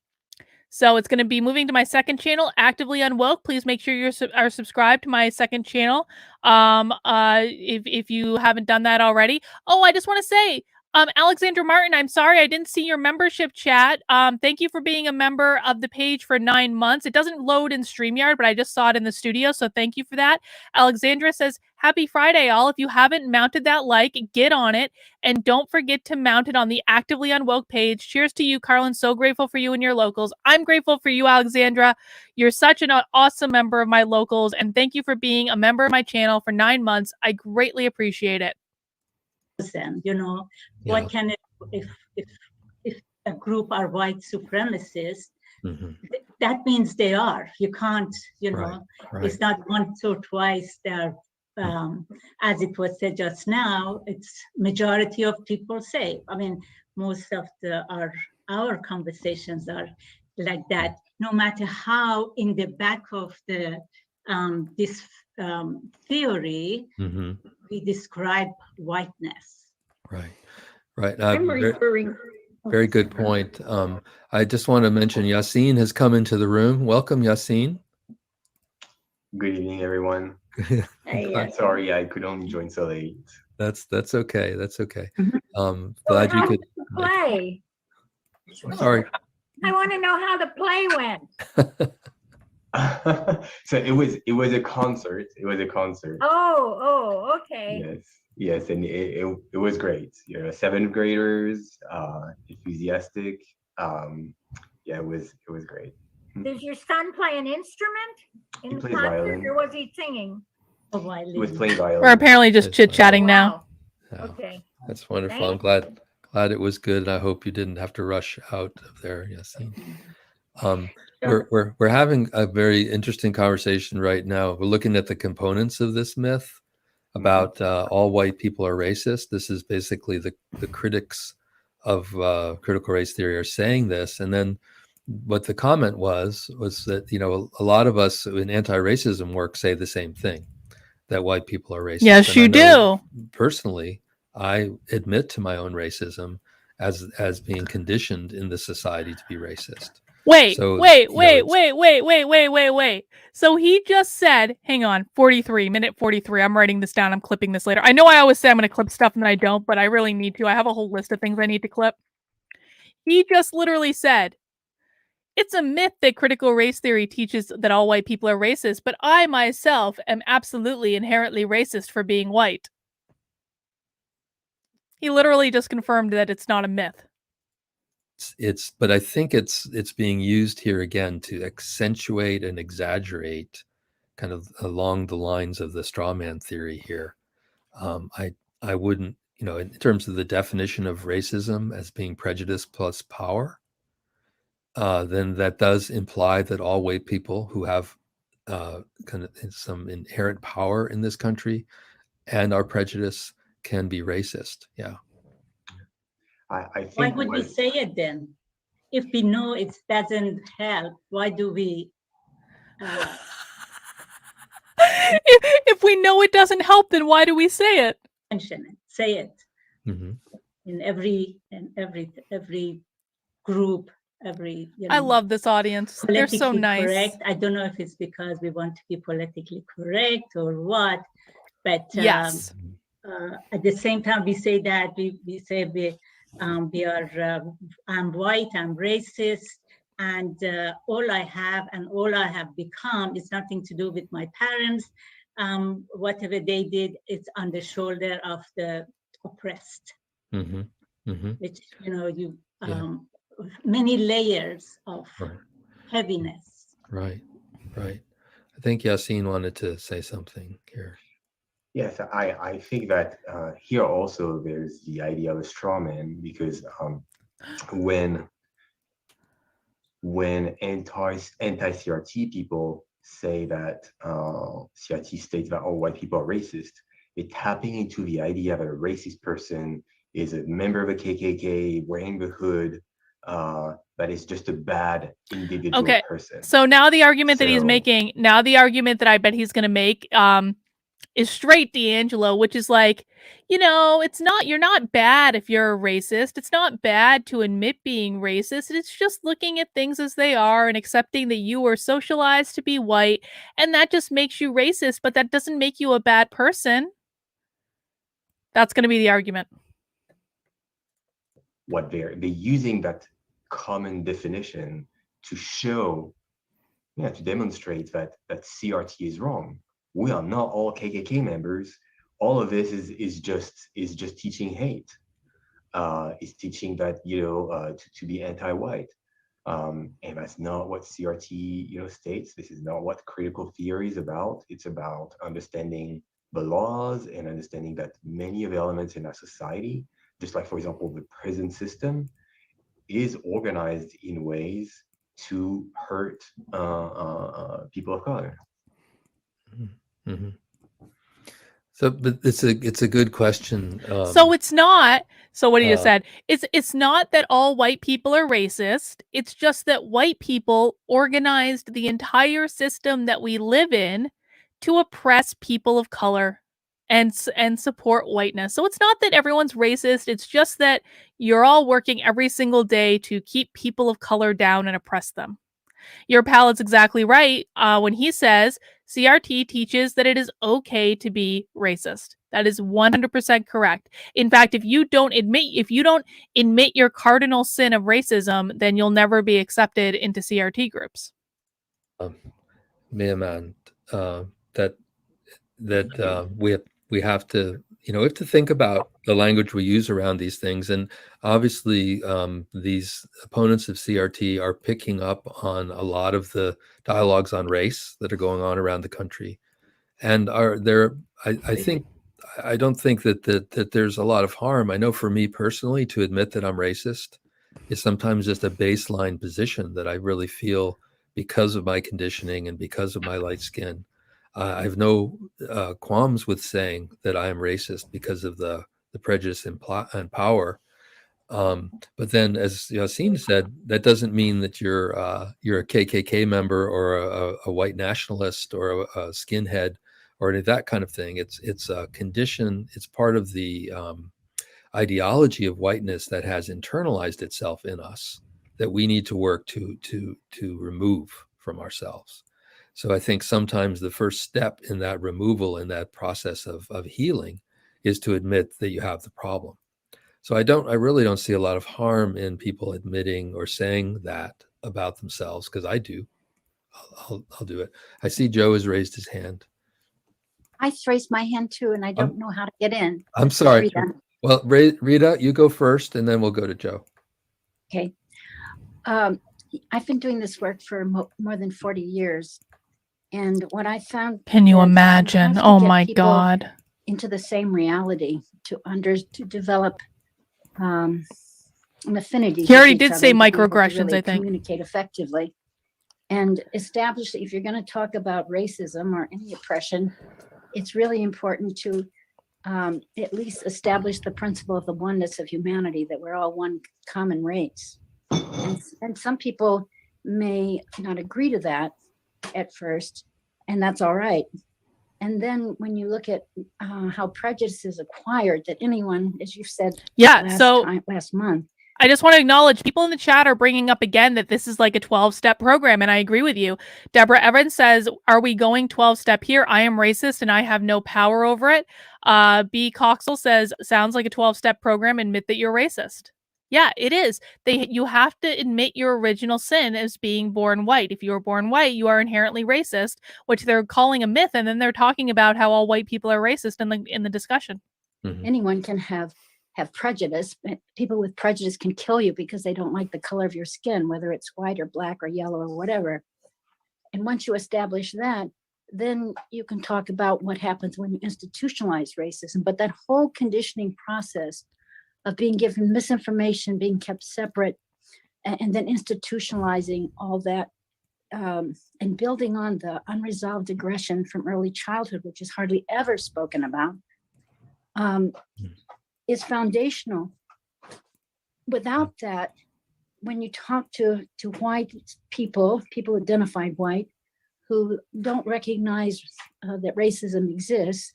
So it's going to be moving to my second channel, Actively Unwoke. Please make sure you are subscribed to my second channel if you haven't done that already. Oh, I just want to say, Alexandra Martin, I'm sorry I didn't see your membership chat. Thank you for being a member of the page for 9 months. It doesn't load in StreamYard, but I just saw it in the studio, so thank you for that. Alexandra says, happy Friday, all. If you haven't mounted that like, get on it. And don't forget to mount it on the Actively Unwoke page. Cheers to you, Carlin. So grateful for you and your locals. I'm grateful for you, Alexandra. You're such an awesome member of my locals. And thank you for being a member of my channel for 9 months. I greatly appreciate it. You know, what can it, if a group are white supremacists, that means they are. You can't, you know, it's not once or twice. They're as it was said just now, it's majority of people say. I mean, most of our conversations are like that. No matter how in the back of the this theory, we describe whiteness. Right. I'm referring. Very good point. I just want to mention Yassine has come into the room. Welcome, Yassine. Good evening, everyone. Hey, Sorry, I could only join so late. That's okay. That's okay. Glad you could play. Sorry. I want to know how the play went. So it was a concert. It was a concert. Oh, okay. Yes, and it was great. You know, 7th graders, enthusiastic. Yeah, it was great. Does your son play an instrument in the plays concert, violin. or was he singing? He was playing violin. We're apparently just chit-chatting now. Yeah, Okay. that's wonderful. I'm glad it was good, and I hope you didn't have to rush out of there, Yassine. We're having a very interesting conversation right now. We're looking at the components of this myth about all white people are racist. This is basically the critics of critical race theory are saying this, and then what the comment was that, you know, a lot of us in anti-racism work say the same thing, that white people are racist. Yes, you do. Personally, I admit to my own racism as being conditioned in the society to be racist. Wait. So, So he just said, hang on, minute 43. I'm writing this down. I'm clipping this later. I know I always say I'm going to clip stuff and then I don't, but I really need to. I have a whole list of things I need to clip. He just literally said, it's a myth that critical race theory teaches that all white people are racist, but I myself am absolutely inherently racist for being white. He literally just confirmed that it's not a myth. But I think it's being used here again to accentuate and exaggerate kind of along the lines of the straw man theory here. I wouldn't, you know, in terms of the definition of racism as being prejudice plus power, then that does imply that all white people who have kind of some inherent power in this country and are prejudiced can be racist. Yeah. I think Why would we say it then? If we know it doesn't help, why do we? If we know it doesn't help, then why do we say it? Mention it. Say it. In every group, every. You know, I love this audience. They're so nice. Correct. I don't know if it's because we want to be politically correct or what, but yes. At the same time, we say that we say we are. I'm white. I'm racist, and all I have and all I have become is nothing to do with my parents. Whatever they did, it's on the shoulder of the oppressed. Which, you know, many layers of heaviness. Right. I think Yassine wanted to say something here. Yes, I think that here also there's the idea of a straw man, because when when anti-CRT people say that CRT states that all white people are racist, it's tapping into the idea that a racist person is a member of a KKK wearing the hood, that is just a bad individual person. So now the argument that he's So- making, now the argument that I bet he's going to make is straight D'Angelo, which is like, you know, you're not bad if you're a racist. It's not bad to admit being racist. It's just looking at things as they are and accepting that you were socialized to be white, and that just makes you racist, but that doesn't make you a bad person. That's going to be the argument. What they're using that common definition to show, to demonstrate that CRT is wrong. We are not all KKK members. All of this is just teaching hate. It's teaching that to be anti-white, and that's not what CRT states. This is not what critical theory is about. It's about understanding the laws and understanding that many of the elements in our society, just like, for example, the prison system, is organized in ways to hurt people of color. Mm-hmm. So, but it's a good question. So it's not. So what he just said, it's not that all white people are racist. It's just that white people organized the entire system that we live in to oppress people of color and support whiteness. So it's not that everyone's racist. It's just that you're all working every single day to keep people of color down and oppress them. Your pal's exactly right when he says CRT teaches that it is okay to be racist. That is 100% correct. In fact, if you don't admit your cardinal sin of racism, then you'll never be accepted into CRT groups. Man, we have to think about the language we use around these things, and obviously these opponents of CRT are picking up on a lot of the dialogues on race that are going on around the country, and I don't think that there's a lot of harm. I know for me personally, to admit that I'm racist is sometimes just a baseline position that I really feel because of my conditioning and because of my light skin. I have no qualms with saying that I am racist because of the prejudice and power. But then, as Yassine said, that doesn't mean that you're a KKK member or a white nationalist or a skinhead or any of that kind of thing. It's a condition. It's part of the ideology of whiteness that has internalized itself in us that we need to work to remove from ourselves. So I think sometimes the first step in that removal, in that process of healing, is to admit that you have the problem. So I really don't see a lot of harm in people admitting or saying that about themselves, because I do. I'll do it. I see Joe has raised his hand. I raised my hand too, and I don't know how to get in. I'm sorry. Rita. Well, Rita, you go first, and then we'll go to Joe. Okay. I've been doing this work for more than 40 years. And what I found. Can you imagine? Oh my God. Into the same reality to develop an affinity. He already did say microaggressions, really I think. Communicate effectively and establish that if you're going to talk about racism or any oppression, it's really important to at least establish the principle of the oneness of humanity, that we're all one common race. And some people may not agree to that at first, and that's all right. And then when you look at how prejudice is acquired, that anyone, as you said, last month. I just want to acknowledge people in the chat are bringing up again that this is like a 12-step program, and I agree with you. Deborah Evans says, are we going 12-step here? I am racist and I have no power over it. B. Coxell says, sounds like a 12-step program. Admit that you're racist. Yeah, it is. You have to admit your original sin as being born white. If you were born white, you are inherently racist, which they're calling a myth, and then they're talking about how all white people are racist in the discussion. Mm-hmm. Anyone can have prejudice. People with prejudice can kill you because they don't like the color of your skin, whether it's white or black or yellow or whatever. And once you establish that, then you can talk about what happens when you institutionalize racism. But that whole conditioning process of being given misinformation, being kept separate, and then institutionalizing all that, and building on the unresolved aggression from early childhood, which is hardly ever spoken about, is foundational. Without that, when you talk to white people identified white, who don't recognize that racism exists,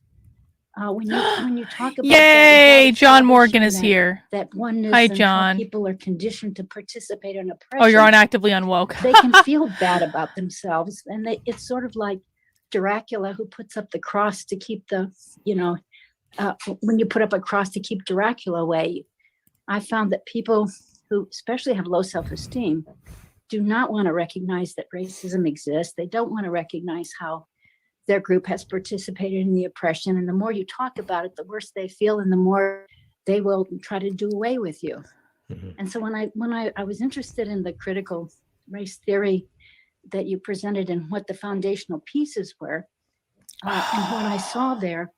when you talk about Yay, that, John Morgan is that, here. that oneness Hi, and John. how people are conditioned to participate in oppression. Oh, you're on actively unwoke. They can feel bad about themselves, and it's sort of like Dracula, who puts up the cross to keep the, when you put up a cross to keep Dracula away. I found that people who especially have low self-esteem do not want to recognize that racism exists. They don't want to recognize how their group has participated in the oppression. And the more you talk about it, the worse they feel, and the more they will try to do away with you. Mm-hmm. And so when I was interested in the critical race theory that you presented and what the foundational pieces were, and what I saw there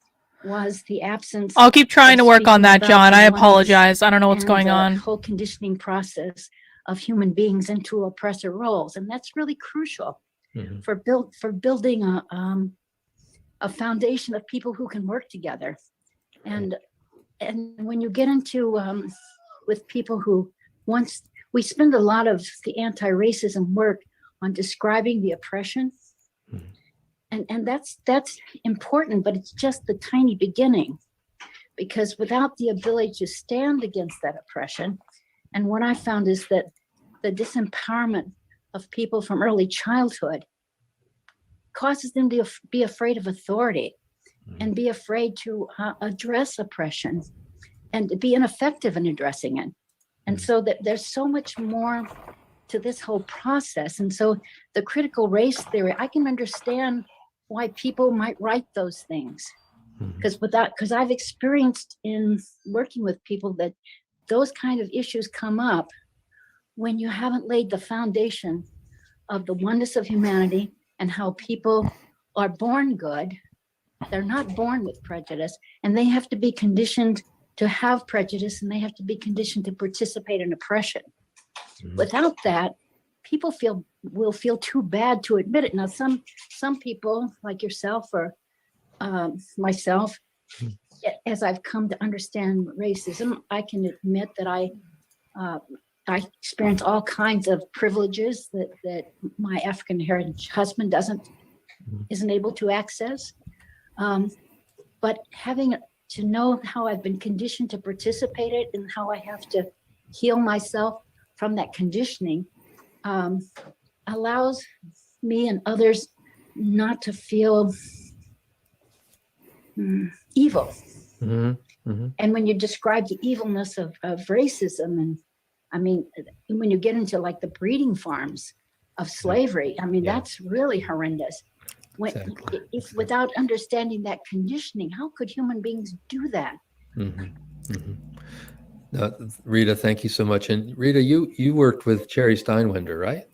was the absence. I'll keep trying to work on that, John. I apologize. I don't know what's going on. The whole conditioning process of human beings into oppressor roles, and that's really crucial for building a foundation of people who can work together. And when you get into with people who we spend a lot of the anti-racism work on describing the oppression. And that's important, but it's just the tiny beginning, because without the ability to stand against that oppression, and what I found is that the disempowerment of people from early childhood causes them to be afraid of authority and be afraid to address oppression and to be ineffective in addressing it. And so that there's so much more to this whole process. And so the critical race theory, I can understand why people might write those things, because I've experienced in working with people that those kind of issues come up when you haven't laid the foundation of the oneness of humanity and how people are born good. They're not born with prejudice, and they have to be conditioned to have prejudice, and they have to be conditioned to participate in oppression. Without that, people will feel too bad to admit it. Now, some people like yourself or myself, as I've come to understand racism, I can admit that I experience all kinds of privileges that my African heritage husband isn't able to access. But having to know how I've been conditioned to participate in it and how I have to heal myself from that conditioning allows me and others not to feel evil. And when you describe the evilness of racism, and I mean, when you get into like the breeding farms of slavery, I mean, that's really horrendous. If without understanding that conditioning, how could human beings do that? Rita, thank you so much. And Rita, you worked with Cherry Steinwender, right?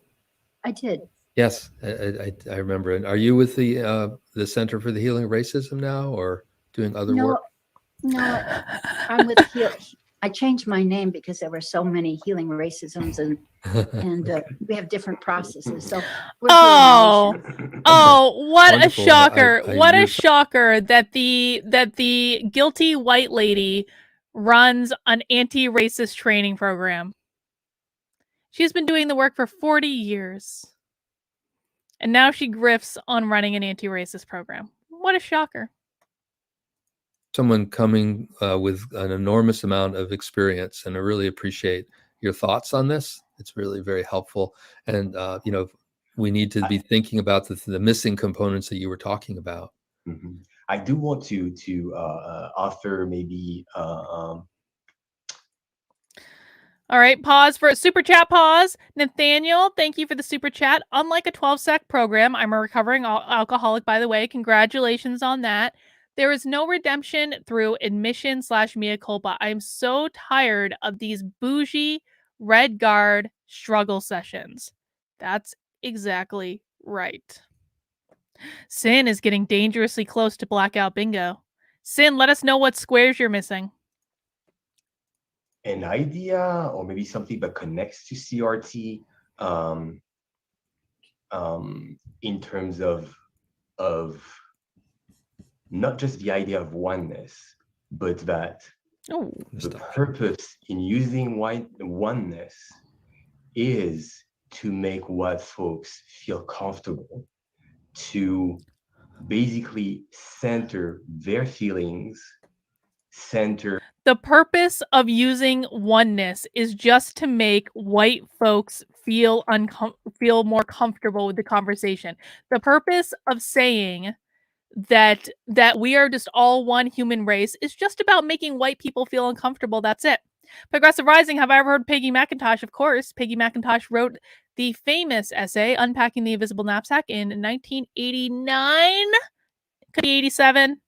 I did. Yes, I remember. And are you with the Center for the Healing of Racism now, or doing other work? No, I'm with I changed my name because there were so many healing racisms, and we have different processes. So we're what Wonderful. a shocker! What a you're shocker that the guilty white lady runs an anti-racist training program. She's been doing the work for 40 years. And now she grifts on running an anti-racist program. What a shocker. Someone coming with an enormous amount of experience, and I really appreciate your thoughts on this. It's really very helpful. And, we need to be thinking about the missing components that you were talking about. I do want to offer maybe All right, pause for a super chat pause. Nathaniel, thank you for the super chat. Unlike a 12-sec program, I'm a recovering alcoholic, by the way. Congratulations on that. There is no redemption through admission/mea culpa. I am so tired of these bougie red guard struggle sessions. That's exactly right. Sin is getting dangerously close to blackout bingo. Sin, let us know what squares you're missing. an idea or maybe something that connects to CRT in terms of not just the idea of oneness, but that the purpose in using oneness is to make white folks feel comfortable, to basically center their feelings, the purpose of using oneness is just to make white folks feel more comfortable with the conversation. The purpose of saying that we are just all one human race is just about making white people feel uncomfortable. That's it. Progressive Rising, have I ever heard Peggy McIntosh? Of course. Peggy McIntosh wrote the famous essay, Unpacking the Invisible Knapsack, in 1989. Could be 87.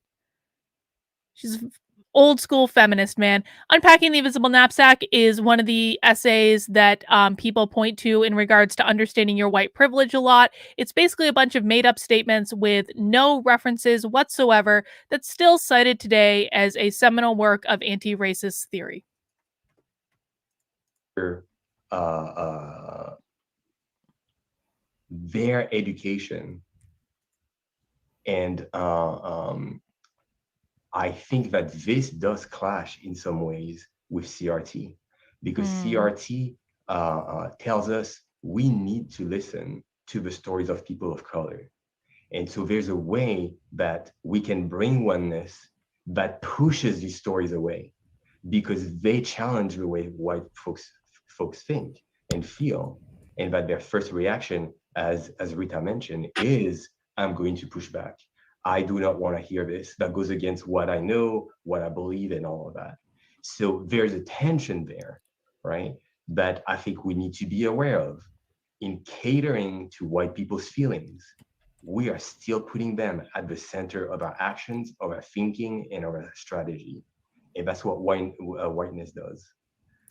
She's an old school feminist, man. Unpacking the Invisible Knapsack is one of the essays that people point to in regards to understanding your white privilege a lot. It's basically a bunch of made up statements with no references whatsoever that's still cited today as a seminal work of anti-racist theory. Their education. And I think that this does clash in some ways with CRT, because CRT tells us we need to listen to the stories of people of color. And so there's a way that we can bring oneness that pushes these stories away, because they challenge the way white folks think and feel, and that their first reaction, as Rita mentioned, is I'm going to push back. I do not want to hear this. That goes against what I know, what I believe, and all of that. So there's a tension there, right? That I think we need to be aware of. In catering to white people's feelings, we are still putting them at the center of our actions, of our thinking, and of our strategy. And that's what whiteness does.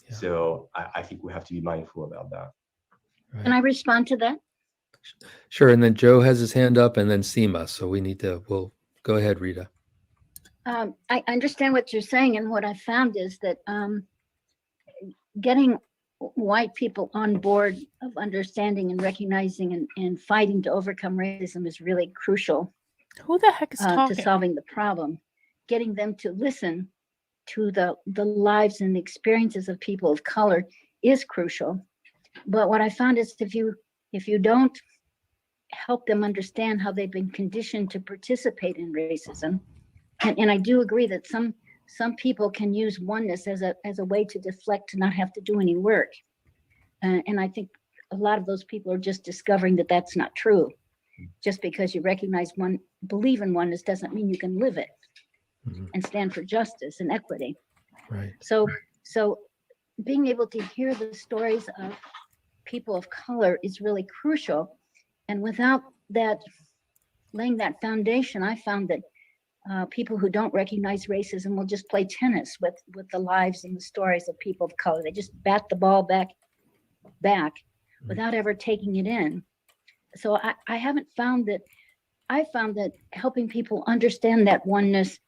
Yeah. So I think we have to be mindful about that. Right. Can I respond to that? Sure. And then Joe has his hand up, and then Seema. So we'll go ahead, Rita. I understand what you're saying. And what I found is that getting white people on board of understanding and recognizing and fighting to overcome racism is really crucial. Who the heck is talking? To solving the problem. Getting them to listen to the lives and the experiences of people of color is crucial. But what I found is if you don't help them understand how they've been conditioned to participate in racism, and I do agree that some people can use oneness as a way to deflect, to not have to do any work. And I think a lot of those people are just discovering that that's not true. Just because you believe in oneness doesn't mean you can live it and stand for justice and equity. Right. So being able to hear the stories of people of color is really crucial. And without that, laying that foundation, I found that people who don't recognize racism will just play tennis with the lives and the stories of people of color. They just bat the ball back without ever taking it in. So I haven't found that. I found that helping people understand that oneness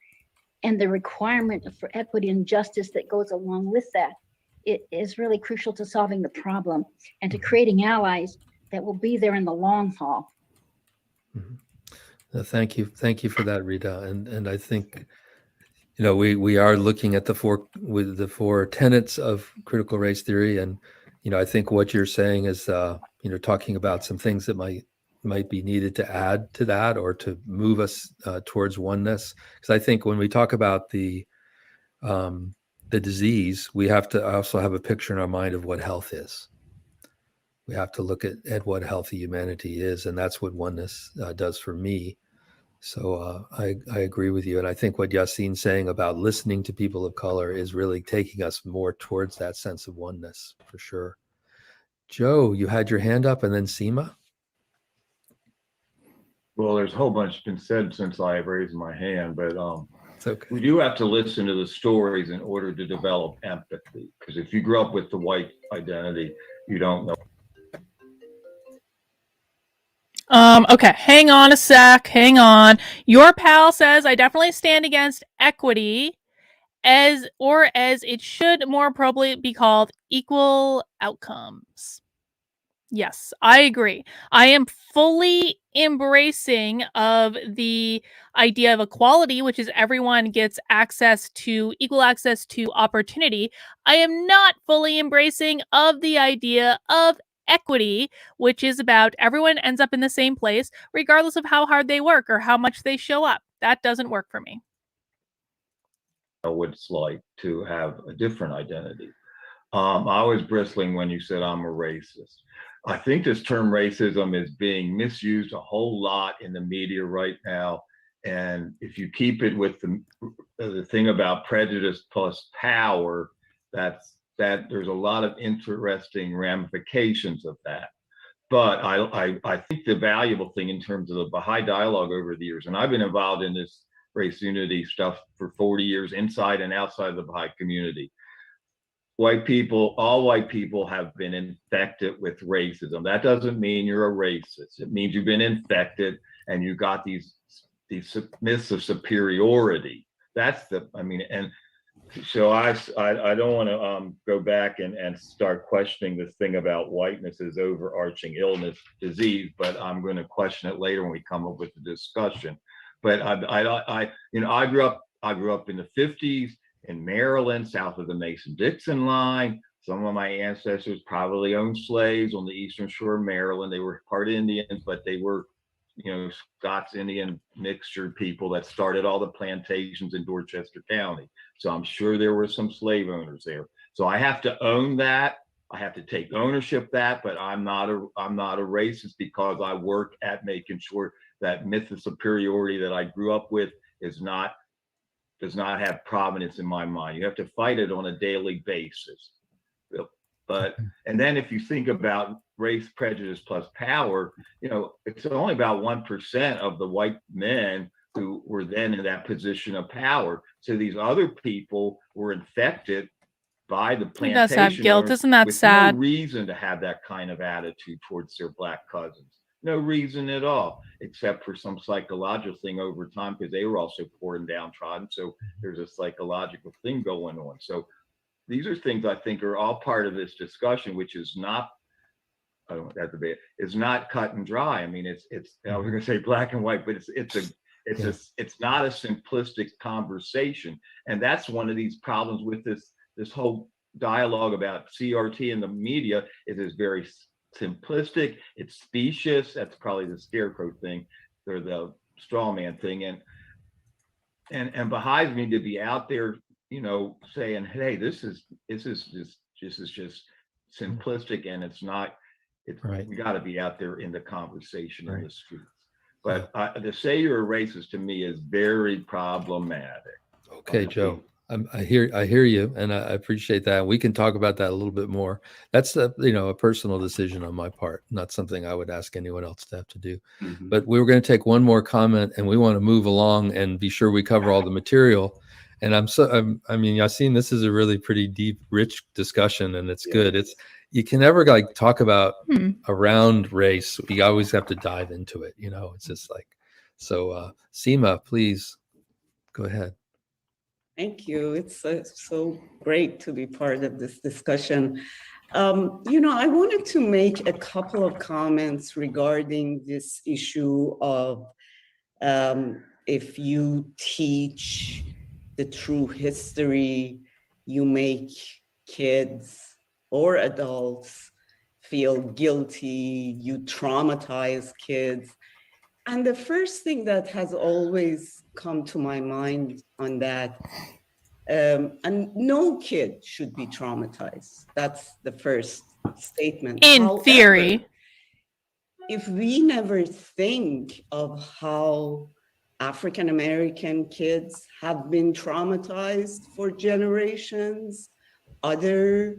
and the requirement for equity and justice that goes along with that, it is really crucial to solving the problem and to creating allies that will be there in the long haul. Thank you for that, Rita. And I think, we are looking at the four tenets of critical race theory, and I think what you're saying is talking about some things that might be needed to add to that or to move us towards oneness. Because I think when we talk about the disease, we have to also have a picture in our mind of what health is. We have to look at what healthy humanity is, and that's what oneness does for me. So I agree with you, and I think what Yassine's saying about listening to people of color is really taking us more towards that sense of oneness, for sure. Joe, you had your hand up, and then Seema. Well, there's a whole bunch been said since I raised my hand, but it's okay. We do have to listen to the stories in order to develop empathy. Because if you grew up with the white identity, you don't know. Okay, hang on a sec. Hang on. Your pal says I definitely stand against equity as it should more appropriately be called, equal outcomes. Yes, I agree. I am fully embracing of the idea of equality, which is everyone gets equal access to opportunity. I am not fully embracing of the idea of equity, which is about everyone ends up in the same place, regardless of how hard they work or how much they show up. That doesn't work for me. What it's like to have a different identity. I was bristling when you said I'm a racist. I think this term racism is being misused a whole lot in the media right now. And if you keep it with the thing about prejudice plus power, that there's a lot of interesting ramifications of that. But I think the valuable thing in terms of the Baha'i dialogue over the years, and I've been involved in this race unity stuff for 40 years inside and outside the Baha'i community. All white people have been infected with racism. That doesn't mean you're a racist. It means you've been infected and you got these myths of superiority. And so I don't want to go back and start questioning this thing about whiteness as overarching illness, disease, but I'm going to question it later when we come up with the discussion. But I grew up in the 50s in Maryland, south of the Mason-Dixon line. Some of my ancestors probably owned slaves on the eastern shore of Maryland. They were part Indians, but they were, Scots Indian mixture people that started all the plantations in Dorchester County. So I'm sure there were some slave owners there. So I have to own that. I have to take ownership of that, but I'm not a racist because I work at making sure that myth of superiority that I grew up with does not have prominence in my mind. You have to fight it on a daily basis. And then if you think about race prejudice plus power, it's only about 1% of the white men who were then in that position of power. So these other people were infected by the plantation. It does have guilt. Isn't that with sad? no reason to have that kind of attitude towards their black cousins. No reason at all, except for some psychological thing over time, because they were also poor and downtrodden. So there's a psychological thing going on. So these are things I think are all part of this discussion, which is not, I don't want that debate, is not cut and dry. I mean, it's I was going to say black and white, but it's not a simplistic conversation. And that's one of these problems with this whole dialogue about CRT in the media. It is very simplistic, it's specious. That's probably the scarecrow thing or the straw man thing. And Baha'is need to be out there, saying, hey, this is just simplistic, and it's not. Right. We got to be out there in the conversation in the streets. But to say you're a racist to me is very problematic. Okay, Joe. I hear you, and I appreciate that. We can talk about that a little bit more. That's a personal decision on my part, not something I would ask anyone else to have to do. Mhm. But we were going to take one more comment, and we want to move along and be sure we cover all the material. And I've seen this is a really pretty deep, rich discussion, and it's good. You can never talk about around race. You always have to dive into it. It's just so. Seema, please go ahead. Thank you. It's so great to be part of this discussion. I wanted to make a couple of comments regarding this issue of if you teach the true history, you make kids or adults feel guilty, you traumatize kids. And the first thing that has always come to my mind on that, and no kid should be traumatized. That's the first statement. In theory. If we never think of how African-American kids have been traumatized for generations, other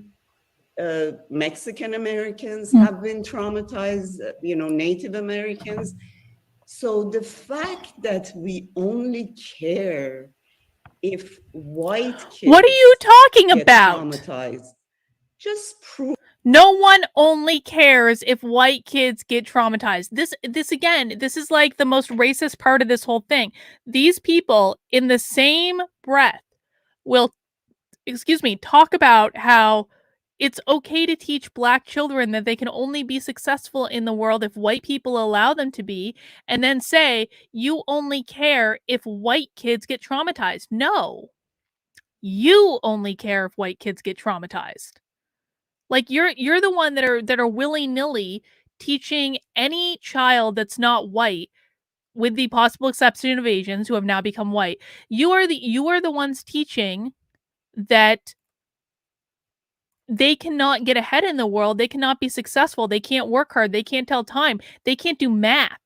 Mexican Americans have been traumatized, Native Americans. So the fact that we only care if white kids What are you talking get about? traumatized just proves no one only cares if white kids get traumatized. This is like the most racist part of this whole thing. These people, in the same breath, will, talk about how it's okay to teach Black children that they can only be successful in the world if white people allow them to be, and then say, you only care if white kids get traumatized. No, you only care if white kids get traumatized. Like you're the one that are willy-nilly teaching any child that's not white, with the possible exception of Asians who have now become white. You are the ones teaching that they cannot get ahead in the world, they cannot be successful, they can't work hard, they can't tell time, they can't do math.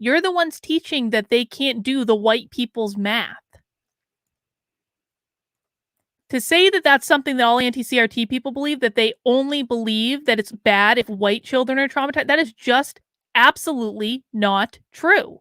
You're the ones teaching that they can't do the white people's math. To say that that's something that all anti-CRT people believe, that they only believe that it's bad if white children are traumatized, that is just absolutely not true.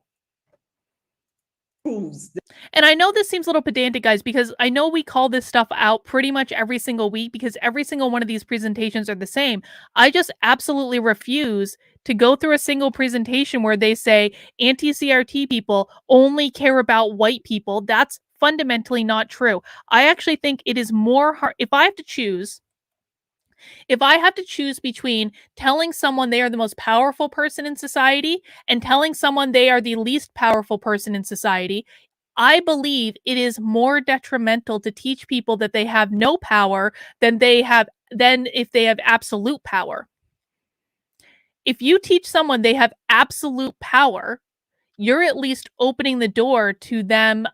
And I know this seems a little pedantic, guys, because I know we call this stuff out pretty much every single week because every single one of these presentations are the same. I just absolutely refuse to go through a single presentation where they say anti-CRT people only care about white people. That's fundamentally not true. I actually think it is more hard. If I have to choose between telling someone they are the most powerful person in society and telling someone they are the least powerful person in society, I believe it is more detrimental to teach people that they have no power than if they have absolute power. If you teach someone they have absolute power, you're at least opening the door to them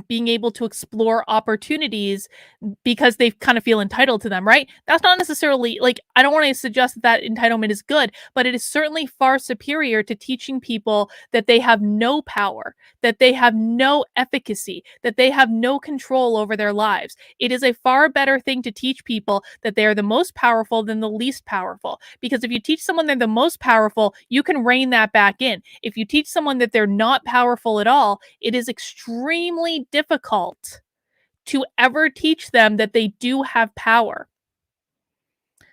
being able to explore opportunities because they kind of feel entitled to them, right? That's not necessarily, like, I don't want to suggest that entitlement is good, but it is certainly far superior to teaching people that they have no power, that they have no efficacy, that they have no control over their lives. It is a far better thing to teach people that they are the most powerful than the least powerful. Because if you teach someone they're the most powerful, you can rein that back in. If you teach someone that they're not powerful at all, it is extremely difficult to ever teach them that they do have power.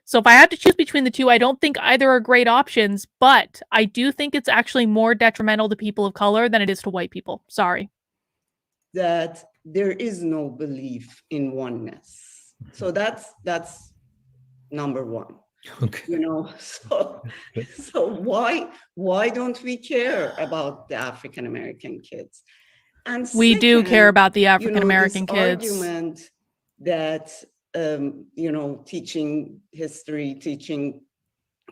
So if I have to choose between the two, I don't think either are great options, but I do think it's actually more detrimental to people of color than it is to white people. Sorry. That there is no belief in oneness. So that's number one. Okay. You know, so why don't we care about the African American kids? And We do care second, about the African American this kids. argument that teaching history, teaching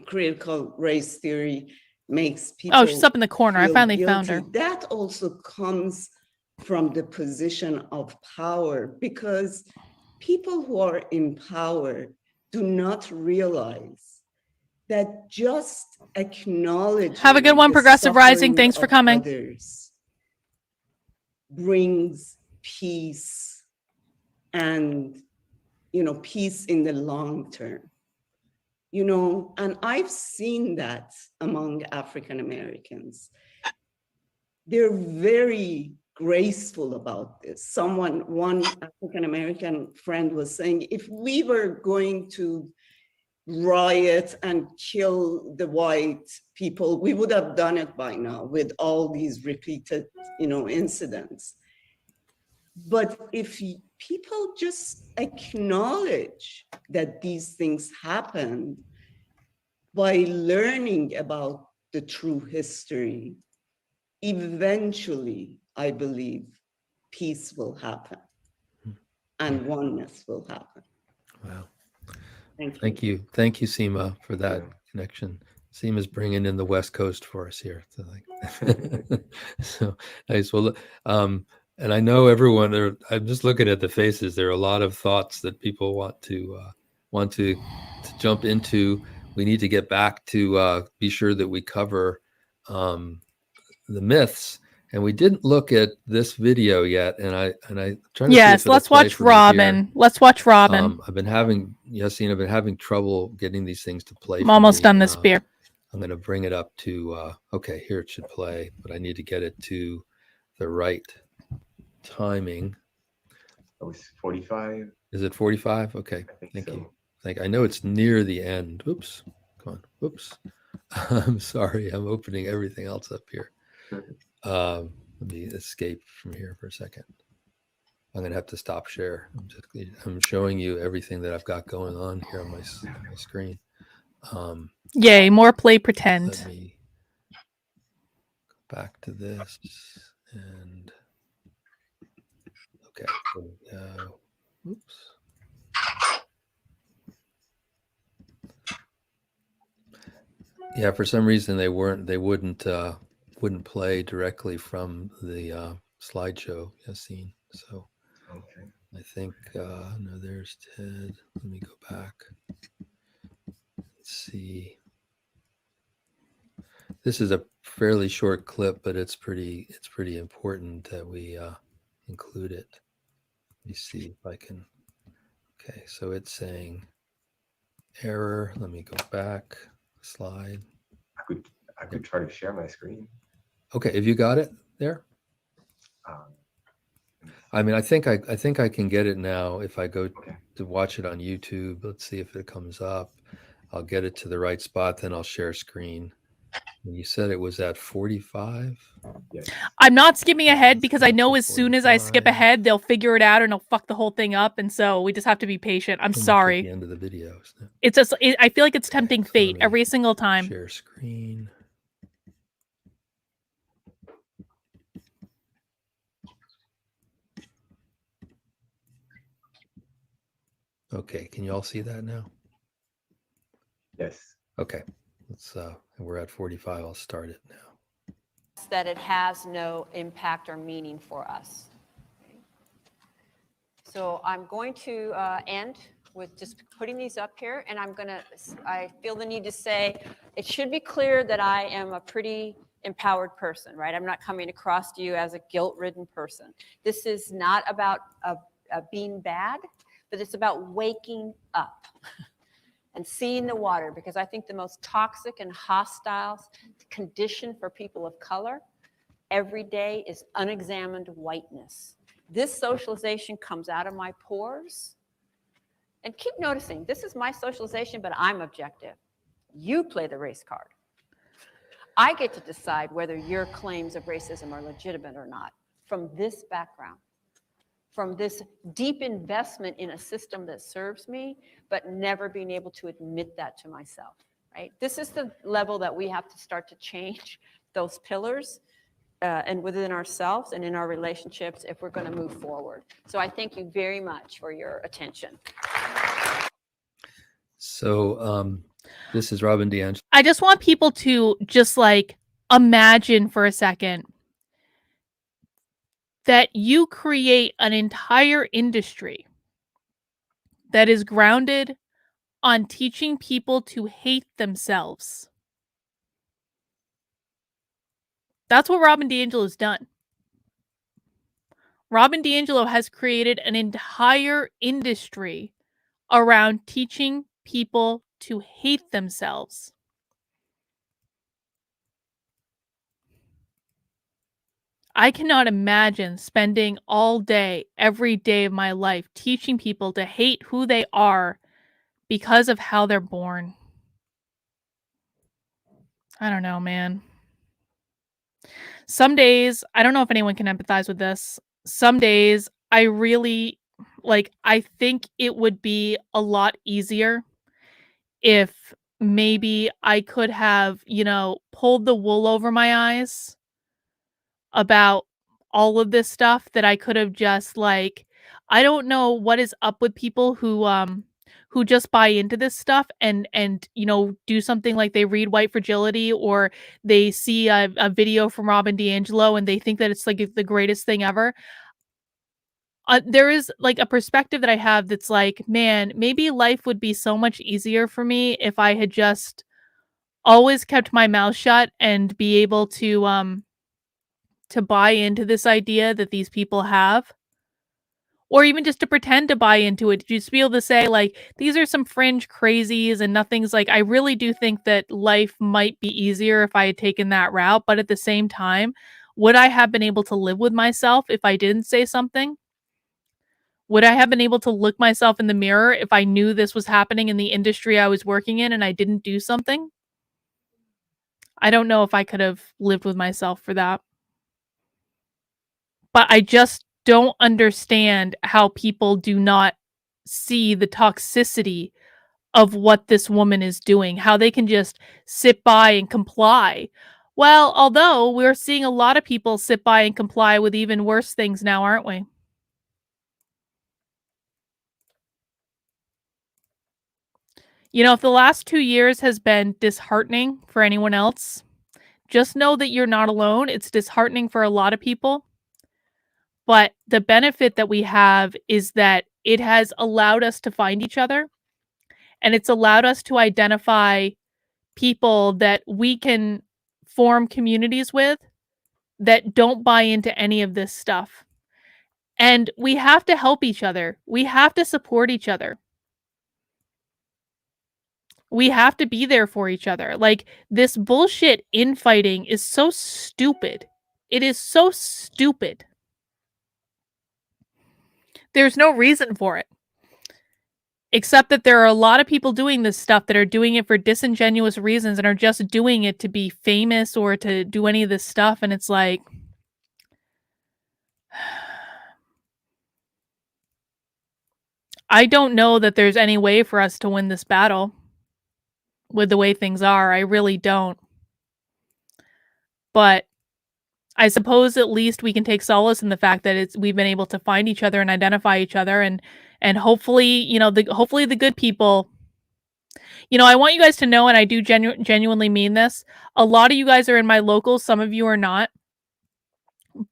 critical race theory makes people. Oh, she's up in the corner. I finally found her. That also comes from the position of power, because people who are in power do not realize that just acknowledging. Have a good one, Progressive Rising. Thanks for coming. Others brings peace, and peace in the long term. And I've seen that among African Americans. They're very graceful about this. One African American friend was saying, if we were going to riot and kill the white people, we would have done it by now with all these repeated, incidents. But if people just acknowledge that these things happened by learning about the true history, eventually, I believe, peace will happen and oneness will happen. Wow. Thank you. Thank you, Seema, for that connection. Seema's bringing in the West Coast for us here. So nice. Well, and I know everyone. I'm just looking at the faces. There are a lot of thoughts that people want to jump into. We need to get back to be sure that we cover the myths. And we didn't look at this video yet, and I trying to see if let's watch Robin. Let's watch Robin. I've been having trouble getting these things to play. I'm almost done this beer. I'm going to bring it up to okay, here it should play, but I need to get it to the right timing. Oh, it's 45. Is it 45? Okay, thank so. you. I know it's near the end. Oops, come on. Oops. I'm sorry. I'm opening everything else up here. Let me escape from here for a second. I'm going to have to stop share. I'm showing you everything that I've got going on here on my screen. Yay, more play pretend. Let me go back to this and okay. Oops. Yeah, for some reason they wouldn't play directly from the slideshow, Yassine. So Okay. I think no, there's Ted. Let me go back. Let's see. This is a fairly short clip, but it's pretty important that we include it. Let me see if I can. Okay, so it's saying error. Let me go back. Slide. I could try to share my screen. Okay, have you got it there? I mean, I think I can get it now if I go to watch it on YouTube. Let's see if it comes up. I'll get it to the right spot, then I'll share screen. And you said it was at 45? Yes. I'm not skipping ahead because I know as soon as I skip ahead, they'll figure it out and they'll fuck the whole thing up. And so we just have to be patient. I'm sorry. At the end of the video. It's just, I feel like it's tempting fate every single time. Share screen. Okay, can you all see that now? Yes. Okay, let's. We're at 45. I'll start it now. That it has no impact or meaning for us. So I'm going to end with just putting these up here, and I feel the need to say, it should be clear that I am a pretty empowered person, right? I'm not coming across to you as a guilt-ridden person. This is not about being bad, but it's about waking up and seeing the water, because I think the most toxic and hostile condition for people of color every day is unexamined whiteness. This socialization comes out of my pores. And keep noticing, this is my socialization, but I'm objective. You play the race card. I get to decide whether your claims of racism are legitimate or not from this background, from this deep investment in a system that serves me, but never being able to admit that to myself, right? This is the level that we have to start to change those pillars and within ourselves and in our relationships if we're going to move forward. So I thank you very much for your attention. So this is Robin DeAngelo. I just want people to just like imagine for a second that you create an entire industry that is grounded on teaching people to hate themselves. That's what Robin DeAngelo has done. Robin DeAngelo has created an entire industry around teaching people to hate themselves. I cannot imagine spending all day, every day of my life, teaching people to hate who they are because of how they're born. I don't know, man. Some days, I don't know if anyone can empathize with this. Some days, I really, I think it would be a lot easier if maybe I could have, pulled the wool over my eyes about all of this stuff, that I could have just I don't know what is up with people who just buy into this stuff and do something like they read White Fragility or they see a video from Robin DeAngelo and they think that it's like the greatest thing ever. There is like a perspective that I have that's like, man, maybe life would be so much easier for me if I had just always kept my mouth shut and be able to buy into this idea that these people have, or even just to pretend to buy into it, just be able to say like, these are some fringe crazies and nothing's like, I really do think that life might be easier if I had taken that route. But at the same time, would I have been able to live with myself if I didn't say something? Would I have been able to look myself in the mirror if I knew this was happening in the industry I was working in and I didn't do something? I don't know if I could have lived with myself for that. But I just don't understand how people do not see the toxicity of what this woman is doing, how they can just sit by and comply. Well, although we're seeing a lot of people sit by and comply with even worse things now, aren't we? You know, if the last 2 years has been disheartening for anyone else, just know that you're not alone. It's disheartening for a lot of people. But the benefit that we have is that it has allowed us to find each other, and it's allowed us to identify people that we can form communities with that don't buy into any of this stuff. And we have to help each other. We have to support each other. We have to be there for each other. Like, this bullshit infighting is so stupid. It is so stupid. There's no reason for it. Except that there are a lot of people doing this stuff that are doing it for disingenuous reasons and are just doing it to be famous or to do any of this stuff. And it's like, I don't know that there's any way for us to win this battle with the way things are. I really don't. But I suppose at least we can take solace in the fact that we've been able to find each other and identify each other, and hopefully, you know, hopefully the good people. You know, I want you guys to know, and I do genuinely mean this. A lot of you guys are in my locals, some of you are not.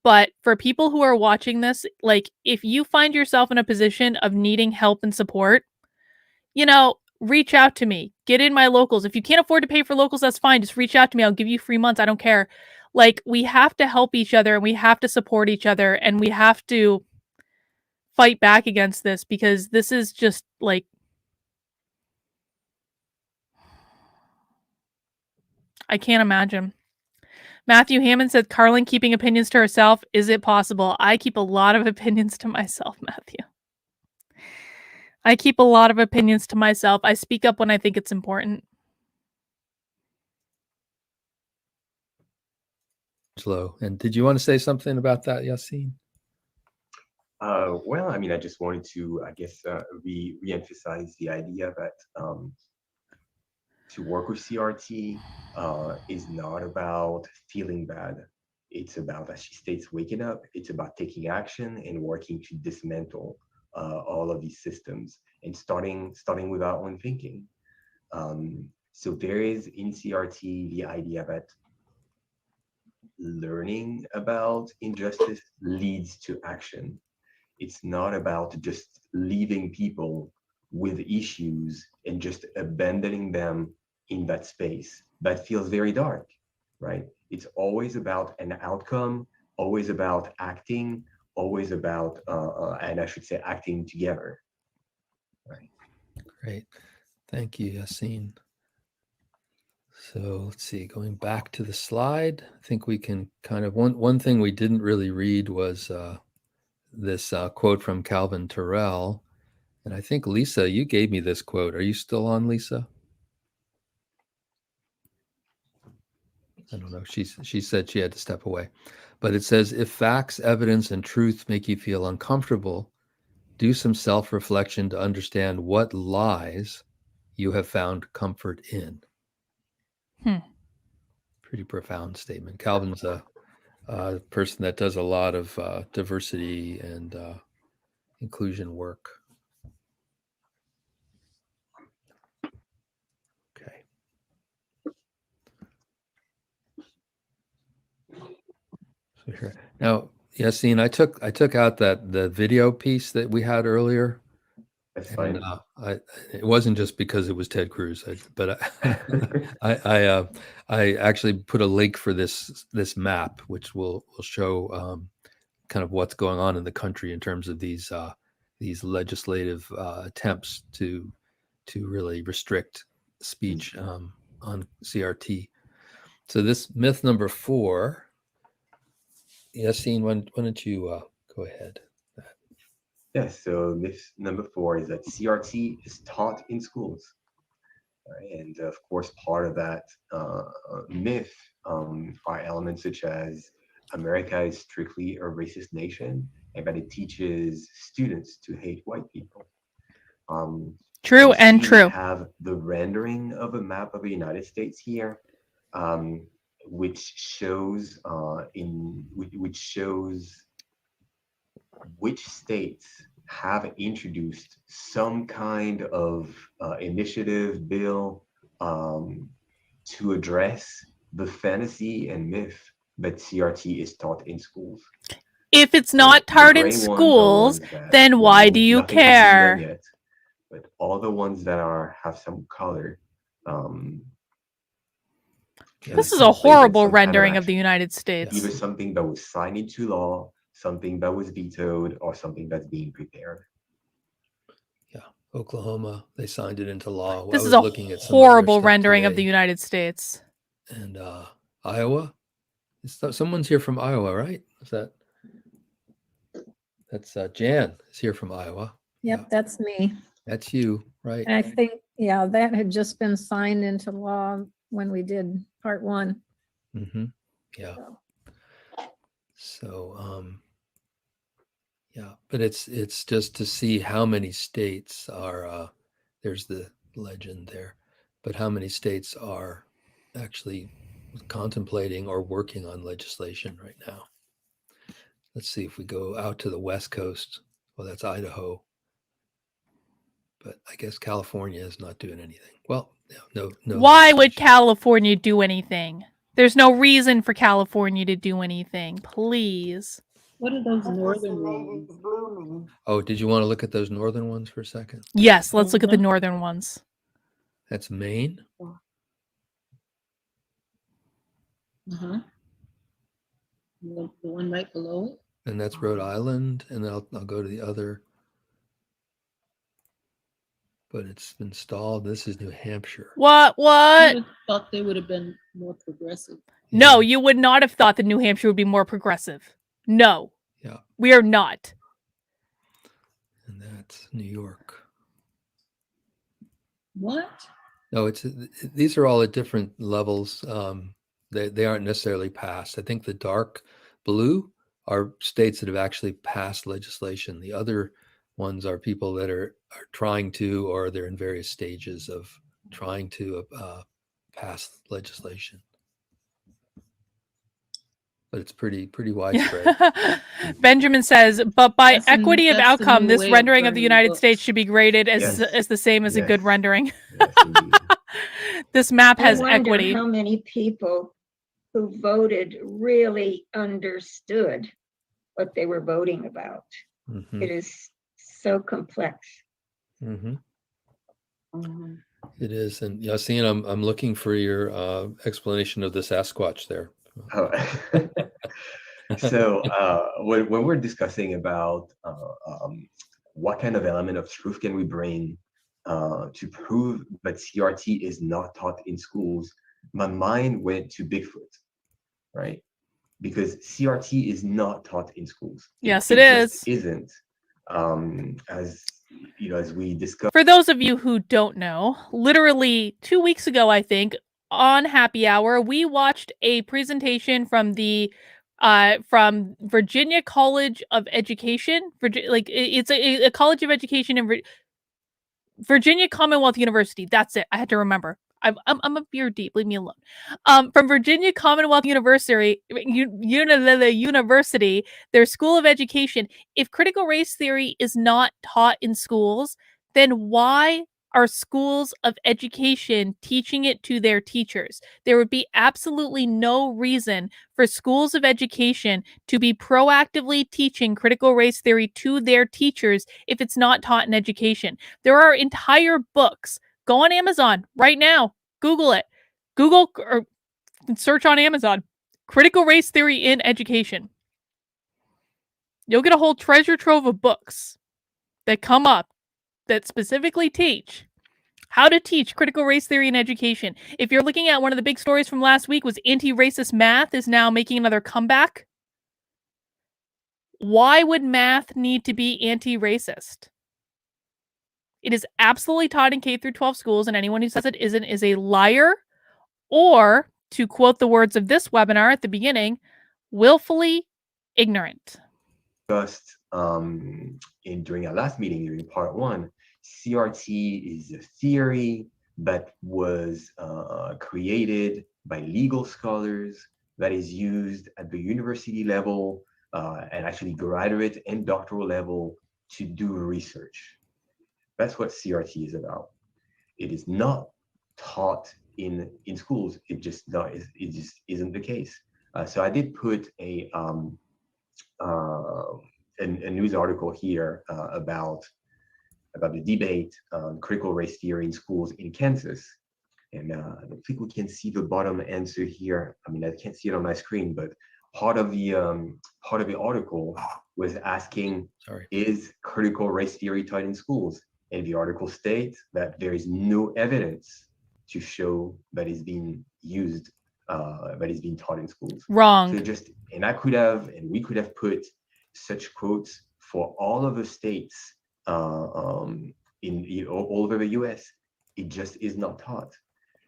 But for people who are watching this, like, if you find yourself in a position of needing help and support, you know, reach out to me. Get in my locals. If you can't afford to pay for locals, that's fine. Just reach out to me. I'll give you free months. I don't care. Like, we have to help each other and we have to support each other and we have to fight back against this, because this is just like, I can't imagine. Matthew Hammond said, Carlin keeping opinions to herself. Is it possible? I keep a lot of opinions to myself, Matthew. I keep a lot of opinions to myself. I speak up when I think it's important. And did you want to say something about that, Yassine? Well, I mean, I just wanted to, I guess, re-emphasize the idea that to work with CRT is not about feeling bad. It's about, as she states, waking up. It's about taking action and working to dismantle all of these systems and starting with our own thinking. So there is in CRT the idea that learning about injustice leads to action. It's not about just leaving people with issues and just abandoning them in that space. That feels very dark, right? It's always about an outcome, always about acting, always about, and I should say, acting together. Right. Great. Thank you, Yassine. So let's see, going back to the slide, I think we can kind of, one thing we didn't really read was this quote from Calvin Terrell. And I think, Lisa, you gave me this quote. Are you still on, Lisa? I don't know. She said she had to step away. But it says, if facts, evidence, and truth make you feel uncomfortable, do some self-reflection to understand what lies you have found comfort in. Pretty profound statement. Calvin's a person that does a lot of diversity and inclusion work. Okay. So here now, Yassine, I took out the video piece that we had earlier. That's fine. It wasn't just because it was Ted Cruz, but I actually put a link for this map, which will show kind of what's going on in the country in terms of these legislative attempts to really restrict speech on CRT. So this myth number 4, Yassine, why don't you go ahead? Yes, so myth number 4 is that CRT is taught in schools. Right? And of course, part of that myth are elements such as America is strictly a racist nation and that it teaches students to hate white people. True and We true. have the rendering of a map of the United States here, which shows which shows which states have introduced some kind of initiative bill to address the fantasy and myth that CRT is taught in schools. If it's So not the taught in gray ones are the schools, ones that, then why do you nothing has been done care? yet. But all the ones that have some color, This is a horrible rendering of the United States. Either something that was signed into law, something that was vetoed, or something that's being prepared. Yeah, Oklahoma, they signed it into law. This is a horrible rendering of the United States. And Iowa, someone's here from Iowa, right? Is that's Jan is here from Iowa. Yep, Yeah. that's me. That's you, right? And I think, yeah, that had just been signed into law when we did part 1. Mm-hmm. Yeah. So, yeah, but it's just to see how many states are, there's the legend there, but how many states are actually contemplating or working on legislation right now. Let's see if we go out to the West Coast. Well, that's Idaho. But I guess California is not doing anything. Well, no. Why would California do anything? There's no reason for California to do anything. Please. What are those northern ones? Oh, did you want to look at those northern ones for a second? Yes, let's look at the northern ones. That's Maine. Uh-huh. The one right below it. And that's Rhode Island. And then I'll go to the other. But it's been stalled. This is New Hampshire. What? I would have thought they would have been more progressive. No, you would not have thought that New Hampshire would be more progressive. No. Yeah. We are not. And that's New York. What? No, these are all at different levels. They aren't necessarily passed. I think the dark blue are states that have actually passed legislation. The other ones are people that are trying to, or they're in various stages of trying to pass legislation. But it's pretty widespread. Benjamin says, but by That's equity of that's the outcome, new this way of rendering of the burning United books. States should be graded as the same as a good rendering. This map has I wonder equity. how many people who voted really understood what they were voting about. Mm-hmm. It is so complex. Mm-hmm. It is. And Yassine, I'm looking for your explanation of the Sasquatch there. Oh. So when we're discussing about what kind of element of truth can we bring to prove that CRT is not taught in schools, my mind went to Bigfoot, right? Because CRT is not taught in schools. Yes, it is. Just isn't. As we discussed. For those of you who don't know, literally 2 weeks ago, I think, on Happy Hour, we watched a presentation from the from Virginia College of Education. It's a college of education in Virginia Commonwealth University. That's it. I had to remember. I'm a beer deep. Leave me alone. From Virginia Commonwealth University, University, their School of Education. If critical race theory is not taught in schools, then why are schools of education teaching it to their teachers? There would be absolutely no reason for schools of education to be proactively teaching critical race theory to their teachers if it's not taught in education. There are entire books. Go on Amazon right now. Google it. Google or search on Amazon. Critical race theory in education. You'll get a whole treasure trove of books that come up that specifically teach how to teach critical race theory in education. If you're looking at one of the big stories from last week was anti-racist math is now making another comeback. Why would math need to be anti-racist? It is absolutely taught in K through 12 schools, and anyone who says it isn't is a liar, or, to quote the words of this webinar at the beginning, willfully ignorant. Discussed during our last meeting, during part 1, CRT is a theory that was created by legal scholars, that is used at the university level and actually graduate and doctoral level to do research. That's what CRT is about. It is not taught in schools. It just isn't the case. So I did put a news article here about the debate on critical race theory in schools in Kansas. And I don't think we can see the bottom answer here. I mean, I can't see it on my screen, but part of the article was asking, is critical race theory taught in schools? And the article states that there is no evidence to show that is being used, that is being taught in schools. Wrong. So we could have put such quotes for all of the states in all over the US. It just is not taught.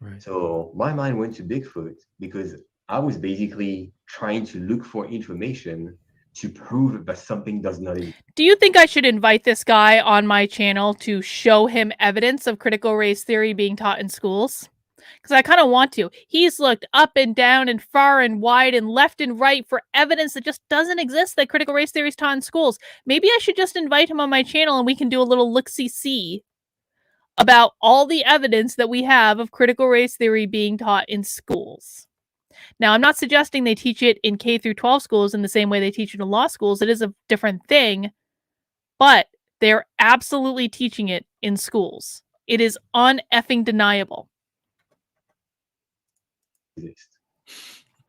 Right. So my mind went to Bigfoot because I was basically trying to look for information to prove that something does not exist. Do you think I should invite this guy on my channel to show him evidence of critical race theory being taught in schools? Because I kind of want to. He's looked up and down and far and wide and left and right for evidence that just doesn't exist that critical race theory is taught in schools. Maybe I should just invite him on my channel and we can do a little look-see-see about all the evidence that we have of critical race theory being taught in schools. Now, I'm not suggesting they teach it in K through 12 schools in the same way they teach it in law schools. It is a different thing, but they're absolutely teaching it in schools. It is un-effing deniable.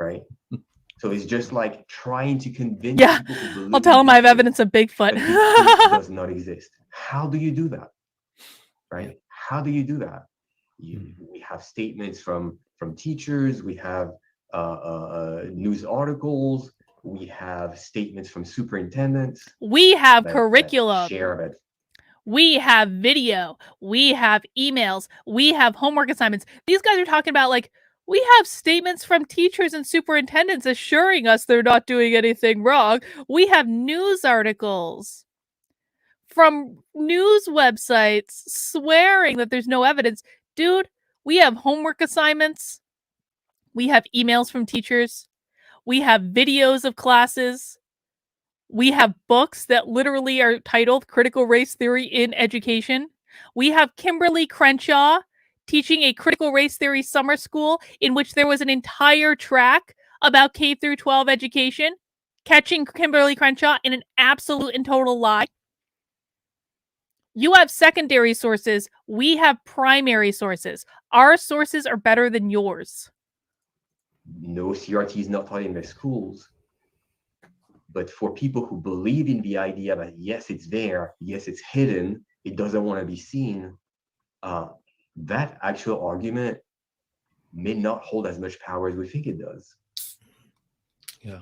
Right? So it's just like trying to convince people to believe. I'll tell him I have evidence of Bigfoot. Bigfoot does not exist. How do you do that? Right? How do you do that? We have statements from teachers. We have news articles. We have statements from superintendents. We have curriculum. Share it. We have video. We have emails. We have homework assignments. These guys are talking about, like, we have statements from teachers and superintendents assuring us they're not doing anything wrong. We have news articles from news websites swearing that there's no evidence. Dude, we have homework assignments. We have emails from teachers. We have videos of classes. We have books that literally are titled Critical Race Theory in Education. We have Kimberly Crenshaw teaching a critical race theory summer school in which there was an entire track about K through 12 education, catching Kimberly Crenshaw in an absolute and total lie. You have secondary sources. We have primary sources. Our sources are better than yours. No, CRT is not taught in the schools. But for people who believe in the idea that, yes, it's there, yes, it's hidden, it doesn't want to be seen, that actual argument may not hold as much power as we think it does. Yeah.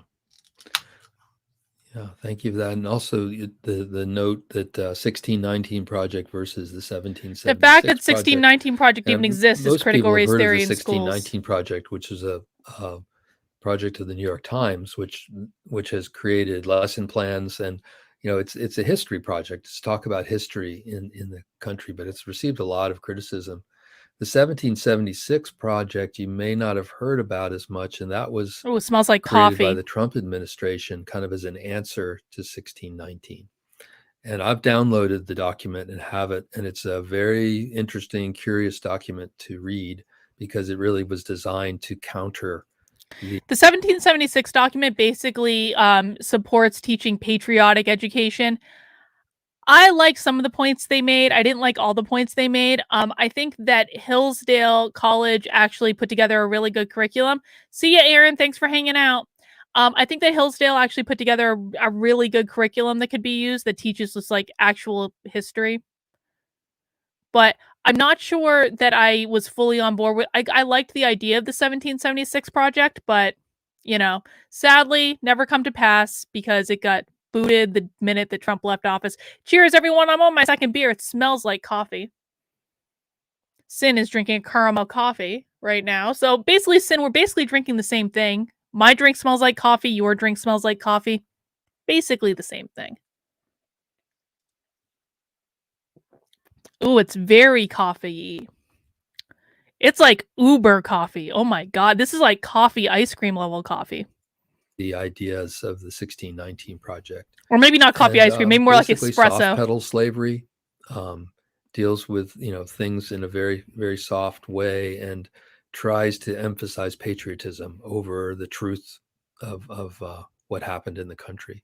Yeah, thank you for that. And also the note that 1619 Project versus the 1776 The fact that 1619 Project even exists is critical race theory in schools. 1619 Project, which is a project of the New York Times, which has created lesson plans, and it's a history project. It's talk about history in the country, but it's received a lot of criticism. The 1776 Project you may not have heard about as much, and that was it smells like created coffee by the Trump administration, kind of as an answer to 1619. And I've downloaded the document and have it, and it's a very interesting, curious document to read because it really was designed to counter the 1776 document basically supports teaching patriotic education. I like some of the points they made. I didn't like all the points they made. I think that Hillsdale College actually put together a really good curriculum. See ya, Aaron. Thanks for hanging out. I think that Hillsdale actually put together a really good curriculum that could be used that teaches us like actual history. But I'm not sure that I was fully on board with. I liked the idea of the 1776 project, but sadly, never come to pass because it got booted the minute that Trump left office. Cheers, everyone! I'm on my second beer. It smells like coffee. Sin is drinking caramel coffee right now. So basically, Sin, we're basically drinking the same thing. My drink smells like coffee. Your drink smells like coffee. Basically the same thing. Ooh, it's very coffee-y. It's like Uber coffee. Oh my God. This is like coffee ice cream level coffee. The ideas of the 1619 Project. Or maybe not coffee ice cream, maybe more like Basically soft espresso. pedal slavery, deals with, things in a very, very soft way and tries to emphasize patriotism over the truth of what happened in the country.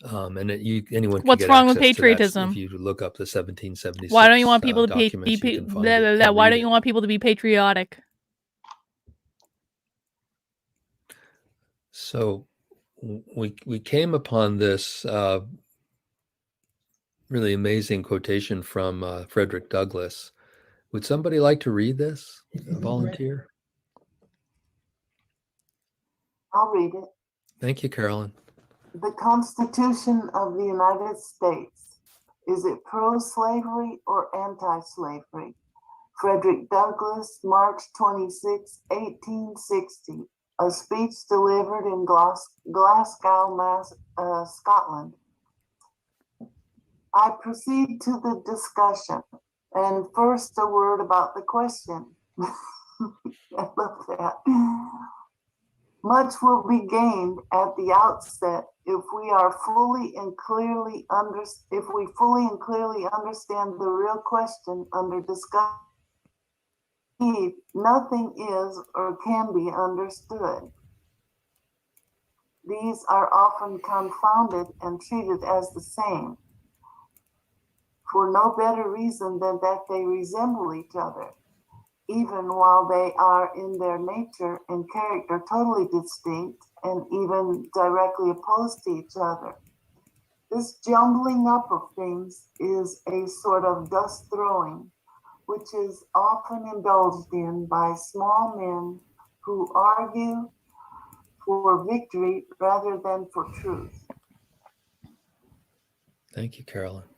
And anyone can What's get wrong with access to that patriotism? if you look up the 1776 Why don't you want people to documents. You can find blah, it blah, and blah. Why read don't it. you want people to be patriotic? So we came upon this really amazing quotation from Frederick Douglass. Would somebody like to read this? A volunteer? I'll read it. Thank you, Carolyn. The Constitution of the United States. Is it pro-slavery or anti-slavery? Frederick Douglass, March 26, 1860. A speech delivered in Glasgow, Scotland. I proceed to the discussion. And first, a word about the question. I love that. Much will be gained at the outset if we fully and clearly understand the real question under discussion. Nothing is or can be understood. These are often confounded and treated as the same, for no better reason than that they resemble each other, even while they are in their nature and character totally distinct and even directly opposed to each other. This jumbling up of things is a sort of dust throwing, which is often indulged in by small men who argue for victory rather than for truth. Thank you, Carolyn.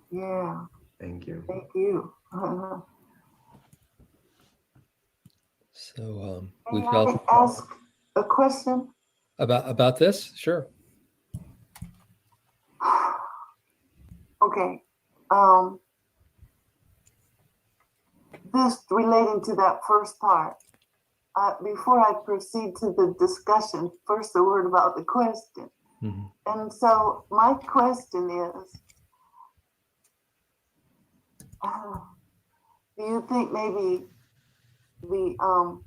Yeah. Thank you. Thank you. So May we felt I ask a question? about this? Sure. Okay. This relating to that first part. Before I proceed to the discussion, first a word about the question. Mm-hmm. And so my question is, do you think maybe the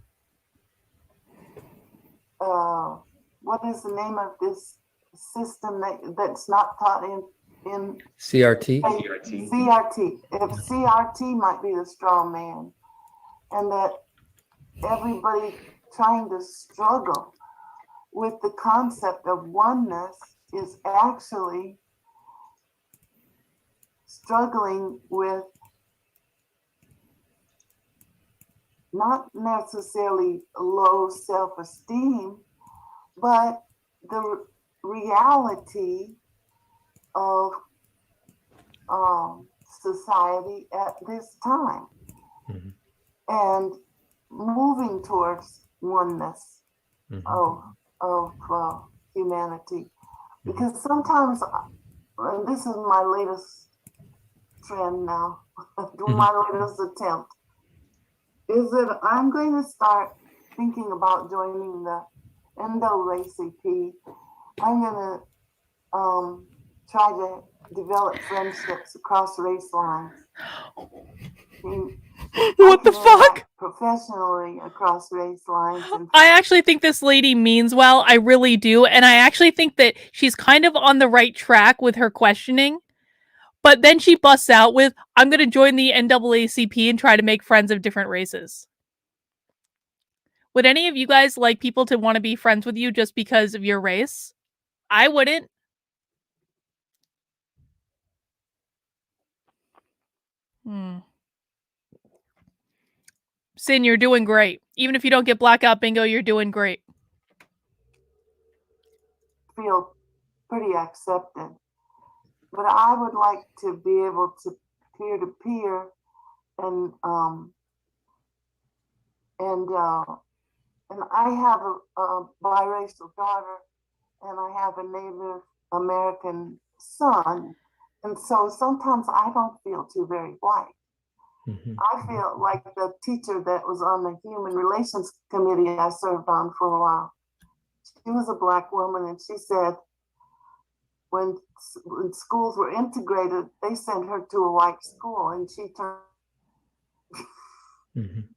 what is the name of this system that's not taught in CRT? CRT. If CRT might be the strong man, and that everybody trying to struggle with the concept of oneness is actually struggling with not necessarily low self-esteem, but the reality of society at this time. Mm-hmm. And moving towards oneness of humanity. Because sometimes, and this is my latest trend now, my latest attempt, is that I'm going to start thinking about joining the NAACP. I'm going to try to develop friendships across race lines. What the fuck? Professionally across race lines. I actually think this lady means well. I really do. And I actually think that she's kind of on the right track with her questioning. But then she busts out with, I'm going to join the NAACP and try to make friends of different races. Would any of you guys like people to want to be friends with you just because of your race? I wouldn't. Sin, you're doing great. Even if you don't get blackout bingo, you're doing great. Feel pretty accepted. But I would like to be able to peer-to-peer and I have a biracial daughter and I have a Native American son. And so sometimes I don't feel too very white. I feel like the teacher that was on the Human Relations Committee I served on for a while. She was a Black woman, and she said when schools were integrated, they sent her to a white school, and she turned.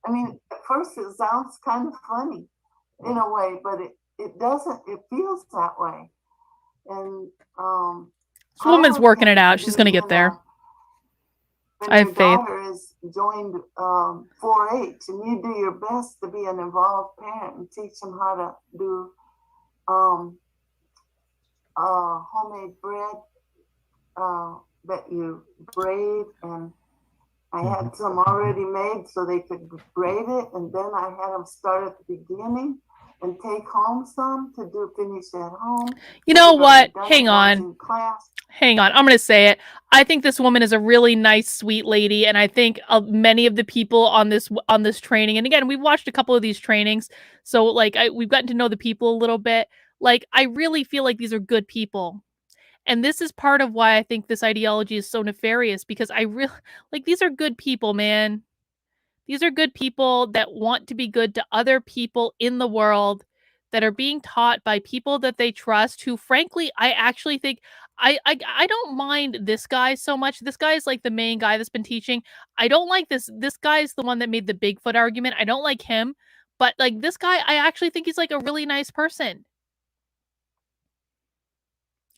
I mean, at first it sounds kind of funny in a way, but it doesn't, it feels that way. And This woman's working it out. She's going to get there. I have faith. Your daughter has joined 4-H, and you do your best to be an involved parent and teach them how to do homemade bread that you braid. And I had some already made so they could braid it, and then I had them start at the beginning and take home some to do finish at home. You know what? Hang on. Hang on. I'm going to say it. I think this woman is a really nice, sweet lady, and I think many of the people on this training, and again, we've watched a couple of these trainings, so like we've gotten to know the people a little bit. Like, I really feel like these are good people. And this is part of why I think this ideology is so nefarious, because I really like, these are good people, man. These are good people that want to be good to other people in the world, that are being taught by people that they trust, who frankly, I actually think I don't mind this guy so much. This guy is like the main guy that's been teaching. I don't like this guy is the one that made the Bigfoot argument. I don't like him, but like this guy, I actually think he's like a really nice person.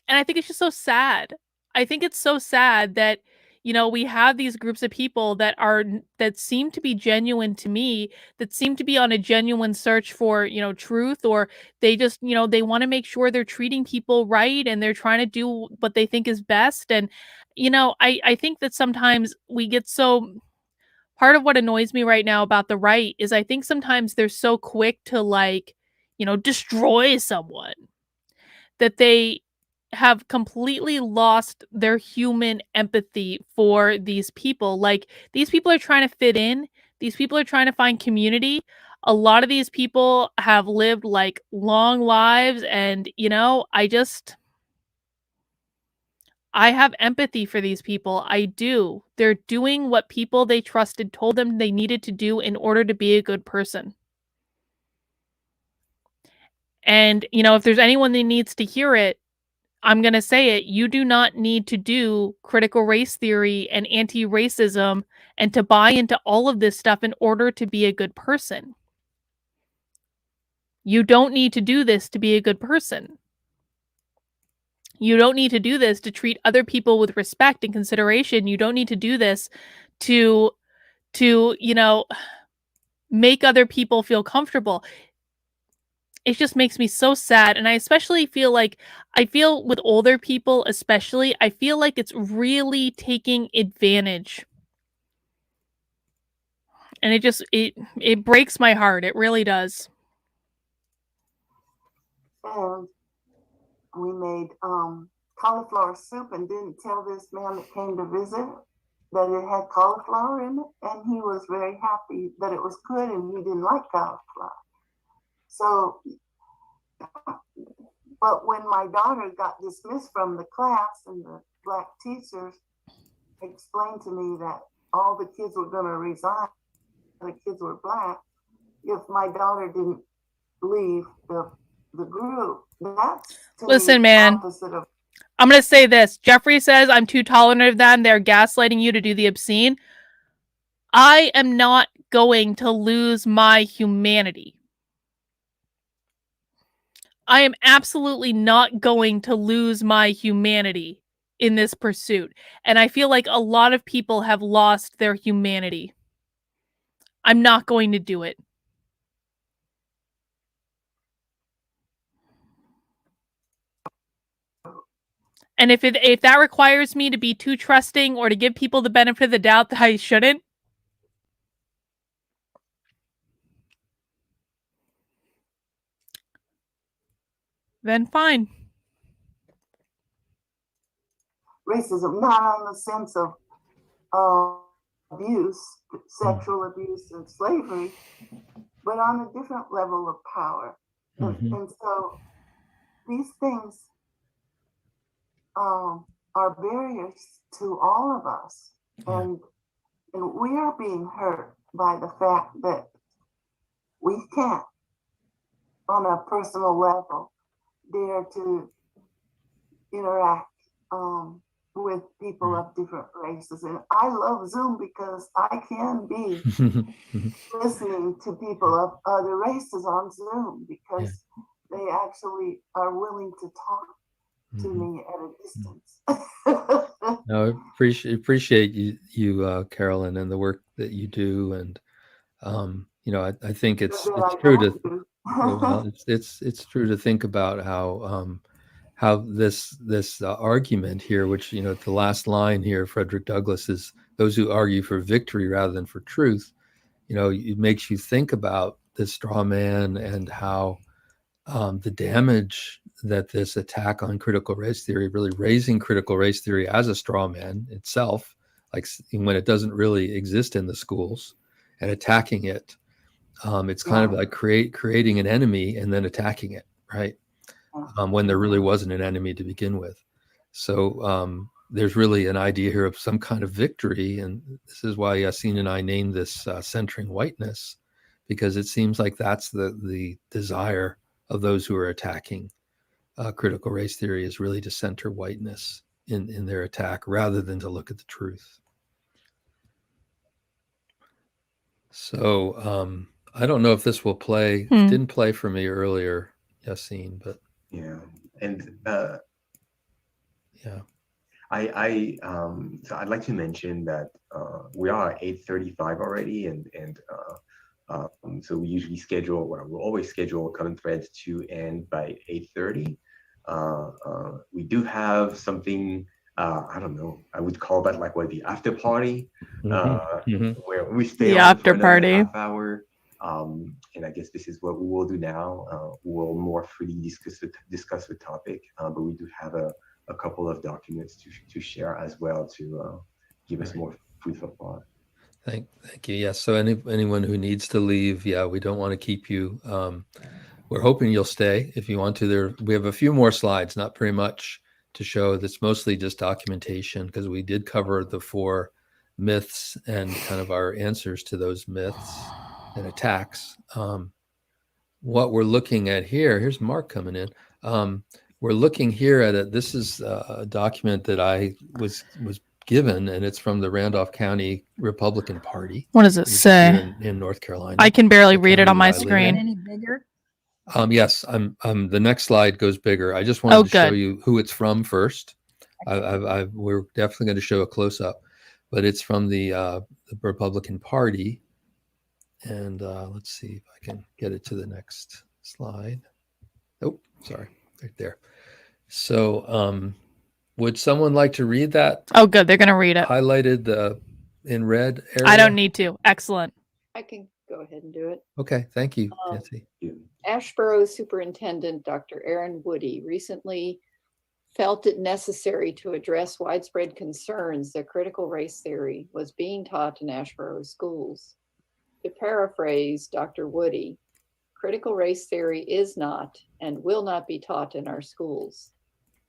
And I think it's just so sad. I think it's so sad that, you know, we have these groups of people that seem to be genuine to me, that seem to be on a genuine search for, you know, truth, or they just, you know, they want to make sure they're treating people right and they're trying to do what they think is best. And, you know, I think that sometimes we get so, part of what annoys me right now about the right is I think sometimes they're so quick to, like, you know, destroy someone, that they have completely lost their human empathy for these people. Like, these people are trying to fit in. These people are trying to find community. A lot of these people have lived like long lives, and, you know, I have empathy for these people. I do. They're doing what people they trusted told them they needed to do in order to be a good person. And, you know, if there's anyone that needs to hear it, I'm going to say it. You do not need to do critical race theory and anti-racism and to buy into all of this stuff in order to be a good person. You don't need to do this to be a good person. You don't need to do this to treat other people with respect and consideration. You don't need to do this to, you know, make other people feel comfortable. It just makes me so sad. And I especially feel like, I feel with older people especially, I feel like it's really taking advantage. And it just, it breaks my heart. It really does. And we made cauliflower soup and didn't tell this man that came to visit that it had cauliflower in it. And he was very happy that it was good, and he didn't like cauliflower. So, but when my daughter got dismissed from the class and the Black teachers explained to me that all the kids were going to resign, the kids were Black, if my daughter didn't leave the group. That's, to listen, me, man, opposite of. I'm going to say this. Jeffrey says I'm too tolerant of them. They're gaslighting you to do the obscene. I am not going to lose my humanity. I am absolutely not going to lose my humanity in this pursuit. And I feel like a lot of people have lost their humanity. I'm not going to do it. And if that requires me to be too trusting or to give people the benefit of the doubt that I shouldn't, then fine. Racism, not on the sense of abuse, sexual abuse and slavery, but on a different level of power. And so these things are barriers to all of us. Yeah. And we are being hurt by the fact that we can't, on a personal level, dare to interact with people of different races. And I love Zoom because I can be listening to people of other races on Zoom because they actually are willing to talk to me at a distance. No, appreciate you, Carolyn, and the work that you do. And I think it's true to well, it's true to think about how this argument here, which the last line here, Frederick Douglass, is those who argue for victory rather than for truth. It makes you think about this straw man and how the damage that this attack on critical race theory, really raising critical race theory as a straw man itself, like when it doesn't really exist in the schools, and attacking it, it's kind of like creating an enemy and then attacking it, right? When there really wasn't an enemy to begin with. So there's really an idea here of some kind of victory, and this is why Yassine and I named this centering whiteness, because it seems like that's the desire of those who are attacking critical race theory, is really to center whiteness in their attack rather than to look at the truth. So I don't know if this will play. It didn't play for me earlier, Yassine, but Yeah, and yeah. So I'd like to mention that we are at 8:35 already, and so we usually schedule, we'll always schedule common threads to end by 8:30. We do have something, I don't know, I would call that like the after party, where we stay on for another half hour. And I guess this is what we will do now. We'll more freely discuss the topic, but we do have a couple of documents to share as well to give us more food for thought. Thank you. Yes. So anyone who needs to leave, we don't want to keep you. We're hoping you'll stay if you want to. We have a few more slides, not very much to show. That's mostly just documentation, because we did cover the 4 myths and kind of our answers to those myths and attacks. What we're looking at here's Mark coming in. We're looking here at this is a document that I was given, and it's from the Randolph County Republican Party. What does it say? In North Carolina. I can barely read it on my screen. Any bigger? Yes, the next slide goes bigger. I just wanted to show you who it's from first. We're definitely going to show a close up, but it's from the Republican Party. And let's see if I can get it to the next slide. Oh, sorry, right there. So would someone like to read that? Oh, good. They're going to read it. Highlighted in red area? I don't need to. Excellent. I can go ahead and do it. Okay, thank you, Nancy. Asheboro Superintendent Dr. Aaron Woody recently felt it necessary to address widespread concerns that critical race theory was being taught in Asheboro schools. To paraphrase Dr. Woody, critical race theory is not and will not be taught in our schools.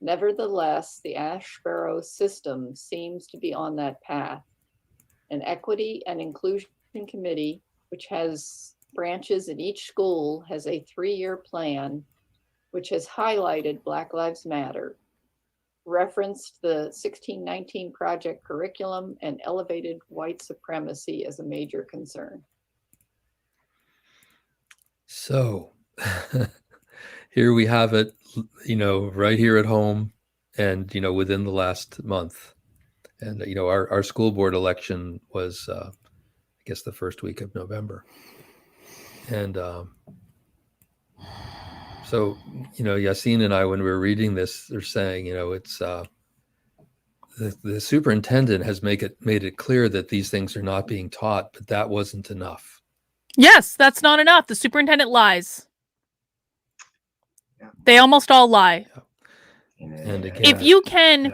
Nevertheless, the Asheboro system seems to be on that path. An equity and inclusion committee, which has branches in each school, has a 3-year plan which has highlighted Black Lives Matter, referenced the 1619 Project curriculum, and elevated white supremacy as a major concern. So here we have it, right here at home, and, within the last month. And, our school board election was, I guess, the first week of November. And so, Yassine and I, when we were reading this, they're saying, it's the superintendent has made it clear that these things are not being taught, but that wasn't enough. Yes, that's not enough. The superintendent lies. They almost all lie. And again, if you can,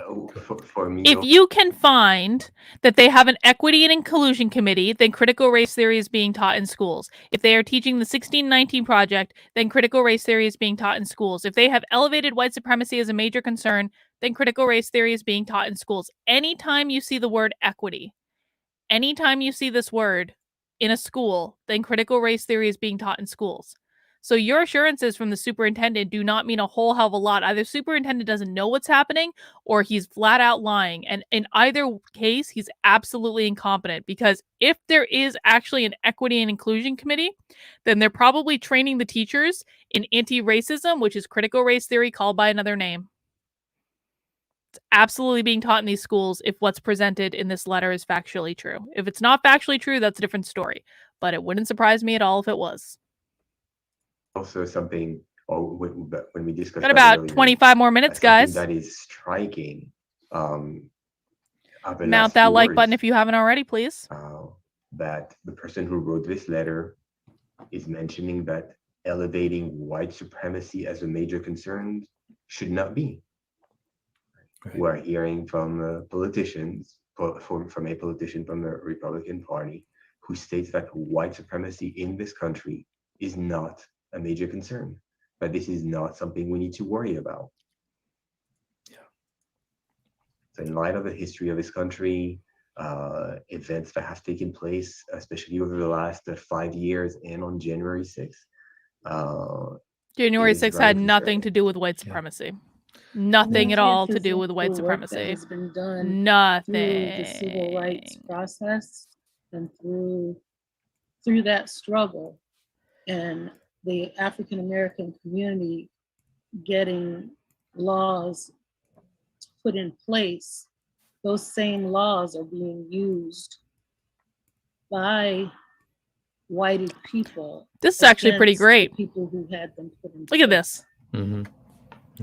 for me, if you can find that they have an equity and inclusion committee, then critical race theory is being taught in schools. If they are teaching the 1619 project, then critical race theory is being taught in schools. If they have elevated white supremacy as a major concern, then critical race theory is being taught in schools. Anytime you see the word equity, anytime you see this word in a school, then critical race theory is being taught in schools. So your assurances from the superintendent do not mean a whole hell of a lot. Either superintendent doesn't know what's happening or he's flat out lying. And in either case, he's absolutely incompetent, because if there is actually an equity and inclusion committee, then they're probably training the teachers in anti-racism, which is critical race theory called by another name. It's absolutely being taught in these schools if what's presented in this letter is factually true. If it's not factually true, that's a different story. But it wouldn't surprise me at all if it was. Also something, when we discussed Got about earlier, 25 more minutes, guys. that is striking. Mount that like button if you haven't already, please. That the person who wrote this letter is mentioning that elevating white supremacy as a major concern should not be. Right. We're hearing from politicians, from a politician from the Republican Party, who states that white supremacy in this country is not a major concern, but this is not something we need to worry about. Yeah. So in light of the history of this country, events that have taken place, especially over the last 5 years and on January 6th. January 6th had nothing to do with white supremacy. Yeah. Nothing at all to do with white supremacy. That has been done nothing through the civil rights process and through that struggle, and the African American community getting laws put in place. Those same laws are being used by whited people. This is actually pretty great. People who had them put in place. Look at this. Mm-hmm.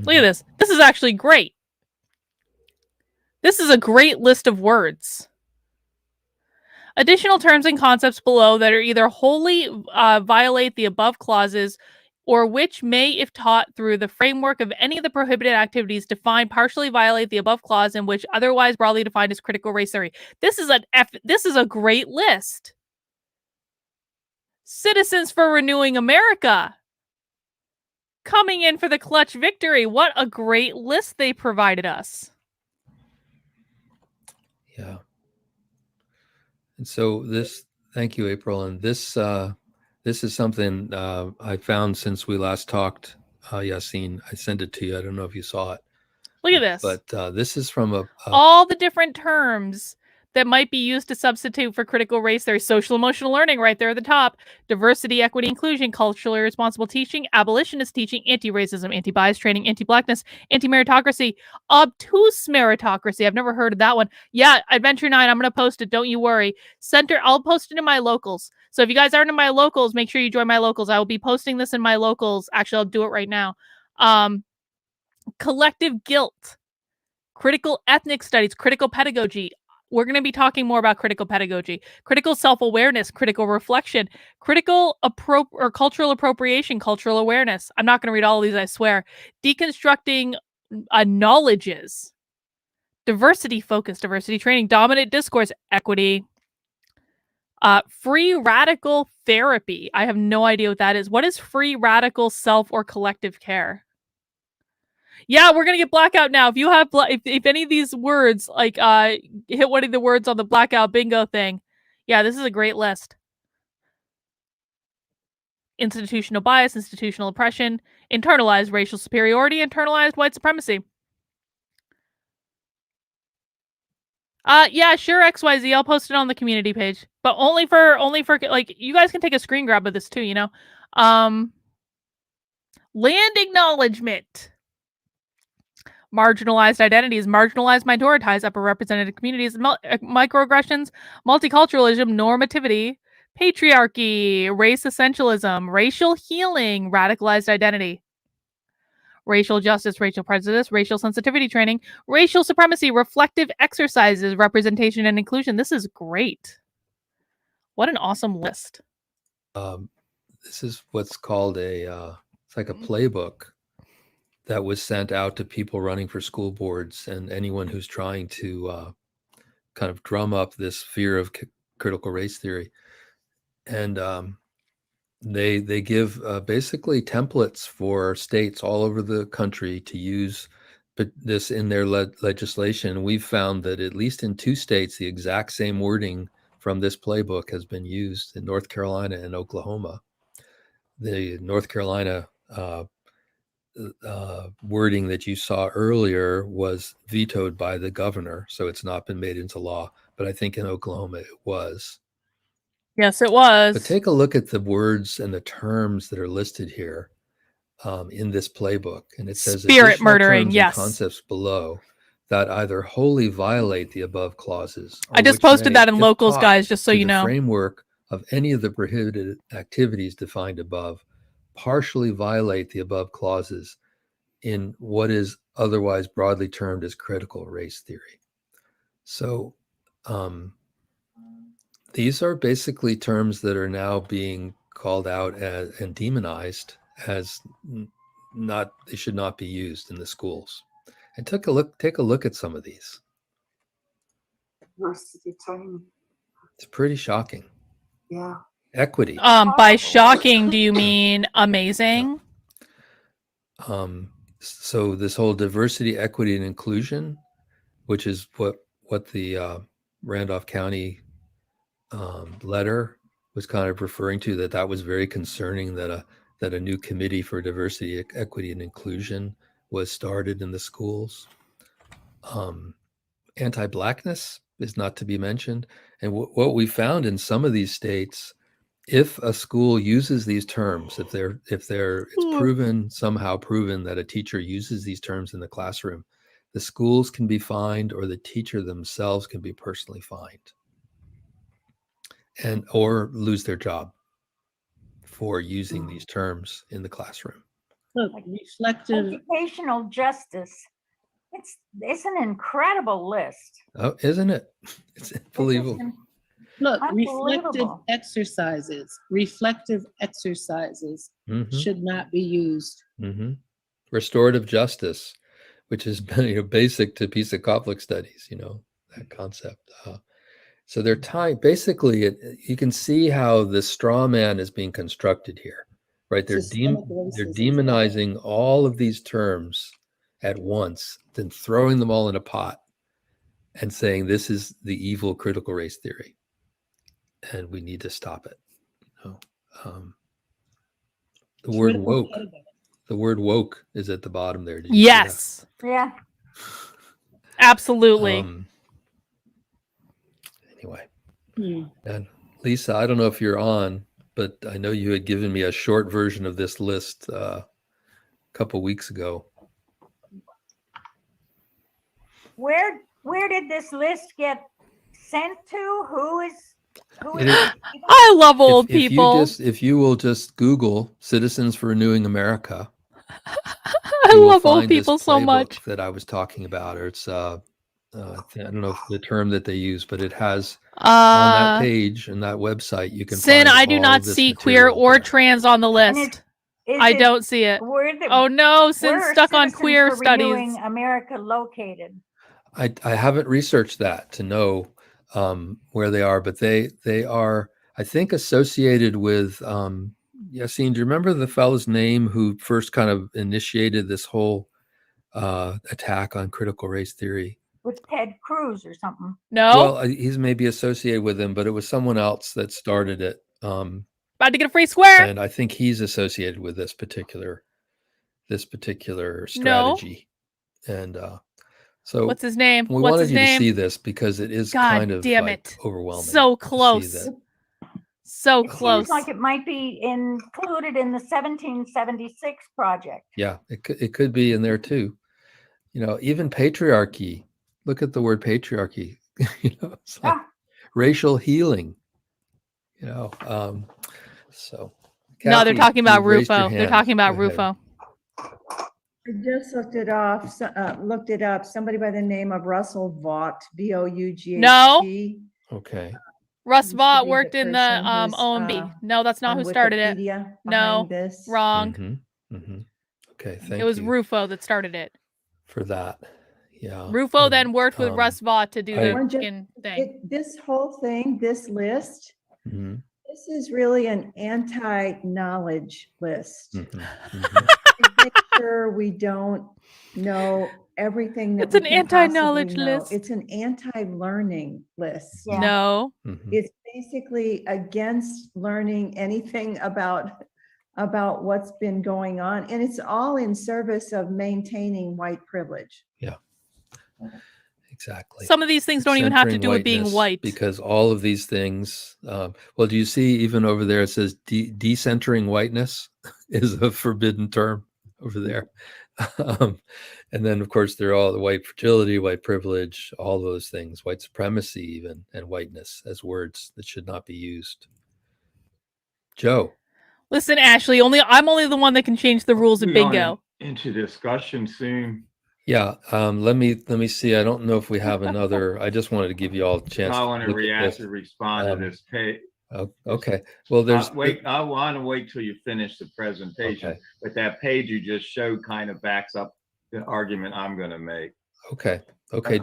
Look at this. This is actually great. This is a great list of words. Additional terms and concepts below that are either wholly violate the above clauses, or which may, if taught through the framework of any of the prohibited activities defined, partially violate the above clause, in which otherwise broadly defined as critical race theory. This is a great list. Citizens for Renewing America coming in for the clutch victory. What a great list they provided us. Yeah. And so this, thank you, April. And this is something I found since we last talked, Yassine. I sent it to you. I don't know if you saw it. Look at this. But this is from all the different terms that might be used to substitute for critical race theory. Social emotional learning right there at the top. Diversity, equity, inclusion, culturally responsible teaching, abolitionist teaching, anti-racism, anti-bias training, anti-blackness, anti-meritocracy, obtuse meritocracy. I've never heard of that one. Yeah, Adventure 9, I'm going to post it. Don't you worry. I'll post it in my locals. So if you guys aren't in my locals, make sure you join my locals. I will be posting this in my locals. Actually, I'll do it right now. Collective guilt, critical ethnic studies, critical pedagogy. We're going to be talking more about critical pedagogy, critical self-awareness, critical reflection, critical cultural appropriation, cultural awareness. I'm not going to read all of these, I swear. Deconstructing knowledges, diversity focus, diversity training, dominant discourse, equity, free radical therapy. I have no idea what that is. What is free radical self or collective care? Yeah, we're gonna get blackout now. If you have, if any of these words like hit one of the words on the blackout bingo thing, yeah, this is a great list. Institutional bias, institutional oppression, internalized racial superiority, internalized white supremacy. Yeah, sure, XYZ. I'll post it on the community page, but only for like, you guys can take a screen grab of this too. You know, land acknowledgement. Marginalized identities, marginalized, minoritized, upper represented communities, microaggressions, multiculturalism, normativity, patriarchy, race essentialism, racial healing, radicalized identity, racial justice, racial prejudice, racial sensitivity training, racial supremacy, reflective exercises, representation and inclusion. This is great. What an awesome list. This is what's called it's like a playbook that was sent out to people running for school boards and anyone who's trying to kind of drum up this fear of critical race theory. And they give basically templates for states all over the country to use this in their legislation. We've found that at least in 2 states, the exact same wording from this playbook has been used in North Carolina and Oklahoma. The North Carolina wording that you saw earlier was vetoed by the governor, so it's not been made into law. But I think in Oklahoma it was. Yes, it was. But take a look at the words and the terms that are listed here in this playbook, and it says Spirit additional murdering, terms yes. and concepts below that either wholly violate the above clauses. I just posted that in locals, guys, just so you know. The framework of any of the prohibited activities defined above partially violate the above clauses in what is otherwise broadly termed as critical race theory. So these are basically terms that are now being called out as, and demonized as not, they should not be used in the schools. And take a look at some of these. Diversity training. It's pretty shocking. Yeah. Equity. By shocking, do you mean amazing? So this whole diversity, equity, and inclusion, which is what the Randolph County letter was kind of referring to, that was very concerning, that a new committee for diversity, equity, and inclusion was started in the schools. Anti-Blackness is not to be mentioned. And what we found in some of these states, if a school uses these terms, if it's somehow proven that a teacher uses these terms in the classroom, the schools can be fined, or the teacher themselves can be personally fined, or lose their job for using these terms in the classroom. Look, reflective educational justice. It's an incredible list. Oh, isn't it? It's unbelievable. Look, Unbelievable. reflective exercises should not be used. Restorative justice, which is basic to piece of conflict studies, that concept. So they're tying, basically, you can see how the straw man is being constructed here, right? They're demonizing all of these terms at once, then throwing them all in a pot and saying this is the evil critical race theory, and we need to stop it. The word woke is at the bottom there. Did you see that? Yeah. Absolutely. Anyway, and Lisa, I don't know if you're on, but I know you had given me a short version of this list a couple weeks ago. Where did this list get sent to? Who is I love old people. If you will just Google Citizens for Renewing America, I love old people so much. that I was talking about, or it's I don't know if the term that they use, but it has on that page and that website you can Sin, find I do not see queer or trans on the list. I don't see it. Oh no, Sin's stuck on queer studies. America located. I haven't researched that to know where they are, but they are, I think, associated with Yassine, do you remember the fellow's name who first kind of initiated this whole attack on critical race theory? With Ted Cruz or something. No. Well, he's maybe associated with him, but it was someone else that started it. About to get a free square. And I think he's associated with this particular strategy. No. And so what's his name? We wanted you to see this because it is kind of overwhelming. So close. So close. Seems like it might be included in the 1776 project. Yeah, it could be in there too. Even patriarchy. Look at the word patriarchy. It's like racial healing. So. Kathy, no, they're talking about Rufo. They're talking about Rufo. I just looked it up. Somebody by the name of Russell Vaught, Vought. No. Okay. Russ Vaught worked in the OMB. No, that's not who started it. No, wrong. Okay, thank It was you Rufo that started it. for that. Yeah. Rufo and, then worked with Russ Vaught to do I- the One just- fucking thing. This whole thing, this list, Mhm, this is really an anti-knowledge list. mhm, mhm. To make sure we don't know everything that It's we an can possibly anti-knowledge know. list. It's an anti-learning list. Yeah. No. Mhm. It's basically against learning anything about what's been going on. And it's all in service of maintaining white privilege. Exactly. Some of these things don't even have to Centering do with being whiteness, white. because all of these things, well, do you see even over there, it says decentering whiteness is a forbidden term over there. And then of course they're all the white fragility, white privilege, all those things, white supremacy even, and whiteness as words that should not be used. Joe. Listen, Ashley, I'm only the one that can change the rules of We going bingo. into discussion soon. Yeah, let me see. I don't know if we have another. I just wanted to give you all a chance I want to look at react this. or respond to this page. Okay. Well, there's Wait. I want to wait till you finish the presentation. Okay. But that page you just showed kind of backs up the argument I'm going to make. Okay,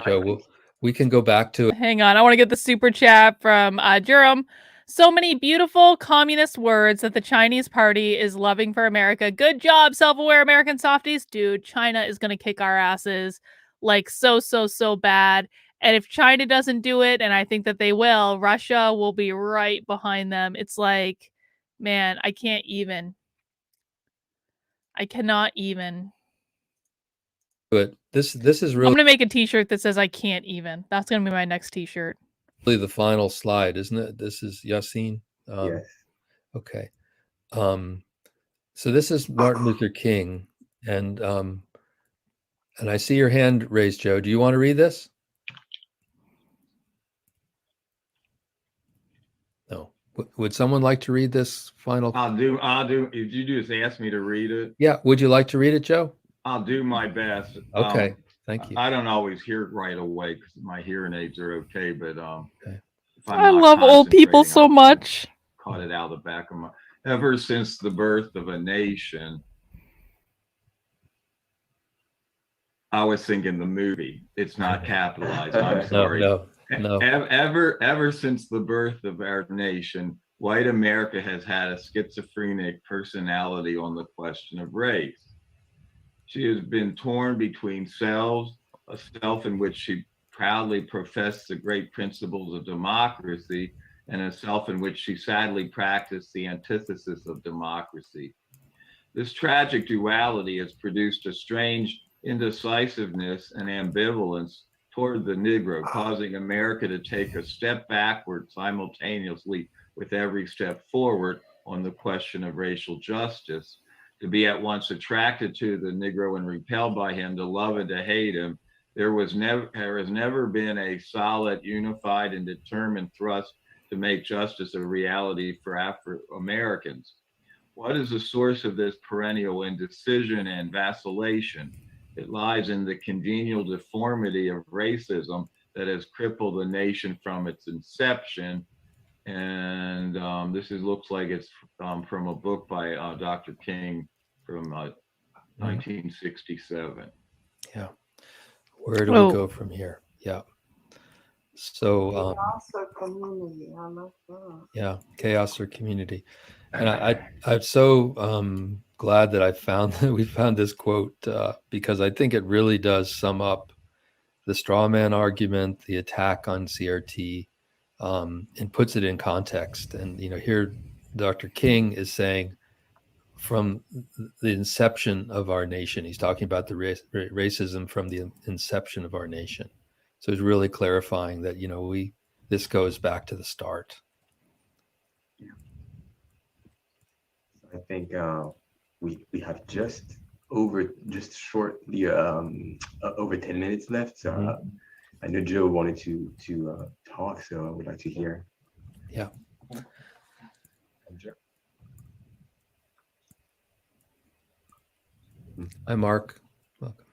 Joe. We can go back to it. Hang on, I want to get the super chat from Jerome. So many beautiful communist words that the Chinese party is loving for America. Good job, self-aware American softies. Dude, China is going to kick our asses like so bad. And if China doesn't do it, and I think that they will, Russia will be right behind them. It's like, man, I cannot even. But this is I'm really going to make a t-shirt that says I can't even. That's going to be my next t-shirt. the final slide, isn't it? This is Yassine. Yes. Okay. So this is Martin Luther King, and I see your hand raised, Joe. Do you want to read this? No. Would someone like to read this final? I'll do. If you just ask me to read it, Yeah. Would you like to read it, Joe? I'll do my best. Okay. Thank you. I don't always hear it right away because my hearing aids are okay, but Okay. if I'm I not love old people so concentrating, much. Caught it out of the back of my. Ever since the birth of a nation, I was thinking the movie. It's not capitalized. I'm sorry. No. Ever since the birth of our nation, white America has had a schizophrenic personality on the question of race. She has been torn between selves, a self in which she proudly professed the great principles of democracy, and a self in which she sadly practiced the antithesis of democracy. This tragic duality has produced a strange indecisiveness and ambivalence toward the Negro, causing America to take a step backward simultaneously with every step forward on the question of racial justice. To be at once attracted to the Negro and repelled by him, to love and to hate him, there has never been a solid, unified, and determined thrust to make justice a reality for Afro-Americans. What is the source of this perennial indecision and vacillation? It lies in the congenial deformity of racism that has crippled the nation from its inception. And looks like it's from a book by Dr. King from 1967. Yeah. Where do we go from here? Yeah. So Chaos or community. I love that. yeah, chaos or community. And I'm so glad that we found this quote because I think it really does sum up the straw man argument, the attack on CRT, and puts it in context. And here Dr. King is saying, from the inception of our nation, he's talking about the racism from the inception of our nation. So he's really clarifying that this goes back to the start. I think we have just shortly over 10 minutes left. So I know Joe wanted to talk, so I would like to hear. Yeah. Hi, Mark. Welcome.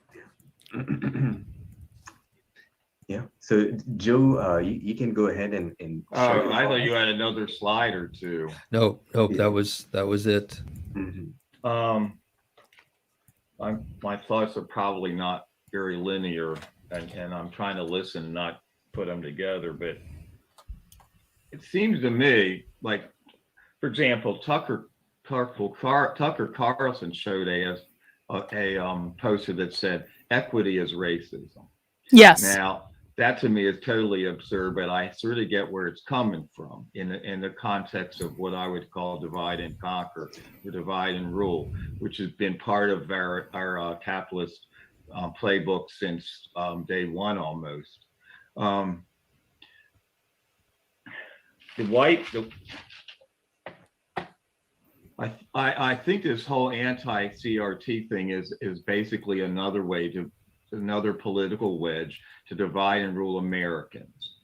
Yeah. So Joe, you can go ahead and. Oh, I thought you had another slide or two. No, that was it. Mm-hmm. my thoughts are probably not very linear, and I'm trying to listen, not put them together. But it seems to me like, for example, Tucker Carlson showed a poster that said equity is racism. Yes. Now, that to me is totally absurd, but I sort of get where it's coming from in the context of what I would call divide and conquer, or divide and rule, which has been part of our capitalist playbook since day one almost. I think this whole anti-CRT thing is basically another political wedge to divide and rule Americans,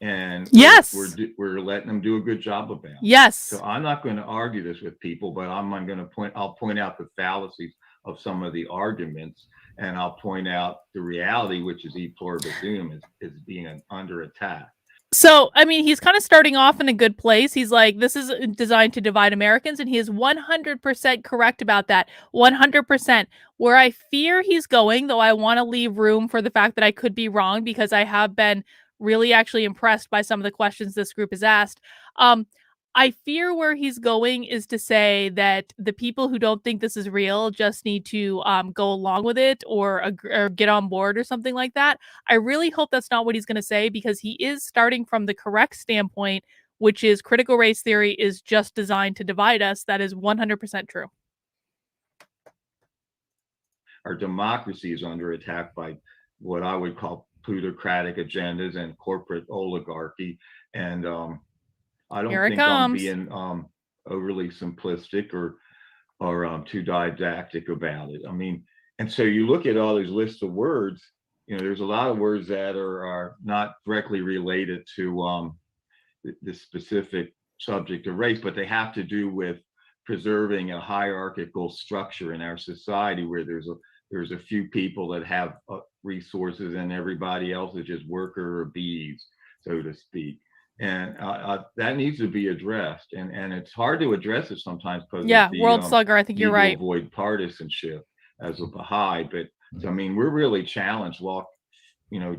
and Yes. we're letting them do a good job about it. Yes. So I'm not going to argue this with people, but I'll point out the fallacies of some of the arguments, and I'll point out the reality, which is e pluribus unum is being under attack. So, I mean, he's kind of starting off in a good place. He's like, this is designed to divide Americans, and he is 100% correct about that. 100%. Where I fear he's going, though I want to leave room for the fact that I could be wrong, because I have been really actually impressed by some of the questions this group has asked. I fear where he's going is to say that the people who don't think this is real just need to go along with it, or get on board or something like that. I really hope that's not what he's going to say, because he is starting from the correct standpoint, which is critical race theory is just designed to divide us. That is 100% true. Our democracy is under attack by what I would call plutocratic agendas and corporate oligarchy. And I don't think I'm being overly simplistic or too didactic about it. I mean, and so you look at all these lists of words, there's a lot of words that are not directly related to the specific subject of race, but they have to do with preserving a hierarchical structure in our society where there's a few people that have resources and everybody else is just worker or bees, so to speak. And that needs to be addressed, and it's hard to address it sometimes because world slugger. I think you're right. Avoid partisanship as a Baha'i, but I mean, we're really challenged while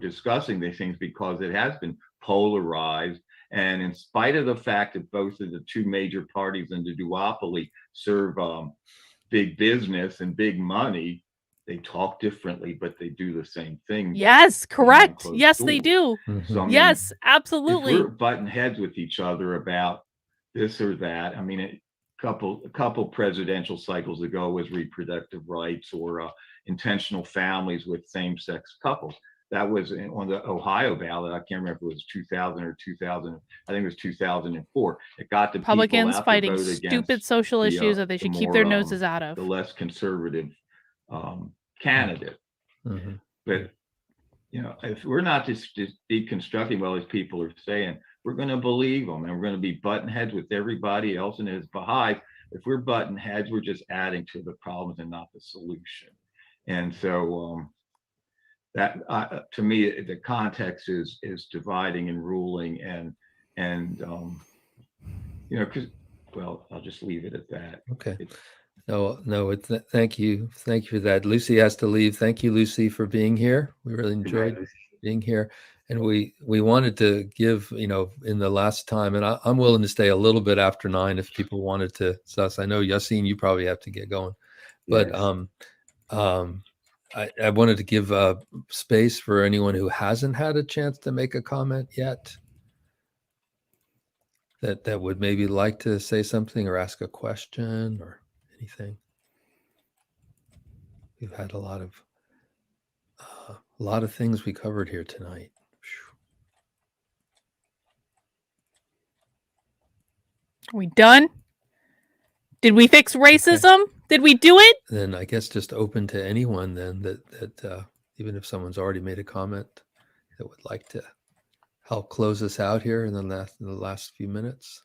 discussing these things, because it has been polarized, and in spite of the fact that both of the two major parties in the duopoly serve big business and big money, they talk differently, but they do the same thing. Yes, correct. Yes, they do. So, I mean, yes, absolutely. If we're butting heads with each other about this or that, I mean, a couple presidential cycles ago was reproductive rights or intentional families with same-sex couples. That was on the Ohio ballot. I can't remember if it was 2000 or 2000. I think it was 2004. It got the Republicans fighting to vote stupid social issues that they should keep their noses out of. The less conservative candidate. But if we're not just deconstructing what these people are saying, we're going to believe them, and we're going to be butting heads with everybody else. And as Baha'i, if we're butting heads, we're just adding to the problems and not the solution. And so that to me, the context is dividing and ruling, and because I'll just leave it at that. Okay. No, thank you for that. Lucy has to leave. Thank you, Lucy, for being here. We really enjoyed being here, and we wanted to give, in the last time, and I'm willing to stay a little bit after 9 if people wanted to. Sus, I know Yassine, you probably have to get going, but I wanted to give space for anyone who hasn't had a chance to make a comment yet, that would maybe like to say something or ask a question or anything. We've had a lot of things we covered here tonight. Are we done? Did we fix racism? Okay. Did we do it? Then I guess just open to anyone then that even if someone's already made a comment that would like to help close us out here in the last few minutes.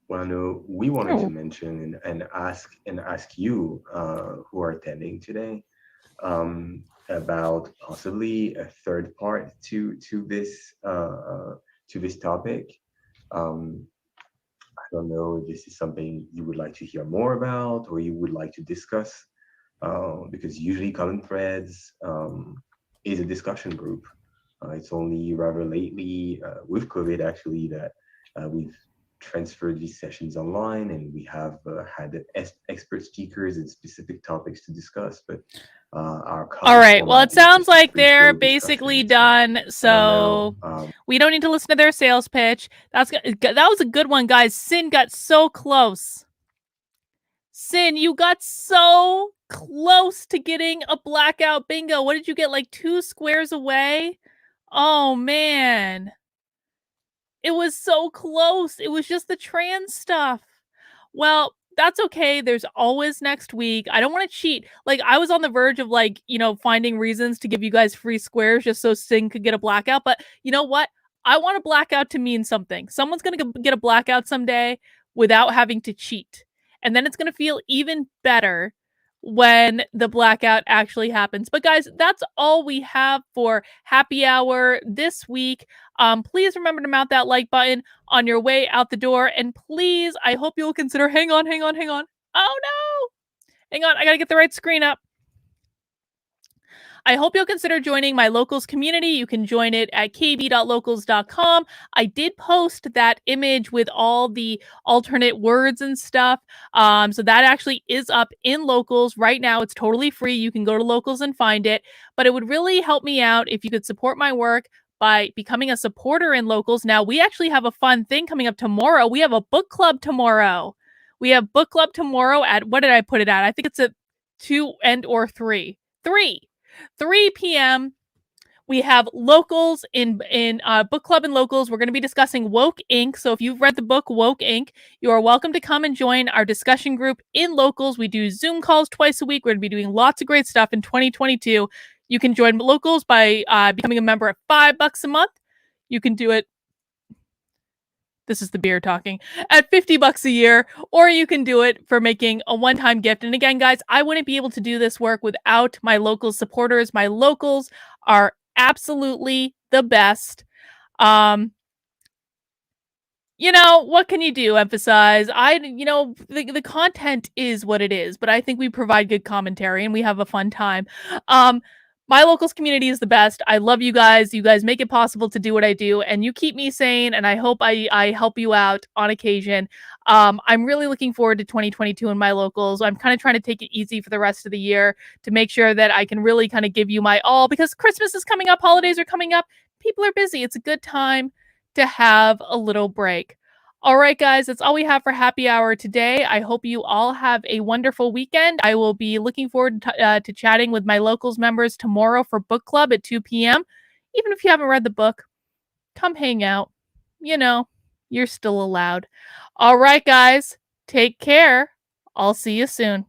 Well, no, we wanted to mention and ask you who are attending today about possibly a third part to this topic. don't know if this is something you would like to hear more about or you would like to discuss, because usually Common Threads is a discussion group. It's only rather lately, with COVID actually, that we've transferred these sessions online, and we have had expert speakers and specific topics to discuss. But our All right. Well, it format is sounds just a like free they're flow basically discussion. done. So I don't So know. we don't need to listen to their sales pitch. That was a good one, guys. Sin got so close. Sin, you got so close to getting a blackout bingo. What did you get? Like 2 squares away? Oh, man. It was so close. It was just the trans stuff. Well, that's okay. There's always next week. I don't want to cheat. Like, I was on the verge of, like, finding reasons to give you guys free squares just so Sing could get a blackout. But you know what? I want a blackout to mean something. Someone's going to get a blackout someday without having to cheat. And then it's going to feel even better when the blackout actually happens. But guys, that's all we have for happy hour this week. Please remember to mount that like button on your way out the door. And please, I hope you'll consider, hang on. Oh no, hang on. I got to get the right screen up. I hope you'll consider joining my locals community. You can join it at kb.locals.com. I did post that image with all the alternate words and stuff. So that actually is up in locals right now. It's totally free. You can go to locals and find it. But it would really help me out if you could support my work by becoming a supporter in locals. Now, we actually have a fun thing coming up tomorrow. We have a book club tomorrow. We have book club tomorrow at, what did I put it at? I think it's at 2 and or 3 p.m. We have locals in book club and locals. We're going to be discussing Woke Inc. So if you've read the book Woke Inc., you are welcome to come and join our discussion group in locals. We do Zoom calls twice a week. We're going to be doing lots of great stuff in 2022. You can join locals by becoming a member at $5 a month. You can do it. This is the beer talking, at $50 a year, or you can do it for making a one-time gift. And again, guys, I wouldn't be able to do this work without my local supporters. My locals are absolutely the best. What can you do? Emphasize. The content is what it is, but I think we provide good commentary and we have a fun time. My locals community is the best. I love you guys. You guys make it possible to do what I do, and you keep me sane, and I hope I help you out on occasion. I'm really looking forward to 2022 in my locals. I'm kind of trying to take it easy for the rest of the year to make sure that I can really kind of give you my all, because Christmas is coming up, holidays are coming up, people are busy. It's a good time to have a little break. All right, guys, that's all we have for happy hour today. I hope you all have a wonderful weekend. I will be looking forward to chatting with my locals members tomorrow for book club at 2 p.m. Even if you haven't read the book, come hang out. You're still allowed. All right, guys, take care. I'll see you soon.